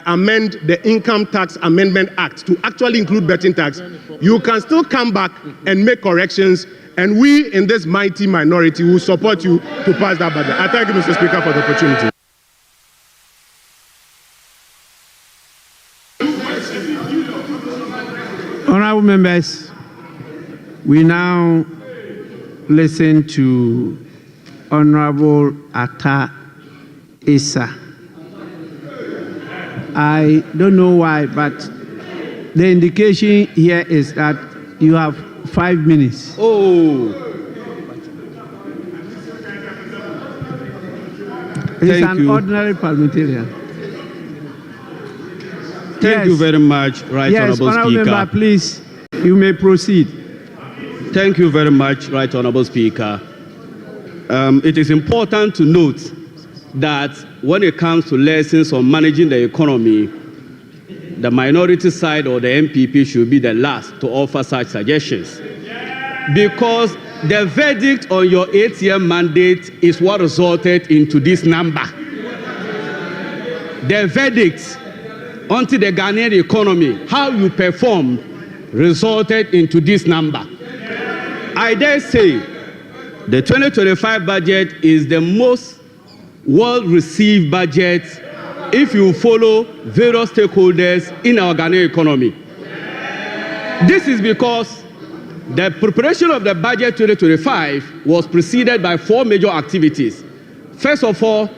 amend the Income Tax Amendment Act to actually include betting tax, you can still come back and make corrections, and we in this mighty minority will support you to pass that budget. I thank you, Mr. Speaker, for the opportunity. Honorable members, we now listen to Honorable Atta Issa. I don't know why, but the indication here is that you have 5 minutes. Oh, He's thank an you. ordinary parliamentarian. Thank you very much, Right Yes, Honorable Speaker. Member, please, you may proceed. Thank you very much, Right Honorable Speaker. It is important to note that when it comes to lessons on managing the economy, the minority side or the MPP should be the last to offer such suggestions. Because the verdict on your 8-year mandate is what resulted into this number. The verdict onto the Ghanaian economy, how you performed, resulted into this number. I dare say the 2025 budget is the most well-received budget if you follow various stakeholders in our Ghanaian economy. This is because the preparation of the budget 2025 was preceded by 4 major activities. First of all,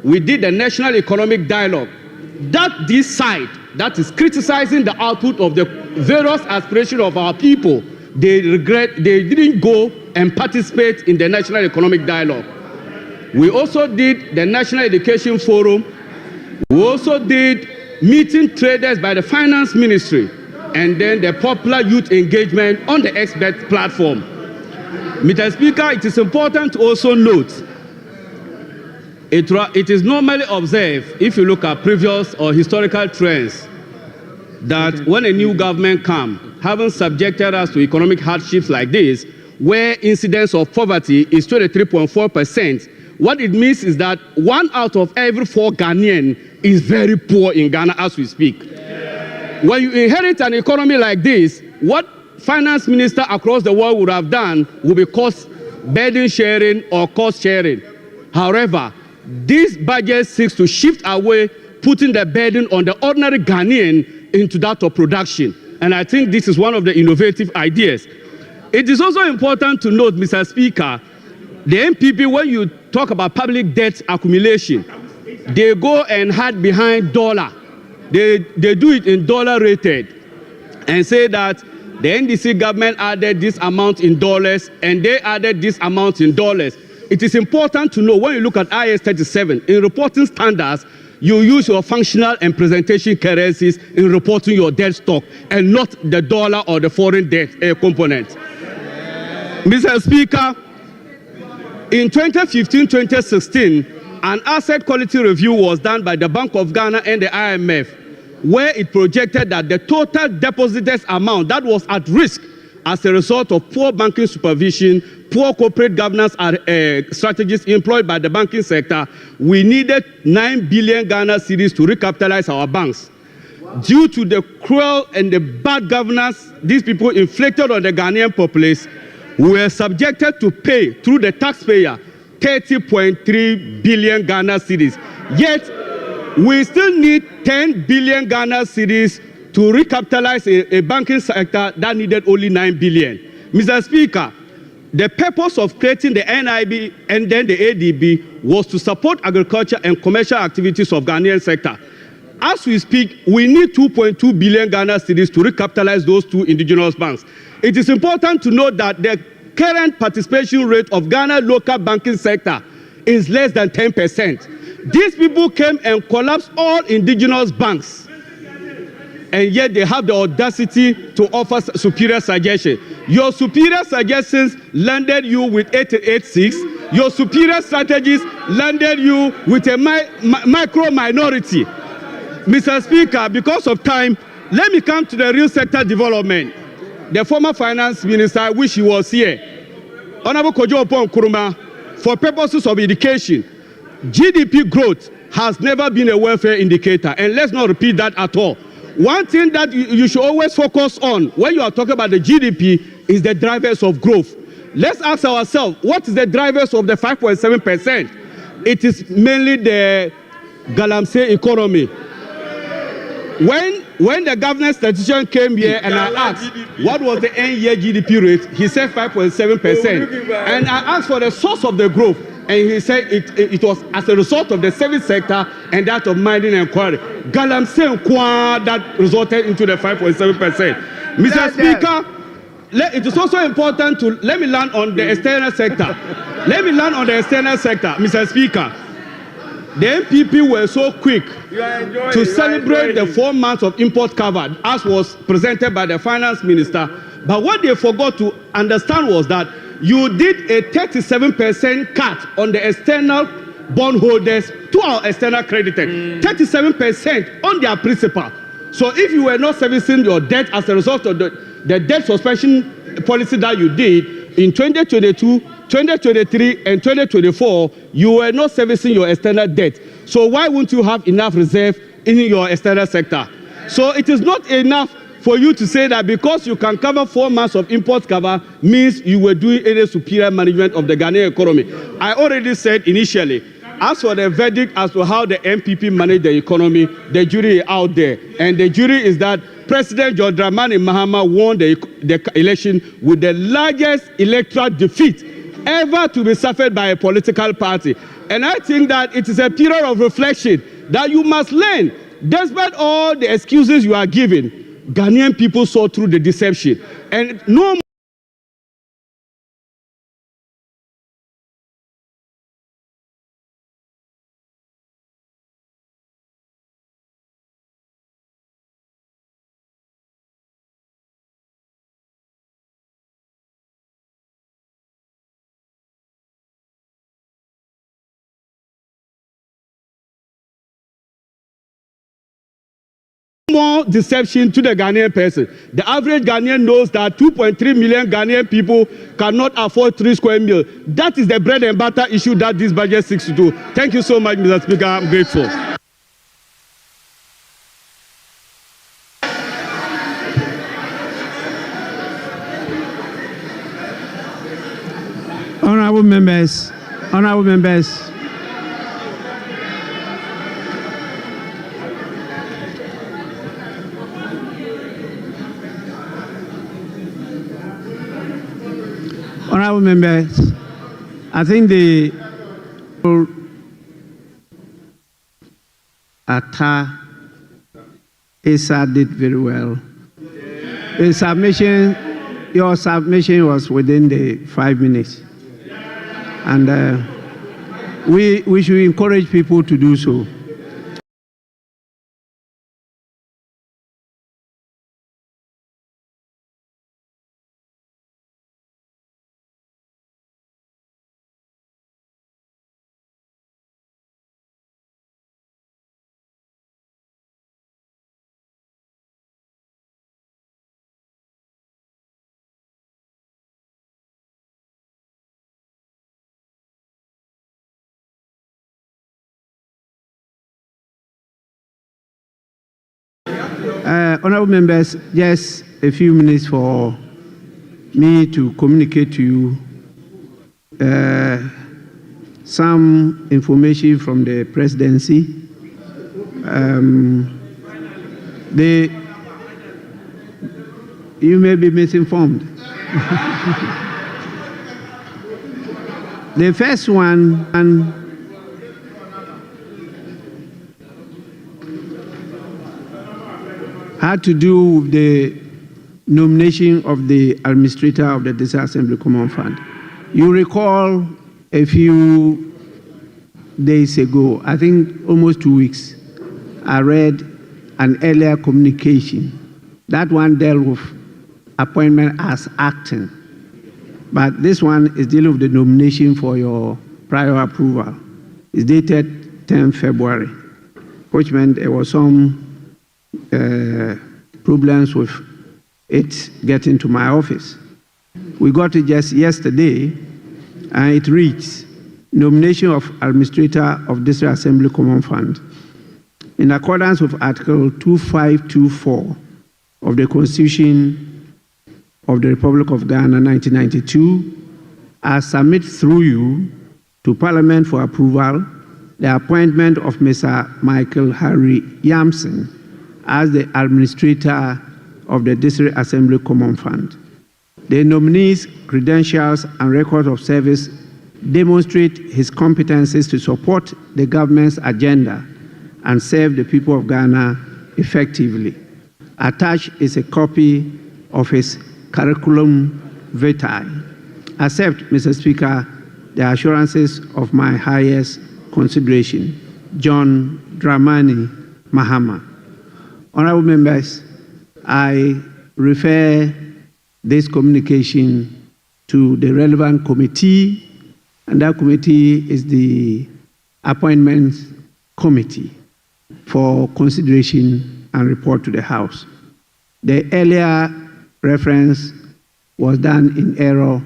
we did the National Economic Dialogue. That this side, that is criticizing the output of the various aspirations of our people, they didn't go and participate in the National Economic Dialogue. We also did the National Education Forum. We also did meeting traders by the Finance Ministry, and then the popular youth engagement on the expert platform. Mr. Speaker, it is important to also note, it is normally observed, if you look at previous or historical trends, that when a new government comes, having subjected us to economic hardships like this, where incidence of poverty is 23.4%, what it means is that 1 out of every 4 Ghanaian is very poor in Ghana as we speak. When you inherit an economy like this, what finance minister across the world would have done would be cost burden sharing or cost sharing. However, this budget seeks to shift away, putting the burden on the ordinary Ghanaian into that of production. And I think this is one of the innovative ideas. It is also important to note, Mr. Speaker, the MPP, when you talk about public debt accumulation, they go and hide behind dollar. They do it in dollar rated and say that the NDC government added this amount in dollars and they added this amount in dollars. It is important to know when you look at IS 37, in reporting standards, you use your functional and presentation currencies in reporting your debt stock and not the dollar or the foreign debt component. Mr. Speaker, in 2015-2016, an asset quality review was done by the Bank of Ghana and the IMF, where it projected that the total depositors amount that was at risk as a result of poor banking supervision, poor corporate governance strategies employed by the banking sector, we needed 9 billion Ghana cedis to recapitalize our banks. Due to the cruel and the bad governance these people inflicted on the Ghanaian populace, we were subjected to pay through the taxpayer 30.3 billion Ghana cedis. Yet, we still need 10 billion Ghana cedis to recapitalize a banking sector that needed only 9 billion. Mr. Speaker, the purpose of creating the NIB and then the ADB was to support agriculture and commercial activities of Ghanaian sector. As we speak, we need 2.2 billion Ghana cedis to recapitalize those 2 indigenous banks. It is important to note that the current participation rate of Ghana local banking sector is less than 10%. These people came and collapsed all indigenous banks, and yet they have the audacity to offer superior suggestions. Your superior suggestions landed you with 886. Your superior strategies landed you with a micro minority. Mr. Speaker, because of time, let me come to the real sector development. The former finance minister, I wish he was here, Honorable Kojo Oppong Nkrumah, for purposes of education, GDP growth has never been a welfare indicator, and let's not repeat that at all. One thing that you should always focus on when you are talking about the GDP is the drivers of growth. Let's ask ourselves, what is the drivers of the 5.7%? It is mainly the Galamsey economy. When the government statistician came here and I asked what was the end year GDP rate, he said 5.7%. And I asked for the source of the growth. and he said it was as a result of the service sector and that of mining and quarry. Galamsey Nkwa that resulted into the 5.7%. Mr. Speaker, it is also important to let me land on the external sector. Mr. Speaker. The MPP were so quick to celebrate the 4 months of import cover as was presented by the finance minister. But what they forgot to understand was that you did a 37% cut on the external bondholders to our external creditors. 37% on their principal. So if you were not servicing your debt as a result of the debt suspension policy that you did in 2022, 2023 and 2024, you were not servicing your external debt. So why won't you have enough reserve in your external sector? So it is not enough for you to say that because you can cover 4 months of import cover means you were doing any superior management of the Ghanaian economy. I already said initially, as for the verdict as to how the MPP managed the economy, the jury is out there. And the jury is that President John Dramani Mahama won the election with the largest electoral defeat ever to be suffered by a political party. And I think that it is a period of reflection that you must learn. Despite all the excuses you are giving, Ghanaian people saw through the deception. And no more deception to the Ghanaian person. The average Ghanaian knows that 2.3 million Ghanaian people cannot afford 3 square meals. That is the bread and butter issue that this budget seeks to do. Thank you so much, Mr. Speaker. I'm grateful. Honorable members. Honorable members, I think the Atta Asa did very well. The submission, your submission was within the 5 minutes. And we should encourage people to do so. Honorable members, just a few minutes for me to communicate to you some information from the presidency. You may be misinformed. The first one, had to do with the nomination of the administrator of the District Assembly Common Fund. You recall a few days ago, I think almost 2 weeks, I read an earlier communication. That one dealt with appointment as acting. But this one is dealing with the nomination for your prior approval. It's dated 10 February, which meant there was some problems with it getting to my office. We got it just yesterday, and it reads, nomination of administrator of District Assembly Common Fund. In accordance with Article 2524 of the Constitution of the Republic of Ghana, 1992, I submit through you to Parliament for approval the appointment of Mr. Michael Harry Yamson as the administrator of the District Assembly Common Fund. The nominee's credentials and record of service demonstrate his competencies to support the government's agenda and serve the people of Ghana effectively. Attached is a copy of his curriculum vitae. Accept, Mr. Speaker, the assurances of my highest consideration. John Dramani Mahama. Honorable members, I refer this communication to the relevant committee, and that committee is the Appointments Committee for consideration and report to the House. The earlier reference was done in error.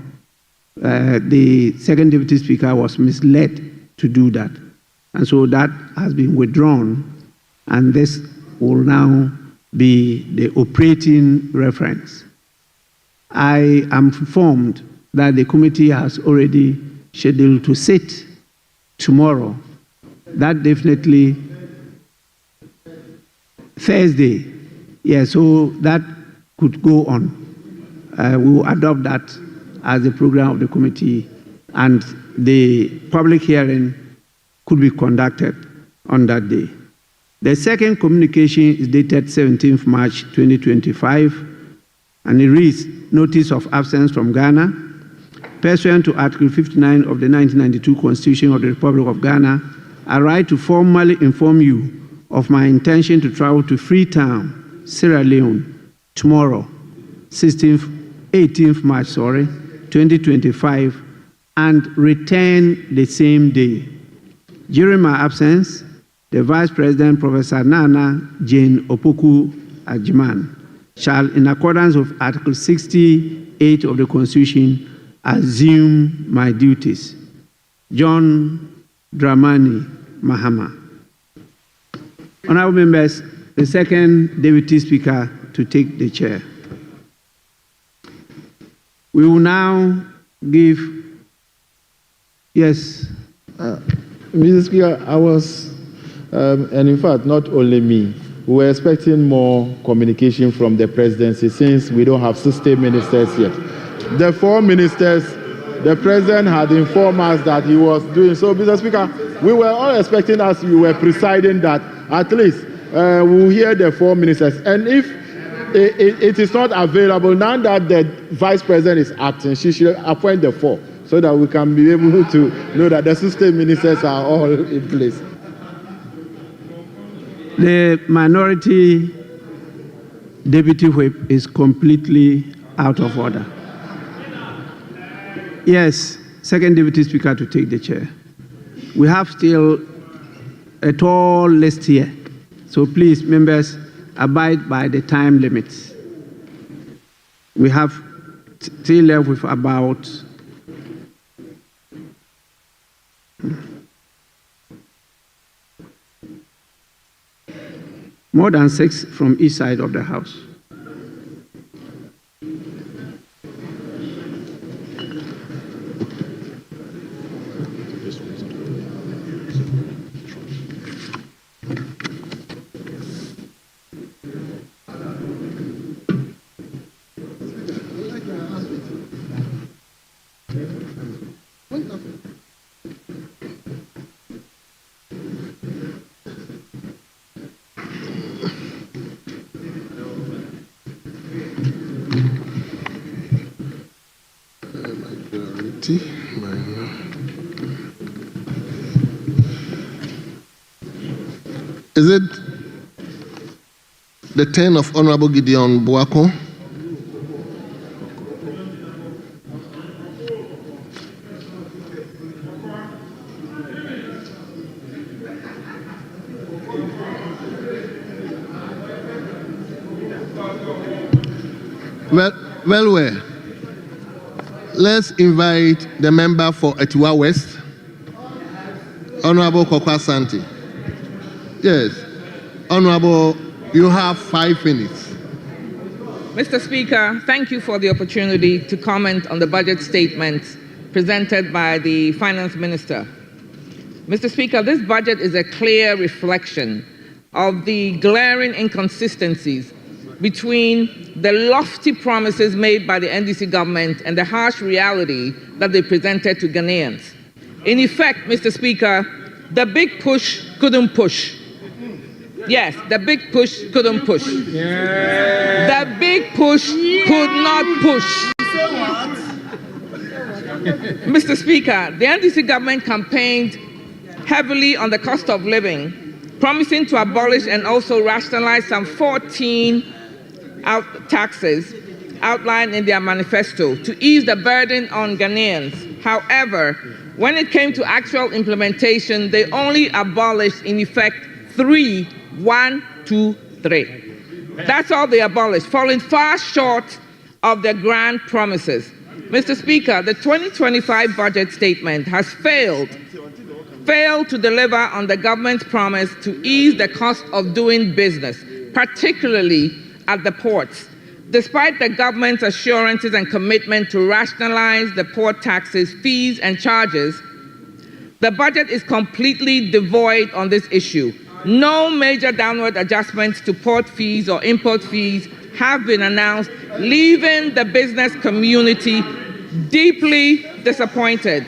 The second Deputy Speaker was misled to do that. And so that has been withdrawn, and this will now be the operating reference. I am informed that the committee has already scheduled to sit tomorrow. That definitely Thursday. Yeah, so that could go on. We will adopt that as the program of the committee, and the public hearing could be conducted on that day. The second communication is dated 17th March 2025, and it reads, Notice of absence from Ghana. Pursuant to Article 59 of the 1992 Constitution of the Republic of Ghana, I write to formally inform you of my intention to travel to Freetown, Sierra Leone, tomorrow, 18th March, 2025, and return the same day. During my absence, the Vice President, Professor Nana Jane Opoku Ajiman, shall, in accordance with Article 68 of the Constitution, assume my duties. John Dramani Mahama. Honorable members, the second Deputy Speaker to take the chair. We will now give, yes. Mr. Speaker, I was, and in fact, not only me, we were expecting more communication from the presidency since we don't have 60 ministers yet. The 4 ministers, the president had informed us that he was doing so. Mr. Speaker, we were all expecting, as you were presiding, that at least we'll hear the 4 ministers. And if it is not available, now that the vice president is acting, she should appoint the 4 so that we can be able to know that the 60 ministers are all in place. The minority deputy whip is completely out of order. Yes, second Deputy Speaker to take the chair. We have still a tall list here, so please, members, abide by the time limits. We have still left with about more than 6 from each side of the House. Is it the turn of Honorable Gideon Boako? Well. Let's invite the member for Etiwa West, Honorable Kasatintin. Yes, Honorable, you have 5 minutes. Mr. Speaker, thank you for the opportunity to comment on the budget statement presented by the Finance Minister. Mr. Speaker, this budget is a clear reflection of the glaring inconsistencies between the lofty promises made by the NDC government and the harsh reality that they presented to Ghanaians. In effect, Mr. Speaker, the big push couldn't push. Yes, the big push couldn't push. The big push could not push. Mr. Speaker, the NDC government campaigned heavily on the cost of living, promising to abolish and also rationalize some 14 taxes outlined in their manifesto to ease the burden on Ghanaians. However, when it came to actual implementation, they only abolished, in effect, 3. That's all they abolished, falling far short of their grand promises. Mr. Speaker, the 2025 budget statement has failed to deliver on the government's promise to ease the cost of doing business, particularly at the ports. Despite the government's assurances and commitment to rationalize the port taxes, fees, and charges, the budget is completely devoid on this issue. No major downward adjustments to port fees or import fees have been announced, leaving the business community deeply disappointed.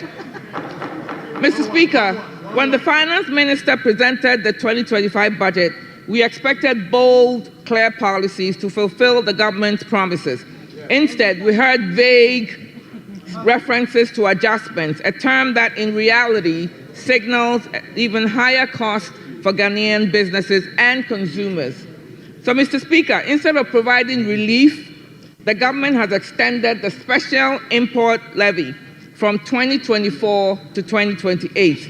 Mr. Speaker, when the Finance Minister presented the 2025 budget, we expected bold, clear policies to fulfill the government's promises. Instead, we heard vague references to adjustments, a term that in reality signals even higher costs for Ghanaian businesses and consumers. So, Mr. Speaker, instead of providing relief, the government has extended the special import levy from 2024 to 2028.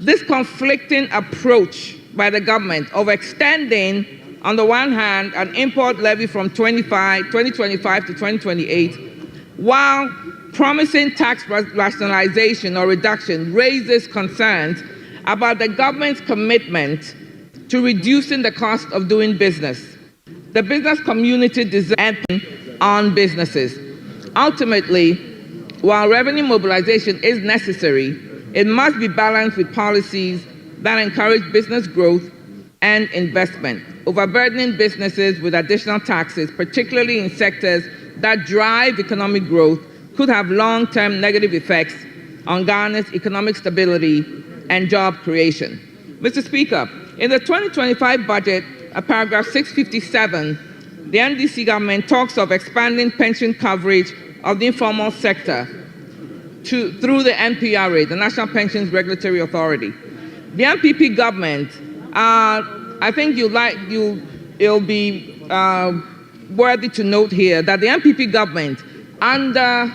This conflicting approach by the government of extending, on the one hand, an import levy from 2025 to 2028, while promising tax rationalization or reduction, raises concerns about the government's commitment to reducing the cost of doing business. The business community deserves on businesses. Ultimately, while revenue mobilization is necessary, it must be balanced with policies that encourage business growth and investment. Overburdening businesses with additional taxes, particularly in sectors that drive economic growth, could have long-term negative effects on Ghana's economic stability and job creation. Mr. Speaker, in the 2025 budget, paragraph 657, the NDC government talks of expanding pension coverage of the informal sector through the NPRA, the National Pensions Regulatory Authority. The NPP government, I think it'll be worthy to note here that the NPP government, under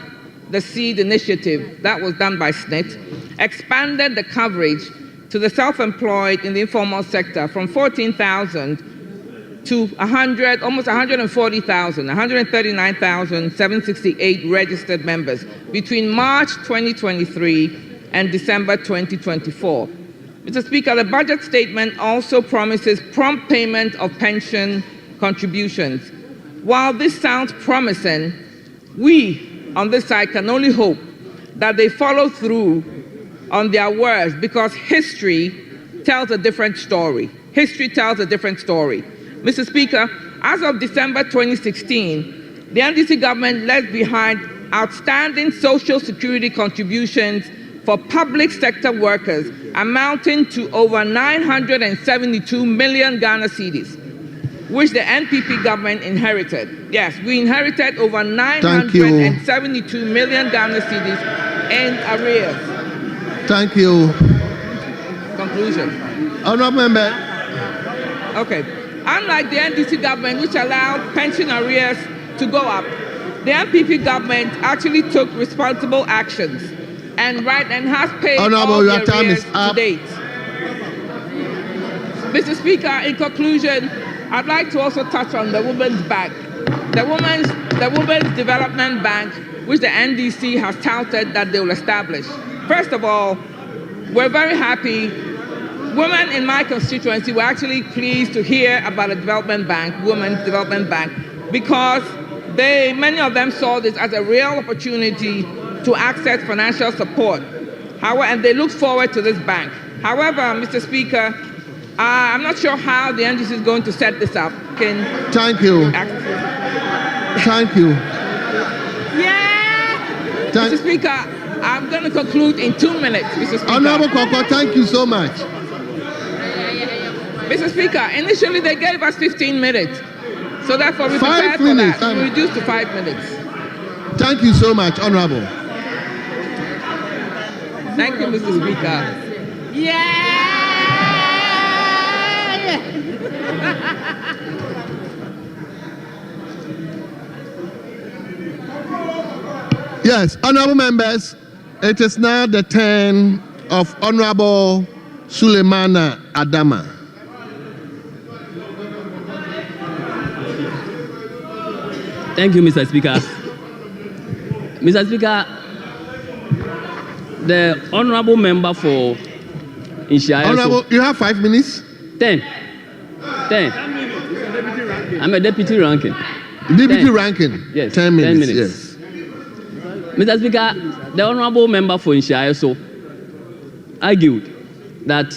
the SEED initiative that was done by SNIT, expanded the coverage to the self-employed in the informal sector from 14,000 to almost 140,000, 139,768 registered members between March 2023 and December 2024. Mr. Speaker, the budget statement also promises prompt payment of pension contributions. While this sounds promising, we on this side can only hope that they follow through on their words, because history tells a different story. History tells a different story. Mr. Speaker, as of December 2016, the NDC government left behind outstanding social security contributions for public sector workers amounting to over 972 million Ghana cedis, which the NPP government inherited. Yes, we inherited over 972 million Ghana cedis in arrears. Thank you. Conclusion. Honourable Member. Okay. Unlike the NDC government, which allowed pension arrears to go up, the NPP government actually took responsible actions and has paid all the arrears to date. Mr. Speaker, in conclusion, I'd like to also touch on the Women's Bank. The Women's Development Bank, which the NDC has touted that they will establish. First of all, we're very happy. Women in my constituency were actually pleased to hear about a development bank, Women's Development Bank, because many of them saw this as a real opportunity to access financial support. And they look forward to this bank. However, Mr. Speaker, I'm not sure how the NDC is going to set this up. Thank you. Thank you. Yeah. Mr. Speaker, I'm I'm going to conclude in 2 minutes, Mr. Speaker. Honorable Koko, thank you so much. Mr. Speaker, initially they gave us 15 minutes. So therefore we 5 prepared for minutes. that. We reduced to 5 minutes. Thank you so much, Honorable. Thank you, Mr. Speaker. Yes, honorable members, it is now the turn of Honorable Suleimana Adama. Thank you, Mr. Speaker. Mr. Speaker, the honorable member for Inshayo. Honorable, you have 5 minutes? 10. I'm a deputy ranking. Deputy 10. ranking? Yes. 10 minutes. 10 minutes. Yes. Mr. Speaker, the honorable member for Inshayo argued that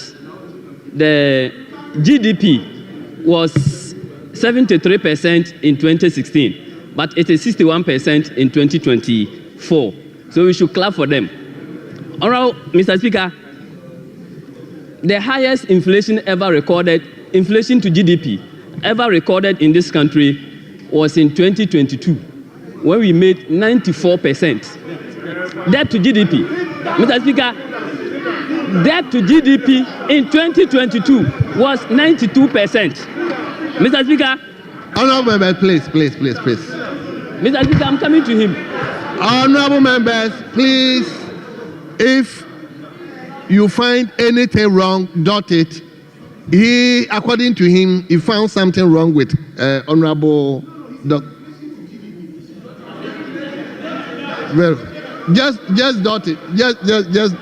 the GDP was 73% in 2016, but it is 61% in 2024. So we should clap for them. Honorable Mr. Speaker, the highest inflation to GDP ever recorded in this country was in 2022, when we made 94%. Debt to GDP. Mr. Speaker, debt to GDP in 2022 was 92%. Mr. Speaker. Honorable members, please. Mr. Speaker, I'm coming to him. Honorable members, please, if you find anything wrong, dot it. According to him, he found something wrong with Honorable Doc. Well, just dot it. Just.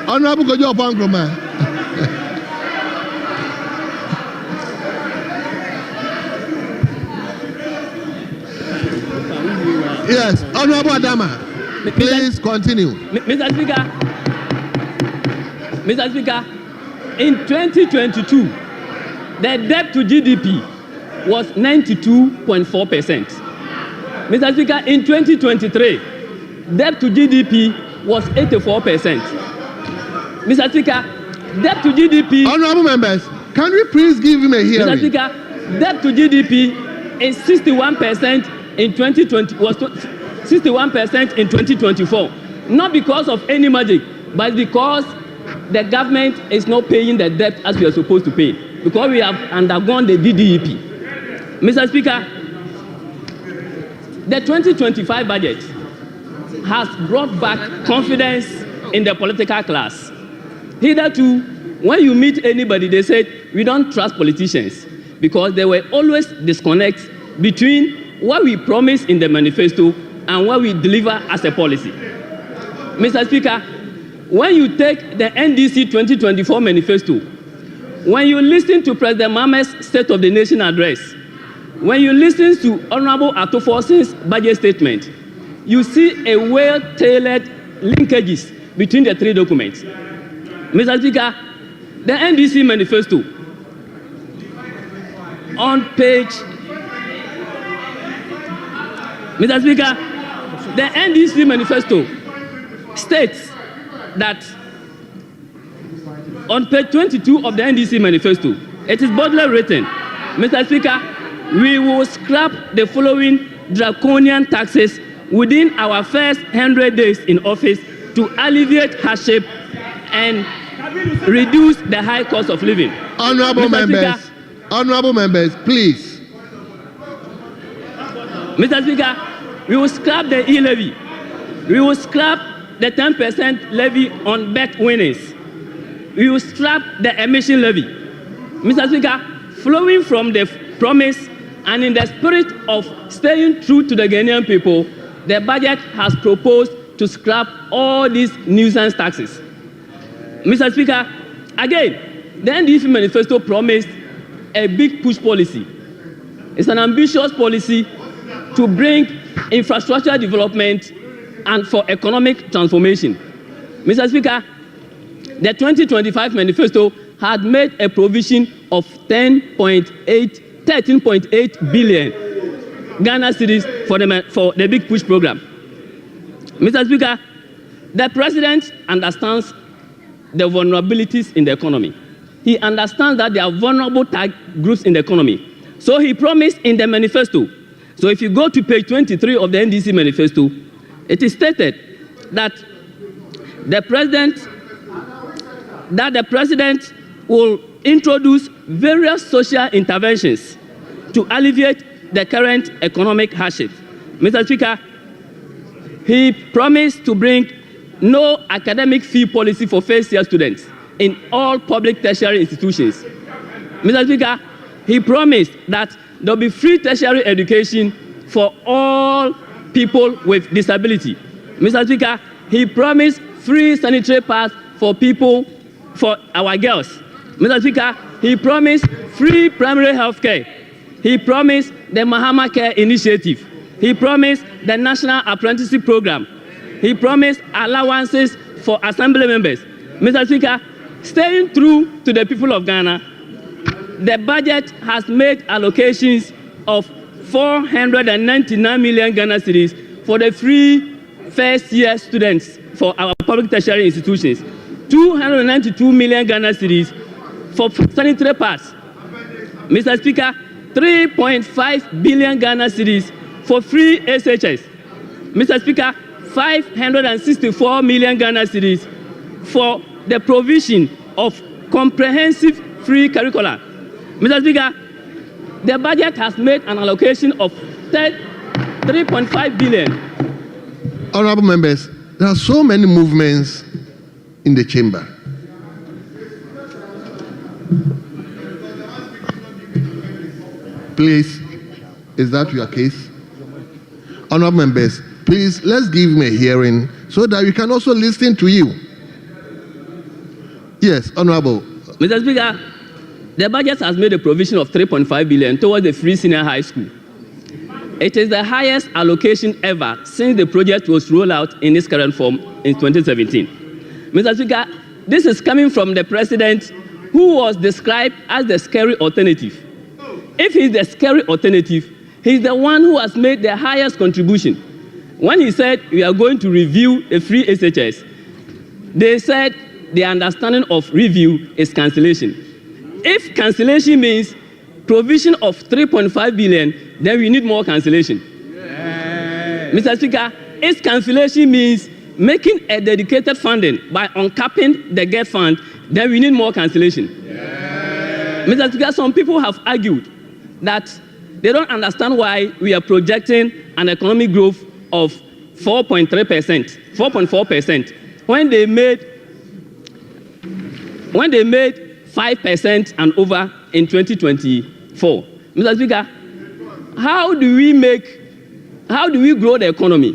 Honorable Kojo Pangroma. Yes, Honorable Adama, please continue. Mr. Speaker, in 2022, the debt to GDP was 92.4%. Mr. Speaker, in 2023, debt to GDP was 84%. Mr. Speaker, debt to GDP... Honorable members, can we please give him a hearing? Mr. Speaker, debt to GDP is 61% in 2020, was 61% in 2024. Not because of any magic, but because the government is not paying the debt as we are supposed to pay, because we have undergone the DDEP. Mr. Speaker, the 2025 budget has brought back confidence in the political class. Hitherto, when you meet anybody, they said, we don't trust politicians, because there were always disconnects between what we promise in the manifesto and what we deliver as a policy. Mr. Speaker, when you take the NDC 2024 manifesto, when you listen to President Mahama's State of the Nation address, when you listen to Honorable Atoforsin's budget statement, you see a well-tailored linkages between the three documents. Mr. Speaker, the NDC manifesto, on page... Mr. Speaker, the NDC manifesto states that on page 22 of the NDC manifesto, it is boldly written, Mr. Speaker, we will scrap the following draconian taxes within our first 100 days in office to alleviate hardship and reduce the high cost of living. Honorable members, please. Mr. Speaker, we will scrap the e-levy. We will scrap the 10% levy on bet winnings. We will scrap the emission levy. Mr. Speaker, flowing from the promise and in the spirit of staying true to the Ghanaian people, the budget has proposed to scrap all these nuisance taxes. Mr. Speaker, again, the NDC manifesto promised a big push policy. It's an ambitious policy to bring infrastructure development and for economic transformation. Mr. Speaker, the 2025 manifesto had made a provision of 13.8 billion Ghana cedis for the big push program. Mr. Speaker, the president understands the vulnerabilities in the economy. He understands that there are vulnerable groups in the economy. So he promised in the manifesto. So if you go to page 23 of the NDC manifesto, it is stated that the president will introduce various social interventions to alleviate the current economic hardship. Mr. Speaker, he promised to bring no academic fee policy for first-year students in all public tertiary institutions. Mr. Speaker, he promised that there will be free tertiary education for all people with disability. Mr. Speaker, he promised free sanitary pads for our girls. Mr. Speaker, he promised free primary health care. He promised the Mahama Care Initiative. He promised the National Apprenticeship Program. He promised allowances for assembly members. Mr. Speaker, staying true to the people of Ghana, the budget has made allocations of 499 million Ghana cedis for the free first-year students for our public tertiary institutions, 292 million Ghana cedis for sanitary pads. Mr. Speaker, 3.5 billion Ghana cedis for free SHS. Mr. Speaker, 564 million Ghana cedis for the provision of comprehensive free curricula. Mr. Speaker, the budget has made an allocation of 3.5 billion. Honorable members, there are so many movements in the chamber. Please, is that your case? Honorable members, please, let's give him a hearing so that we can also listen to you. Yes, Honorable. Mr. Speaker, the budget has made a provision of 3.5 billion towards the free senior high school. It is the highest allocation ever since the project was rolled out in its current form in 2017. Mr. Speaker, this is coming from the president who was described as the scary alternative. If he's the scary alternative, he's the one who has made the highest contribution. When he said we are going to review the free SHS, they said the understanding of review is cancellation. If cancellation means provision of 3.5 billion, then we need more cancellation. Yeah. Mr. Speaker, if cancellation means making a dedicated funding by uncapping the GET fund, then we need more cancellation. Yeah. Mr. Speaker, some people have argued that they don't understand why we are projecting an economic growth of 4.3%, 4.4%, when they made 5% and over in 2024. Mr. Speaker, how do we grow the economy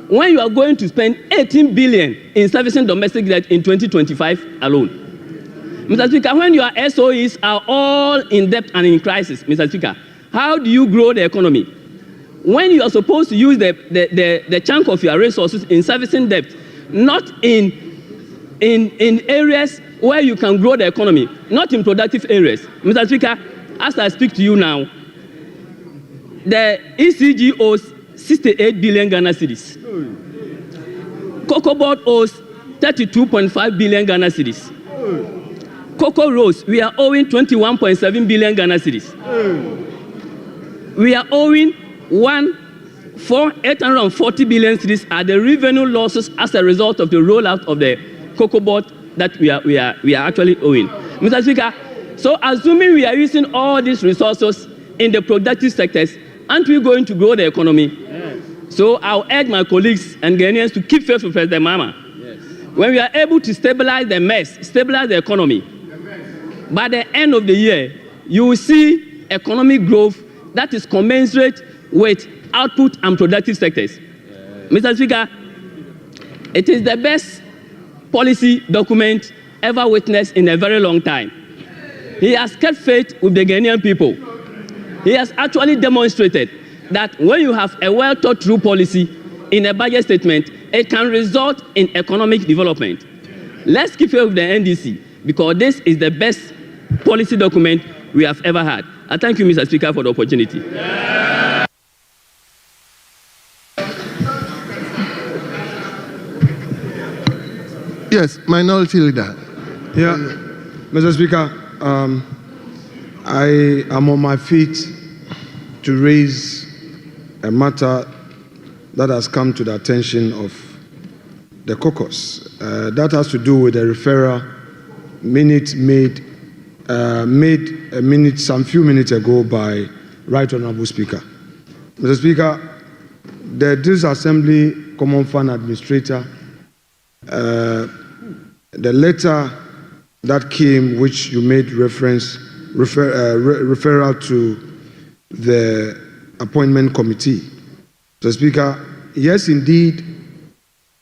when you are going to spend 18 billion in servicing domestic debt in 2025 alone? Mr. Speaker, when your SOEs are all in debt and in crisis, Mr. Speaker, how do you grow the economy? When you are supposed to use the chunk of your resources in servicing debt, not in areas where you can grow the economy, not in productive areas. Mr. Speaker, as I speak to you now, the ECG owes 68 billion Ghana cedis. Cocoa Board owes 32.5 billion Ghana cedis. Cocoa Rose, we are owing 21.7 billion Ghana cedis. We are owing 840 billion cedis are the revenue losses as a result of the rollout of the Cocoa Board that we are actually owing. Mr. Speaker, so assuming we are using all these resources in the productive sectors, aren't we going to grow the economy? Yes. So I'll urge my colleagues and Ghanaians to keep faith with President Mahama. Yes. When we are able to stabilize the mess, stabilize the economy, by the end of the year, you will see economic growth that is commensurate with output and productive sectors. Yes. Mr. Speaker, it is the best policy document ever witnessed in a very long time. He has kept faith with the Ghanaian people. He has actually demonstrated that when you have a well thought through policy in a budget statement, it can result in economic development. Let's keep faith with the NDC because this is the best policy document we have ever had. I thank you, Mr. Speaker, for the opportunity. Yeah. Yes, Minority Leader. Yeah, Mr. Speaker, I am on my feet to raise a matter that has come to the attention of the caucus. That has to do with a referral made some few minutes ago by Right Honorable Speaker. Mr. Speaker, the Disassembly Common Fund Administrator, the letter that came, which you made referral to the appointment committee. Mr. Speaker, yes, indeed,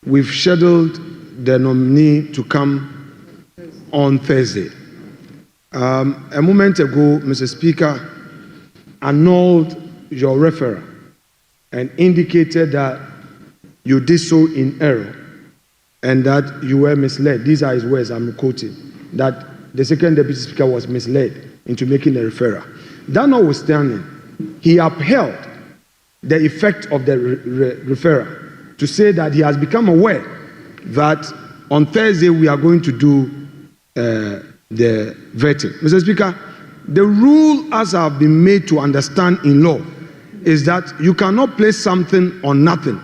we've scheduled the nominee to come on Thursday. A moment ago, Mr. Speaker annulled your referral and indicated that you did so in error and that you were misled. These are his words, I'm quoting, that the second deputy speaker was misled into making a referral. That notwithstanding, he upheld the effect of the referral to say that he has become aware that on Thursday we are going to do the vetting. Mr. Speaker, the rule as I've been made to understand in law is that you cannot place something on nothing.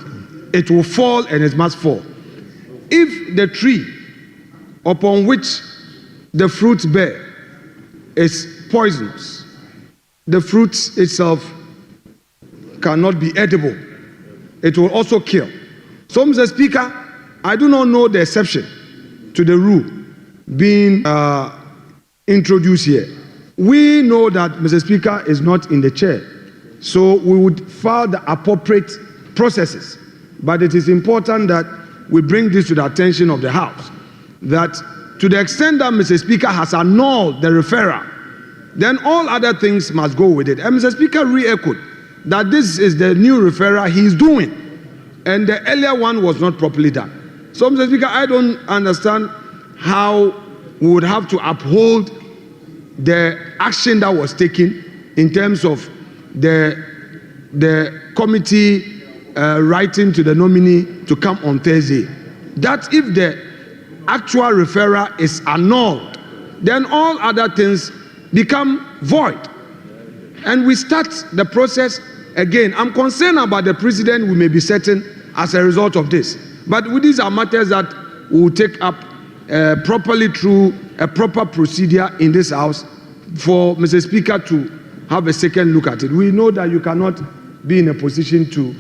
It will fall and it must fall. If the tree upon which the fruit bear is poisonous, the fruit itself cannot be edible. It will also kill. So, Mr. Speaker, I do not know the exception to the rule being introduced here. We know that Mr. Speaker is not in the chair, so we would follow the appropriate processes. But it is important that we bring this to the attention of the House, that to the extent that Mr. Speaker has annulled the referral, then all other things must go with it. And Mr. Speaker re-echoed that this is the new referral he is doing, and the earlier one was not properly done. So, Mr. Speaker, I don't understand how we would have to uphold the action that was taken in terms of the committee writing to the nominee to come on Thursday. That if the actual referral is annulled, then all other things become void. And we start the process again. I'm concerned about the precedent we may be setting as a result of this. But these are matters that we will take up properly through a proper procedure in this House for Mr. Speaker to have a second look at it. We know that you cannot be in a position to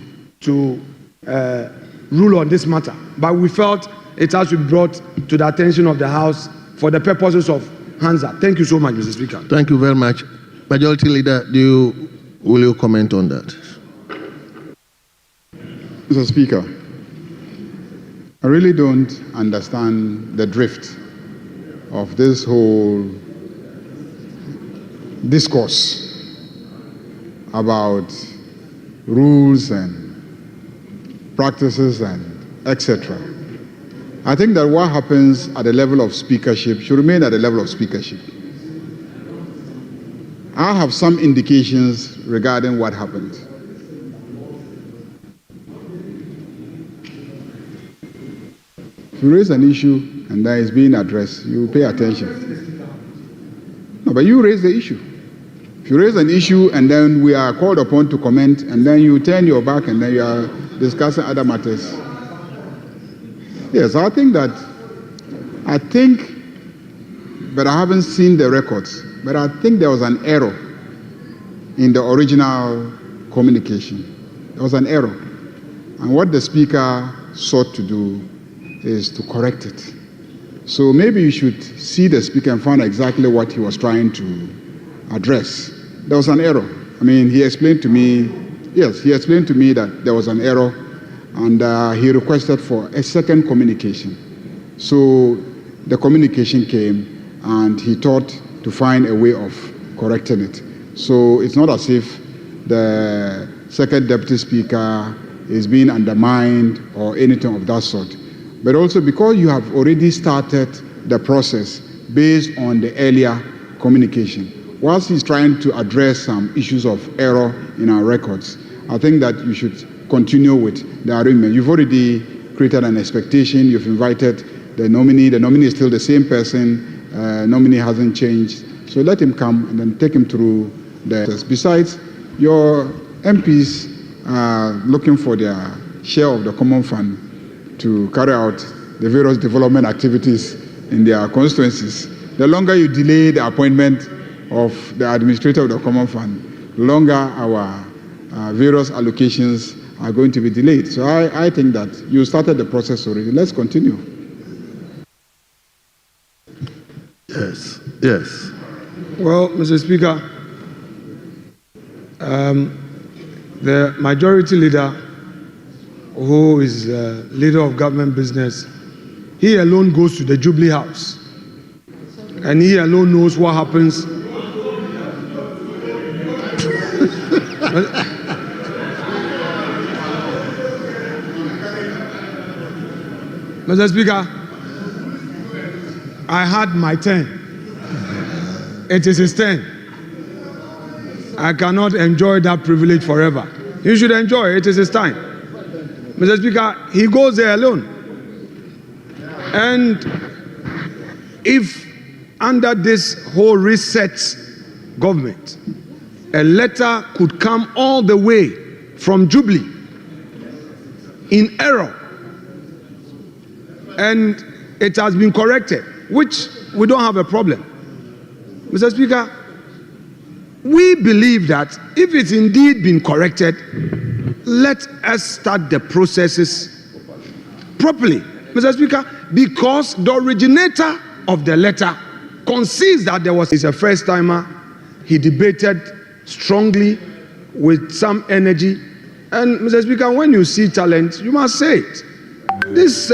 rule on this matter, but we felt it has to be brought to the attention of the House for the purposes of Hansa. Thank you so much, Mr. Speaker. Thank you very much. Majority Leader, will you comment on that? Mr. Speaker, I really don't understand the drift of this whole discourse about rules and practices and etc. I think that what happens at the level of speakership should remain at the level of speakership. I have some indications regarding what happened. If you raise an issue and that is being addressed, you pay attention. No, but you raise the issue. If you raise an issue and then we are called upon to comment and then you turn your back and then you are discussing other matters. Yes, I think, but I haven't seen the records, but I think there was an error in the original communication. There was an error. And what the Speaker sought to do is to correct it. So maybe you should see the Speaker and find exactly what he was trying to address. There was an error. I mean, he explained to me that there was an error, and he requested for a second communication. So the communication came, and he thought to find a way of correcting it. So it's not as if the second deputy speaker is being undermined or anything of that sort. But also because you have already started the process based on the earlier communication. Whilst he's trying to address some issues of error in our records, I think that you should continue with the arrangement. You've already created an expectation. You've invited the nominee is still the same person, nominee hasn't changed. So let him come and then take him through the process. Besides, your MPs are looking for their share of the common fund to carry out the various development activities in their constituencies. The longer you delay the appointment of the administrator of the common fund, the longer our various allocations are going to be delayed. So I think that you started the process already. Let's continue. Yes, yes. Well, Mr. Speaker, the majority leader, who is leader of government business, he alone goes to the Jubilee House, and he alone knows what happens. Mr. Speaker, I had my turn. It is his turn. I cannot enjoy that privilege forever. He should enjoy it. It is his time. Mr. Speaker, he goes there alone. And if under this whole reset government, a letter could come all the way from Jubilee in error, and it has been corrected, which we don't have a problem. Mr. Speaker, we believe that if it's indeed been corrected, let us start the processes properly. Mr. Speaker, because the originator of the letter concedes that he's a first timer. He debated strongly with some energy. And Mr. Speaker, when you see talent, you must say it. This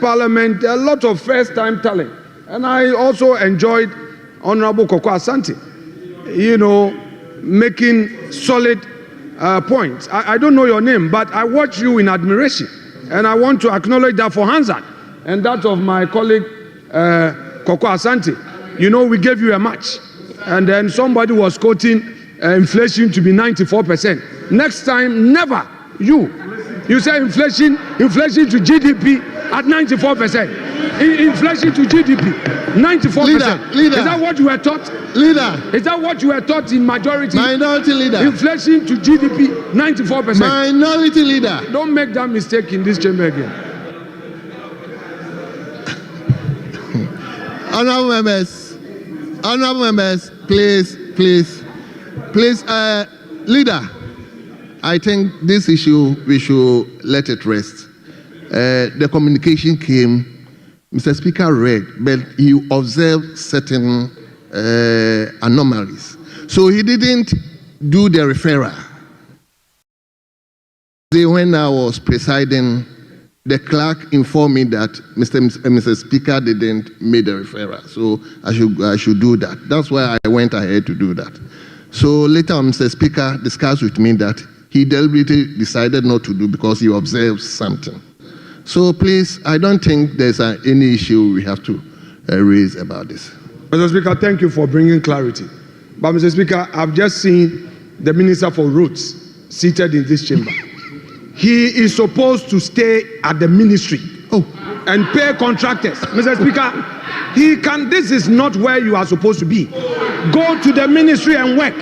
parliament, a lot of first time talent. And I also enjoyed Honorable Kasatintin, making solid points. I don't know your name, but I watch you in admiration. And I want to acknowledge that for Hansard and that of my colleague Kasatintin. We gave you a match. And then somebody was quoting inflation to be 94%. Next time, never. You say inflation to GDP at 94%. Inflation to GDP, 94%. Leader. Is that what you were taught? Leader. Is that what you were taught in majority? Minority leader. Inflation to GDP, 94%. Minority leader. Don't make that mistake in this chamber again. Honorable members, please, leader. I think this issue, we should let it rest. The communication came, Mr. Speaker read, but he observed certain anomalies. So he didn't do the referral. When I was presiding, the clerk informed me that Mr. Speaker didn't make the referral. So I should do that. That's why I went ahead to do that. So later on, Mr. Speaker discussed with me that he deliberately decided not to do because he observed something. So please, I don't think there's any issue we have to raise about this. Mr. Speaker, thank you for bringing clarity. But Mr. Speaker, I've just seen the Minister for Roads seated in this chamber. He is supposed to stay at the ministry and pay contractors. Mr. Speaker, this is not where you are supposed to be. Go to the ministry and work.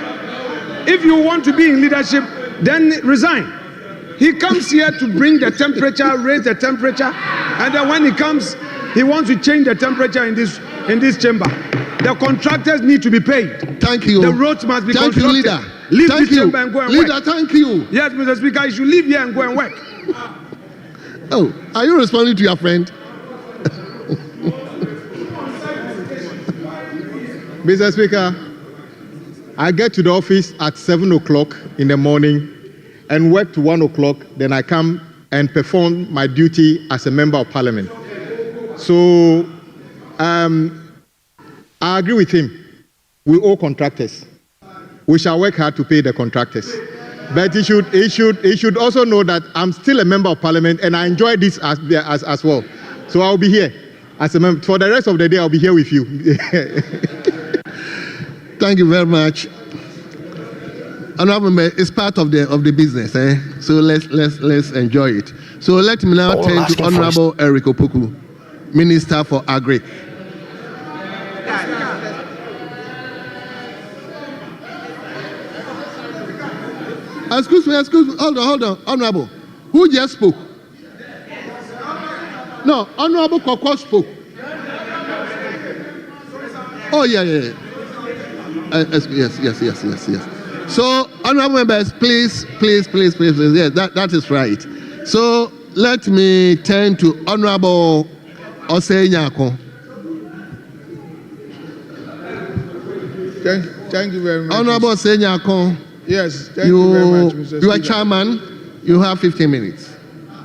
If you want to be in leadership, then resign. He comes here to bring the temperature, raise the temperature, and then when he comes, he wants to change the temperature in this chamber. The contractors need to be paid. Thank you. The roads must be constructed. Thank you, leader. Leave thank this you. chamber and go and leader, work. Thank you. Yes, Mr. Speaker, you should leave here and go and work. Oh, are you responding to your friend? Mr. Speaker, I get to the office at 7 o'clock in the morning and work to 1 o'clock. Then I come and perform my duty as a member of parliament. So I agree with him. We owe contractors. We shall work hard to pay the contractors. But he should also know that I'm still a member of parliament and I enjoy this as well. So I'll be here as a member. For the rest of the day, I'll be here with you. Thank you very much. Honorable Member, it's part of the business, eh? So let's enjoy it. So let me now turn to Honorable Eric Opoku. Minister for Agri. Excuse me, hold on, Honorable. Who just spoke? No, Honorable Koko spoke. Oh, yeah. Yes. So, honorable members, please. Yes, that is right. So, let me turn to Honorable Osenyako. Thank you very much. Honorable Osenyako. Yes, thank you very much, Mr. Speaker. You are chairman. You have 15 minutes.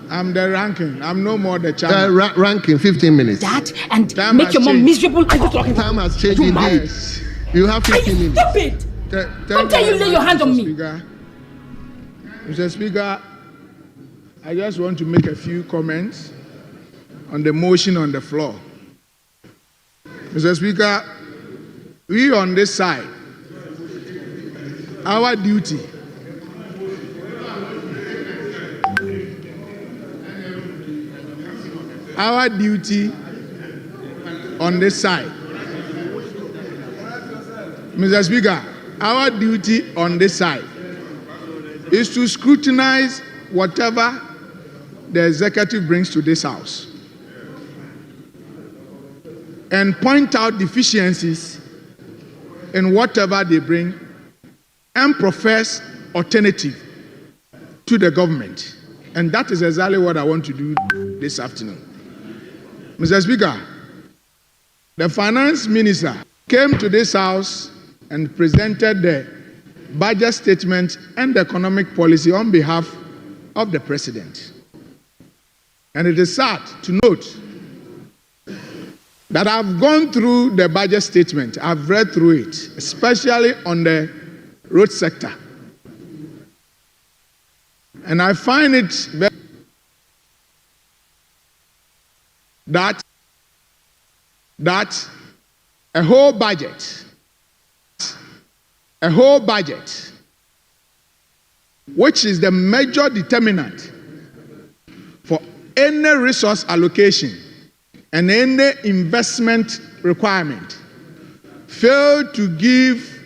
I'm the ranking. I'm no more the chairman. Ranking, 15 minutes. That and time make your mom miserable. Time has changed indeed. Yes. You have 15 minutes. Stupid! How dare you lay your hand on me? Mr. Speaker, I just want to make a few comments on the motion on the floor. Mr. Speaker, we on this side, our duty on this side, Mr. Speaker, our duty on this side is to scrutinize whatever the executive brings to this house and point out deficiencies in whatever they bring and profess alternative to the government. And that is exactly what I want to do this afternoon. Mr. Speaker, the finance minister came to this house and presented the budget statement and the economic policy on behalf of the president. And it is sad to note that I've gone through the budget statement, I've read through it, especially on the road sector. And I find it very that a whole budget, which is the major determinant for any resource allocation and any investment requirement, failed to give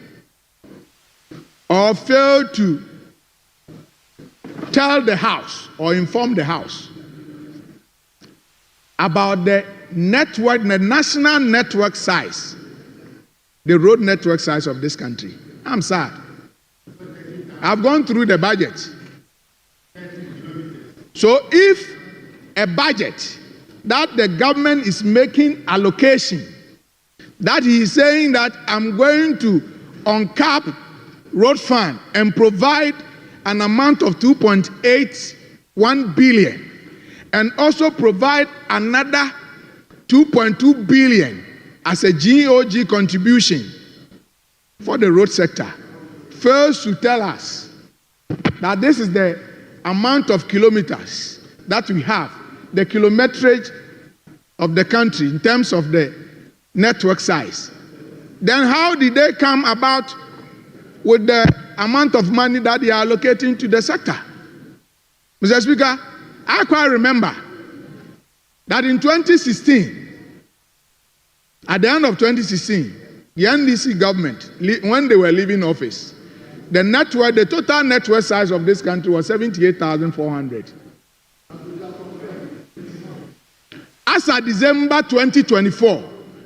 or failed to tell the House or inform the House about the network, the national network size, the road network size of this country. I'm sad. I've gone through the budget. So if a budget that the government is making allocation, that he is saying that I'm going to uncap road fund and provide an amount of 2.81 billion and also provide another 2.2 billion as a GOG contribution for the road sector, fails to tell us that this is the amount of kilometers that we have, the kilometrage of the country in terms of the network size. Then how did they come about with the amount of money that they are allocating to the sector? Mr. Speaker, I quite remember that in 2016, at the end of 2016, the NDC government, when they were leaving office, the total network size of this country was 78,400. As of December 2024,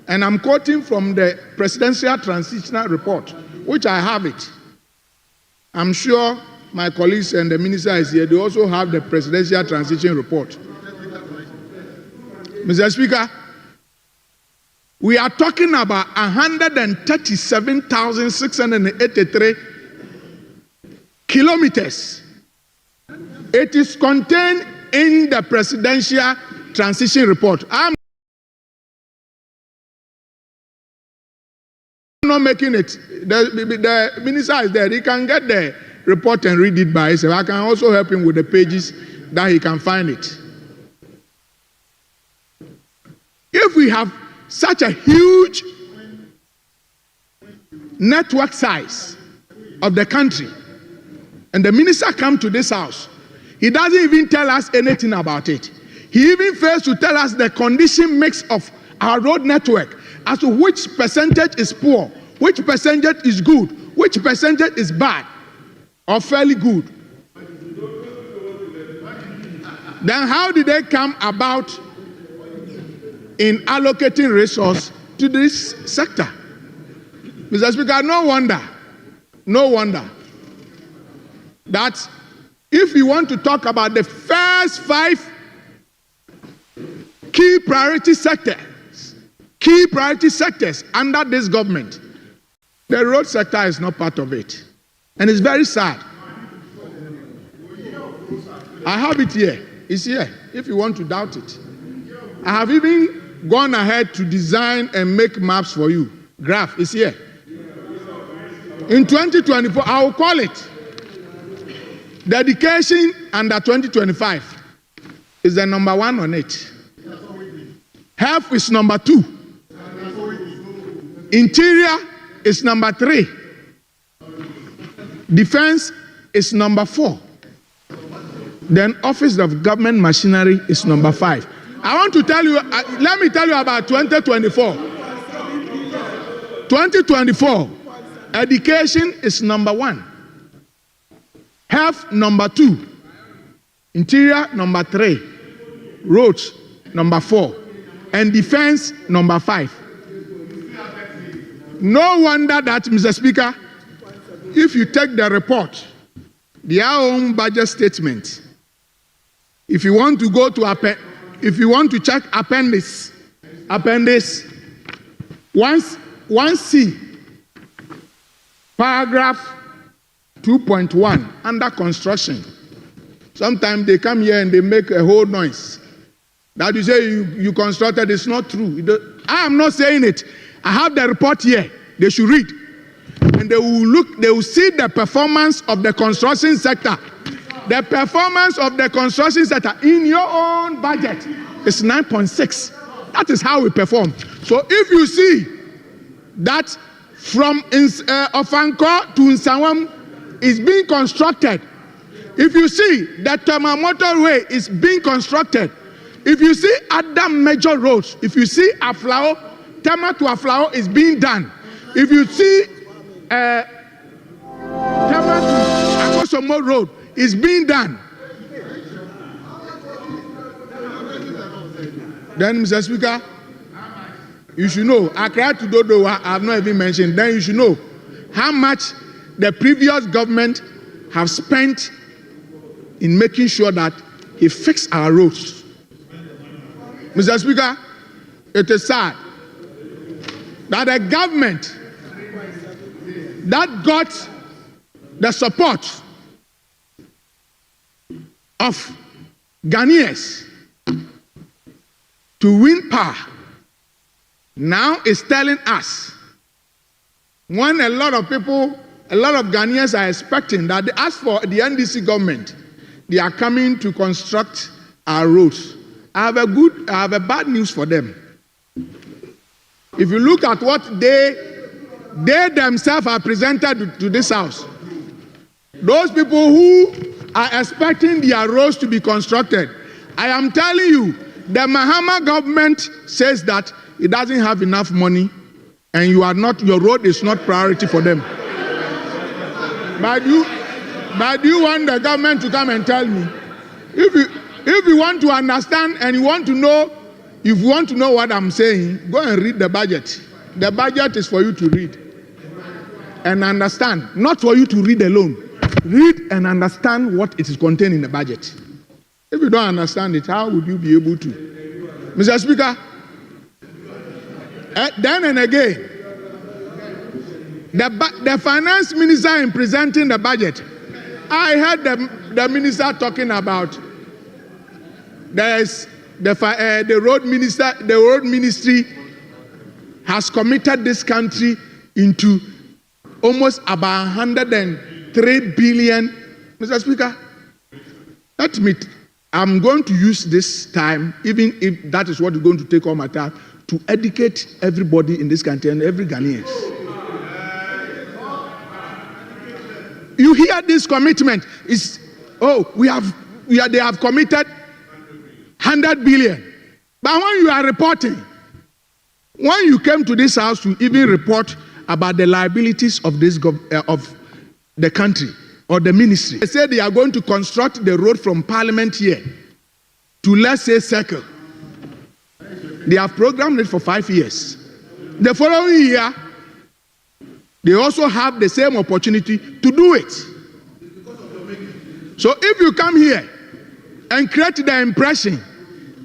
and I'm quoting from the Presidential Transitional Report, which I have it. I'm sure my colleagues and the minister is here, they also have the Presidential Transition Report. Mr. Speaker, we are talking about 137,683 kilometers. It is contained in the Presidential Transition Report. I'm not making it. The minister is there. He can get the report and read it by himself. I can also help him with the pages that he can find it. If we have such a huge network size of the country, and the minister come to this house, he doesn't even tell us anything about it. He even fails to tell us the condition mix of our road network as to which percentage is poor, which percentage is good, which percentage is bad or fairly good. Then how did they come about in allocating resources to this sector? Mr. Speaker, no wonder that if you want to talk about the first 5 key priority sectors under this government, the road sector is not part of it. And it's very sad. I have it here. It's here, if you want to doubt it. I have even gone ahead to design and make maps for you. Graph is here. In 2024, I will call it Dedication under 2025 is the number 1 on it. Health is number 2. Interior is number 3. Defense is number 4. Then Office of Government Machinery is number 5. I want to tell you, let me tell you about 2024. 2024, education is number 1. Health number 2. Interior number 3. Roads number 4. And defense number 5. No wonder that, Mr. Speaker, if you take the report, their own budget statement, if you want to go to if you want to check appendix 1C, paragraph 2.1, under construction. Sometimes they come here and they make a whole noise. That you say you constructed, it's not true. I am not saying it. I have the report here. They should read. And they will see the performance of the construction sector. The performance of the construction sector in your own budget is 9.6. That is how we perform. So if you see that from Ofanko to Nsawam is being constructed, if you see that Tama Motorway is being constructed, if you see other major roads, if you see Aflao, Tama to Aflao is being done. If you see Tama to Akosomo Road is being done. Then, Mr. Speaker, you should know, Accra to Dodo, I have not even mentioned, then you should know how much the previous government have spent in making sure that he fixed our roads. Mr. Speaker, it is sad that a government that got the support of Ghanaians to win power now is telling us, when a lot of Ghanaians are expecting that they ask for the NDC government, they are coming to construct our roads. I have a bad news for them. If you look at what they themselves are presented to this house, those people who are expecting their roads to be constructed, I am telling you, the Mahama government says that it doesn't have enough money and your road is not priority for them. But you want the government to come and tell me, if you want to understand and you want to know, if you want to know what I'm saying, go and read the budget. The budget is for you to read and understand, not for you to read alone. Read and understand what it is contained in the budget. If you don't understand it, how would you be able to? Mr. Speaker, then and again, the finance minister in presenting the budget, I heard the minister talking about the road ministry has committed this country into almost about 103 billion. Mr. Speaker, I'm going to use this time, even if that is what is going to take all my time, to educate everybody in this country and every Ghanaian. You hear this commitment is, they have committed 100 billion. But when you are reporting, when you came to this house to even report about the liabilities of this of the country or the ministry, they said they are going to construct the road from Parliament here to, let's say, Circle. They have programmed it for 5 years. The following year, they also have the same opportunity to do it. So if you come here and create the impression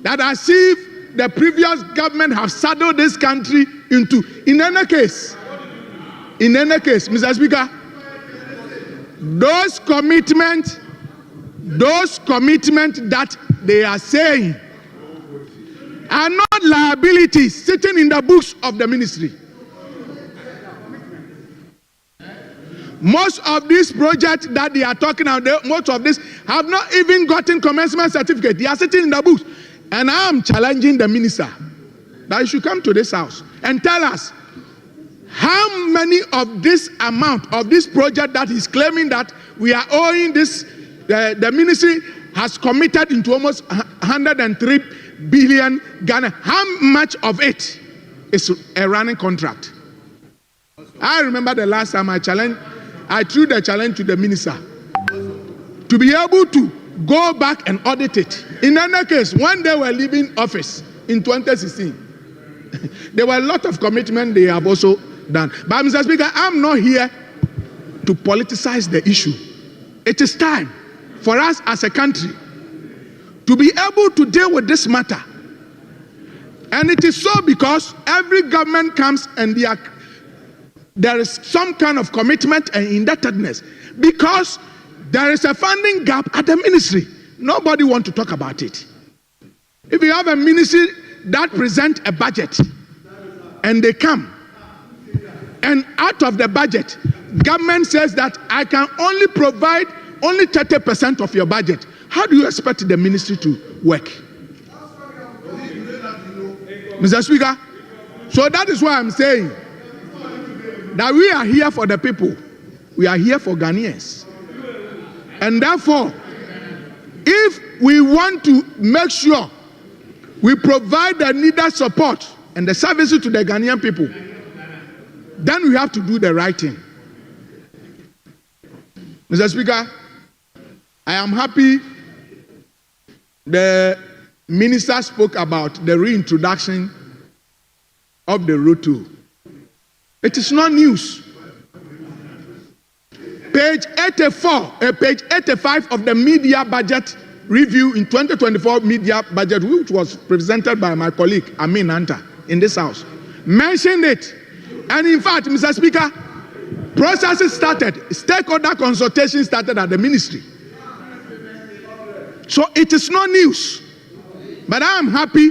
that as if the previous government have saddled this country into, in any case, Mr. Speaker, those commitments that they are saying are not liabilities sitting in the books of the ministry. Most of these projects that they are talking about, most of this have not even gotten commencement certificate. They are sitting in the books. And I am challenging the minister that he should come to this house and tell us how many of this amount of this project that he's claiming that we are owing this, the ministry has committed into almost 103 billion Ghana. How much of it is a running contract? I remember the last time I threw the challenge to the minister to be able to go back and audit it. In any case, when they were leaving office in 2016, there were a lot of commitment they have also done. But Mr. Speaker, I'm not here to politicize the issue. It is time for us as a country to be able to deal with this matter. And it is so because every government comes and there is some kind of commitment and indebtedness because there is a funding gap at the ministry. Nobody wants to talk about it. If you have a ministry that presents a budget and they come and out of the budget, government says that I can only provide only 30% of your budget. How do you expect the ministry to work? Mr. Speaker, so that is why I'm saying that we are here for the people. We are here for Ghanaians. And therefore, if we want to make sure we provide the needed support and the services to the Ghanaian people, then we have to do the right thing. Mr. Speaker, I am happy the minister spoke about the reintroduction of the Road 2. It is not news. Page 85 of the media budget review in 2024 media budget, which was presented by my colleague Amin Anta in this house, mentioned it. And in fact, Mr. Speaker, processes started, stakeholder consultation started at the ministry. So it is not news. But I am happy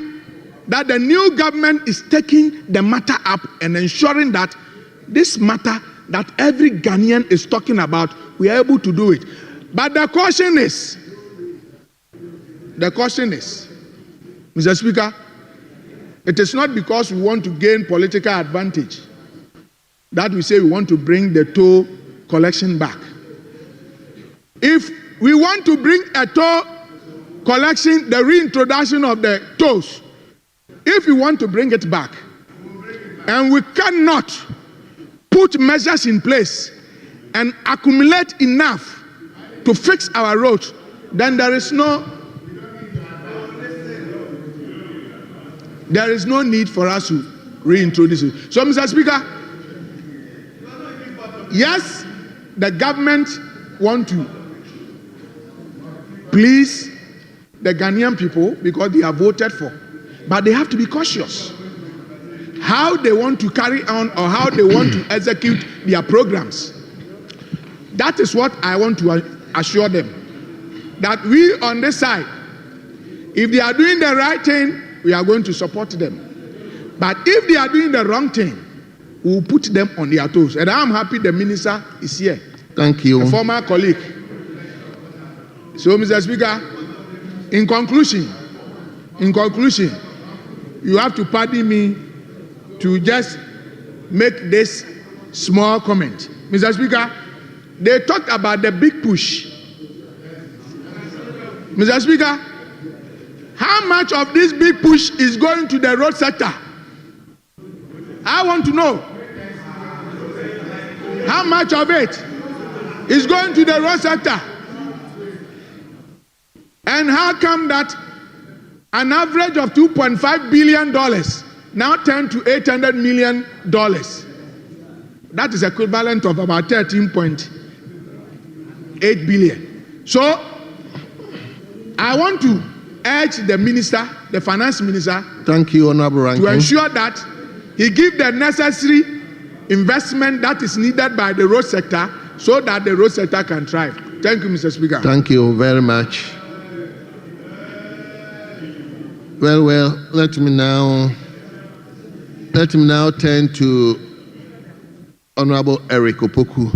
that the new government is taking the matter up and ensuring that this matter that every Ghanaian is talking about, we are able to do it. But the caution is, Mr. Speaker, it is not because we want to gain political advantage that we say we want to bring the toll collection back. If we want to bring a toll collection, the reintroduction of the tolls, if we want to bring it back, and we cannot put measures in place and accumulate enough to fix our roads, then there is no need for us to reintroduce it. So, Mr. Speaker, yes, the government want to please the Ghanaian people because they are voted for, but they have to be cautious how they want to carry on or how they want to execute their programs. That is what I want to assure them, that we on this side, if they are doing the right thing, we are going to support them. But if they are doing the wrong thing, we will put them on their toes. And I'm happy the minister is here. Thank you. A former colleague. So, Mr. Speaker, in conclusion, you have to pardon me to just make this small comment. Mr. Speaker, they talked about the big push. Mr. Speaker, How much of this big push is going to the road sector? I want to know. How much of it is going to the road sector? And how come that an average of $2.5 billion now turned to $800 million? That is equivalent of about 13.8 billion. So I want to urge the minister, the finance minister, thank you, Honorable Ranking, to ensure that he give the necessary investment that is needed by the road sector so that the road sector can thrive. Thank you, Mr. Speaker. Thank you very much. Well, let me now turn to Honorable Eric Opoku.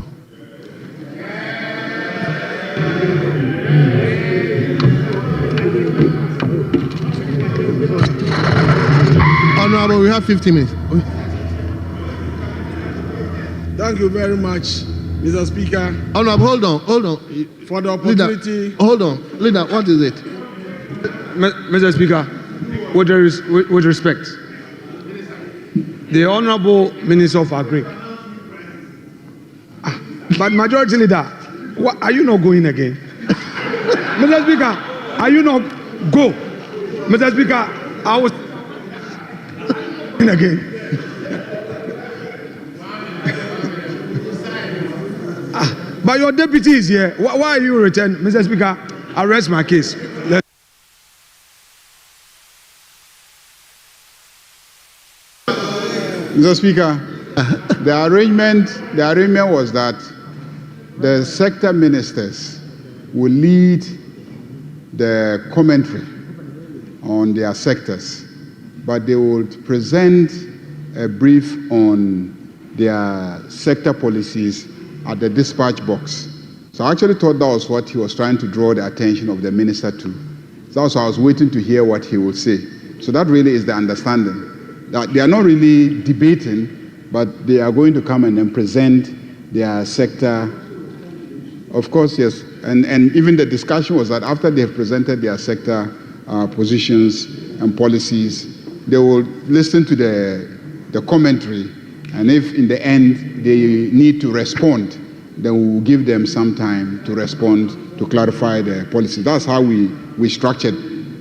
Honorable, we have 50 minutes. Thank you very much, Mr. Speaker. Honorable, hold on. For the opportunity. Leader, hold on. Leader, what is it? Mr. Speaker, with respect, the Honorable Minister of Agri. But Majority Leader, are you not going again? Mr. Speaker, are you not go? Mr. Speaker, I was again. But your deputy is here. Why are you returning? Mr. Speaker, I rest my case. Mr. Speaker, the arrangement was that the sector ministers will lead the commentary on their sectors, but they would present a brief on their sector policies at the dispatch box. So I actually thought that was what he was trying to draw the attention of the minister to. So I was waiting to hear what he would say. So that really is the understanding, that they are not really debating, but they are going to come and then present their sector. Of course, yes, and even the discussion was that after they have presented their sector positions and policies, they will listen to the commentary, and if in the end they need to respond, then we will give them some time to respond, to clarify the policy. That's how we structured.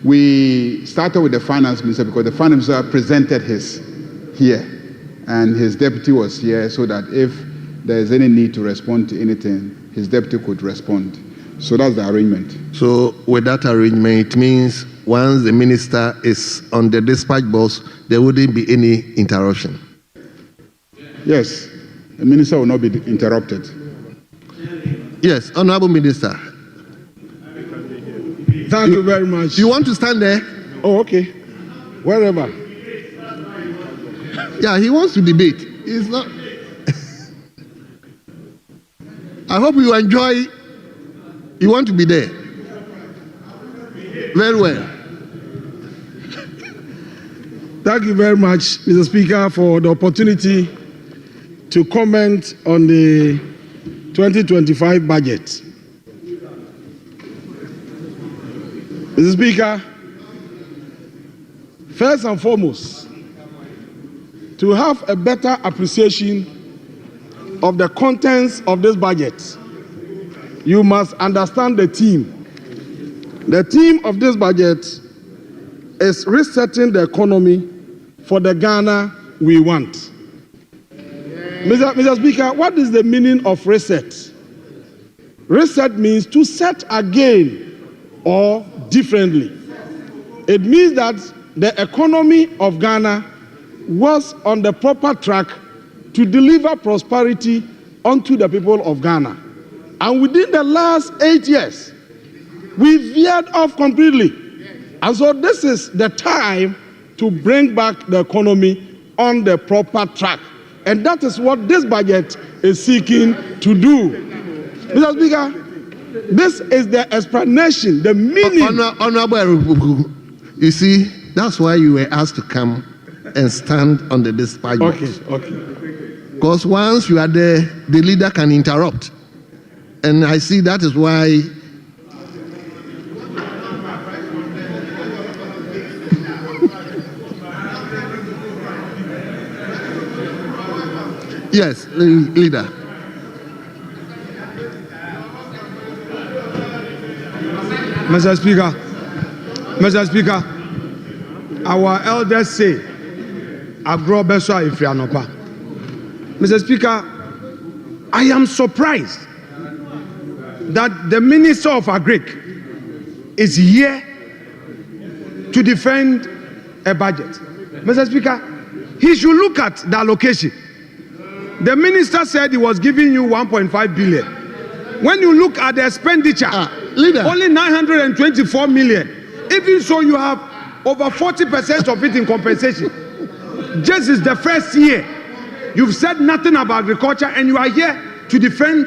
We started with the finance minister because the finance minister presented his here, and his deputy was here, so that if there is any need to respond to anything, his deputy could respond. So that's the arrangement. So with that arrangement, it means once the minister is on the dispatch box, there wouldn't be any interruption. Yes, the minister will not be interrupted. Yes, Honorable Minister. Thank you very much. You want to stand there? Oh, okay. Wherever. Yeah, he wants to debate. He's not. I hope you enjoy. You want to be there. Very well. Thank you very much, Mr. Speaker, for the opportunity to comment on the 2025 budget. Mr. Speaker, first and foremost, to have a better appreciation of the contents of this budget, you must understand the theme. The theme of this budget is resetting the economy for the Ghana we want. Mr. Speaker, what is the meaning of reset? Reset means to set again or differently. It means that the economy of Ghana was on the proper track to deliver prosperity unto the people of Ghana. And within the last 8 years, we veered off completely. And so this is the time to bring back the economy on the proper track. And that is what this budget is seeking to do. Mr. Speaker, this is the explanation, the meaning. Honorable, you see, that's why you were asked to come and stand on the dispatch box. Okay. Because once you are there, the leader can interrupt. And I see that is why. Yes, leader. Mr. Speaker, our elders say, Agro Beswa Ifrianopa. Mr. Speaker, I am surprised that the Minister of Agric is here to defend a budget. Mr. Speaker, he should look at the allocation. The minister said he was giving you 1.5 billion. When you look at the expenditure, only 924 million. Even so, you have over 40% of it in compensation. Just is the first year. You've said nothing about agriculture, and you are here to defend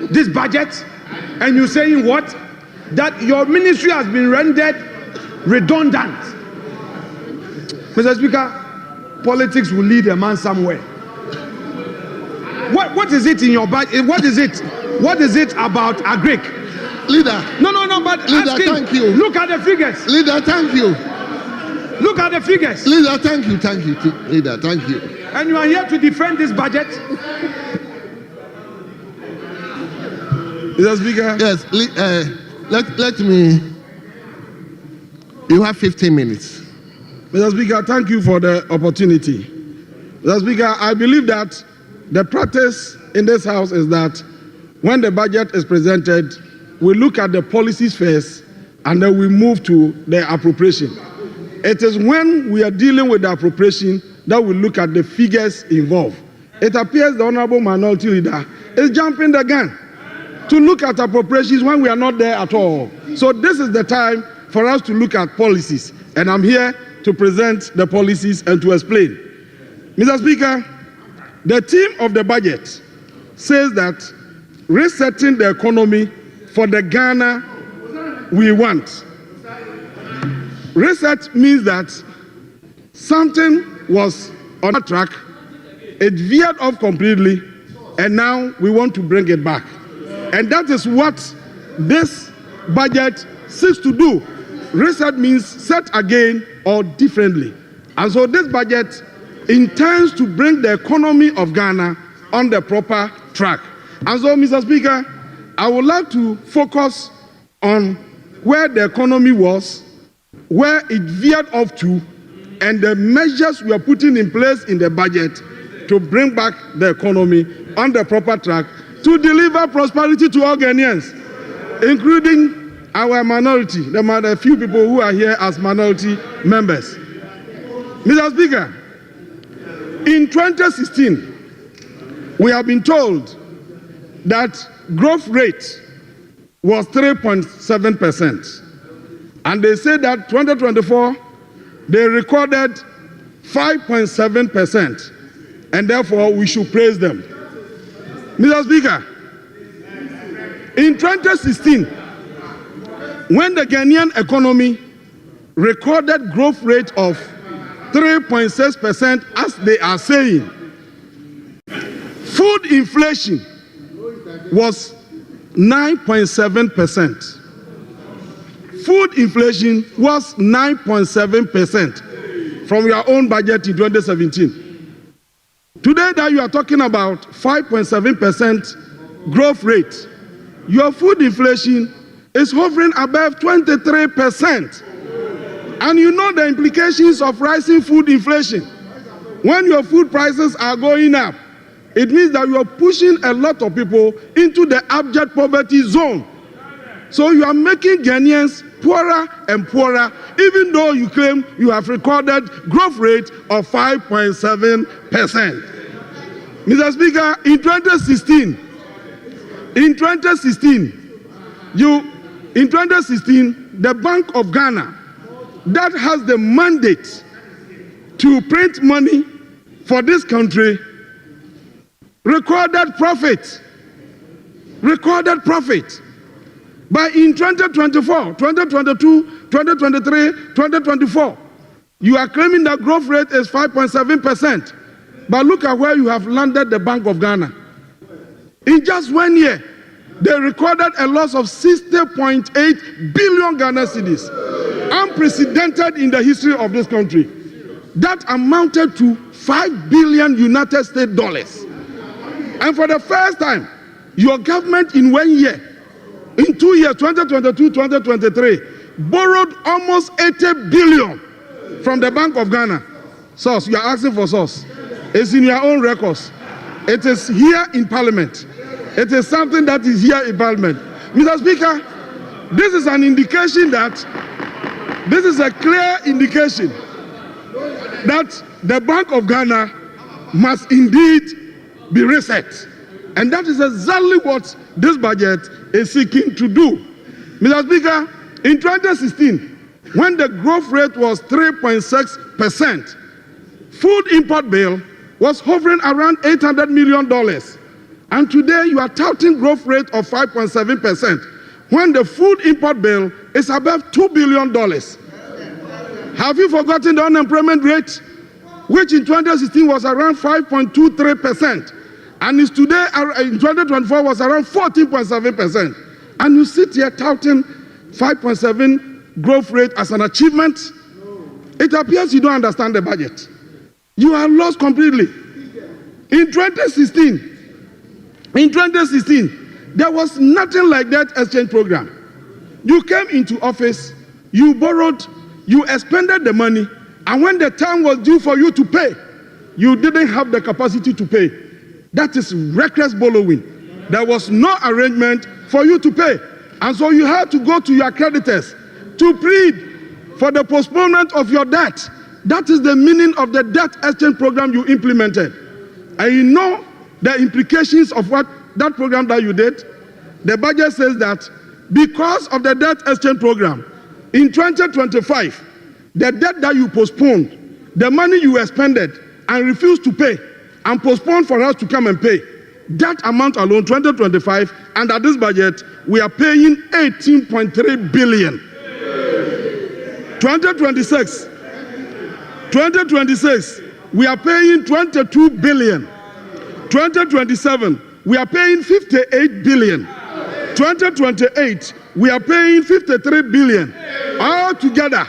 this budget. And you're saying what? That your ministry has been rendered redundant. Mr. Speaker, politics will lead a man somewhere. What is it in your budget? What is it about agric? Leader. No, but leader, ask him. thank you. Look at the figures. Leader, thank you. Look at the figures. Leader, thank you. Leader, thank you. And you are here to defend this budget? Mr. Speaker. Yes, let me. You have 15 minutes. Mr. Speaker, thank you for the opportunity. Mr. Speaker, I believe that the practice in this House is that when the budget is presented, we look at the policies first and then we move to the appropriation. It is when we are dealing with the appropriation that we look at the figures involved. It appears the Honorable Minority Leader is jumping the gun to look at appropriations when we are not there at all. So this is the time for us to look at policies, and I'm here to present the policies and to explain. Mr. Speaker, the theme of the budget says that resetting the economy for the Ghana we want. Reset means that something was on a track, it veered off completely, and now we want to bring it back. And that is what this budget seeks to do. Reset means set again or differently. And so this budget intends to bring the economy of Ghana on the proper track. And so, Mr. Speaker, I would like to focus on where the economy was, where it veered off to, and the measures we are putting in place in the budget to bring back the economy on the proper track to deliver prosperity to all Ghanaians, including our minority, the few people who are here as minority members. Mr. Speaker, in 2016, we have been told that growth rate was 3.7%. And they said that 2024, they recorded 5.7%. And therefore, we should praise them. Mr. Speaker, in 2016, when the Ghanaian economy recorded growth rate of 3.6%, as they are saying, food inflation was 9.7%. Food inflation was 9.7% from your own budget in 2017. Today that you are talking about 5.7% growth rate, your food inflation is hovering above 23%. And you know the implications of rising food inflation. When your food prices are going up, it means that you are pushing a lot of people into the abject poverty zone. So you are making Ghanaians poorer and poorer, even though you claim you have recorded growth rate of 5.7%. Mr. Speaker, in 2016, the Bank of Ghana, that has the mandate to print money for this country, recorded profit. But in 2024, 2022, 2023, 2024, you are claiming that growth rate is 5.7%. But look at where you have landed the Bank of Ghana. In just 1 year, they recorded a loss of 60.8 billion Ghana cedis, unprecedented in the history of this country. That amounted to $5 billion United States dollars. And for the first time, your government in 1 year, in 2 years, 2022, 2023, borrowed almost 80 billion from the Bank of Ghana. Source, you are asking for source. It's in your own records. It is here in Parliament. It is something that is here in Parliament. Mr. Speaker, this is an indication that, this is a clear indication that the Bank of Ghana must indeed be reset. And that is exactly what this budget is seeking to do. Mr. Speaker, in 2016, when the growth rate was 3.6%, food import bill was hovering around $800 million. And today you are touting growth rate of 5.7%, when the food import bill is above $2 billion. Have you forgotten the unemployment rate, which in 2016 was around 5.23%, and is today in 2024 was around 14.7%. And you sit here touting 5.7 growth rate as an achievement? It appears you don't understand the budget. You are lost completely. In 2016, there was nothing like that exchange program. You came into office, you borrowed, you expended the money, and when the time was due for you to pay, you didn't have the capacity to pay. That is reckless borrowing. There was no arrangement for you to pay. And so you had to go to your creditors to plead for the postponement of your debt. That is the meaning of the debt exchange program you implemented. And you know the implications of what that program that you did? The budget says that because of the debt exchange program, in 2025, the debt that you postponed, the money you expended and refused to pay and postponed for us to come and pay, that amount alone, 2025, under this budget, we are paying 18.3 billion. 2026, we are paying 22 billion. 2027, we are paying 58 billion. 2028, we are paying 53 billion. All together,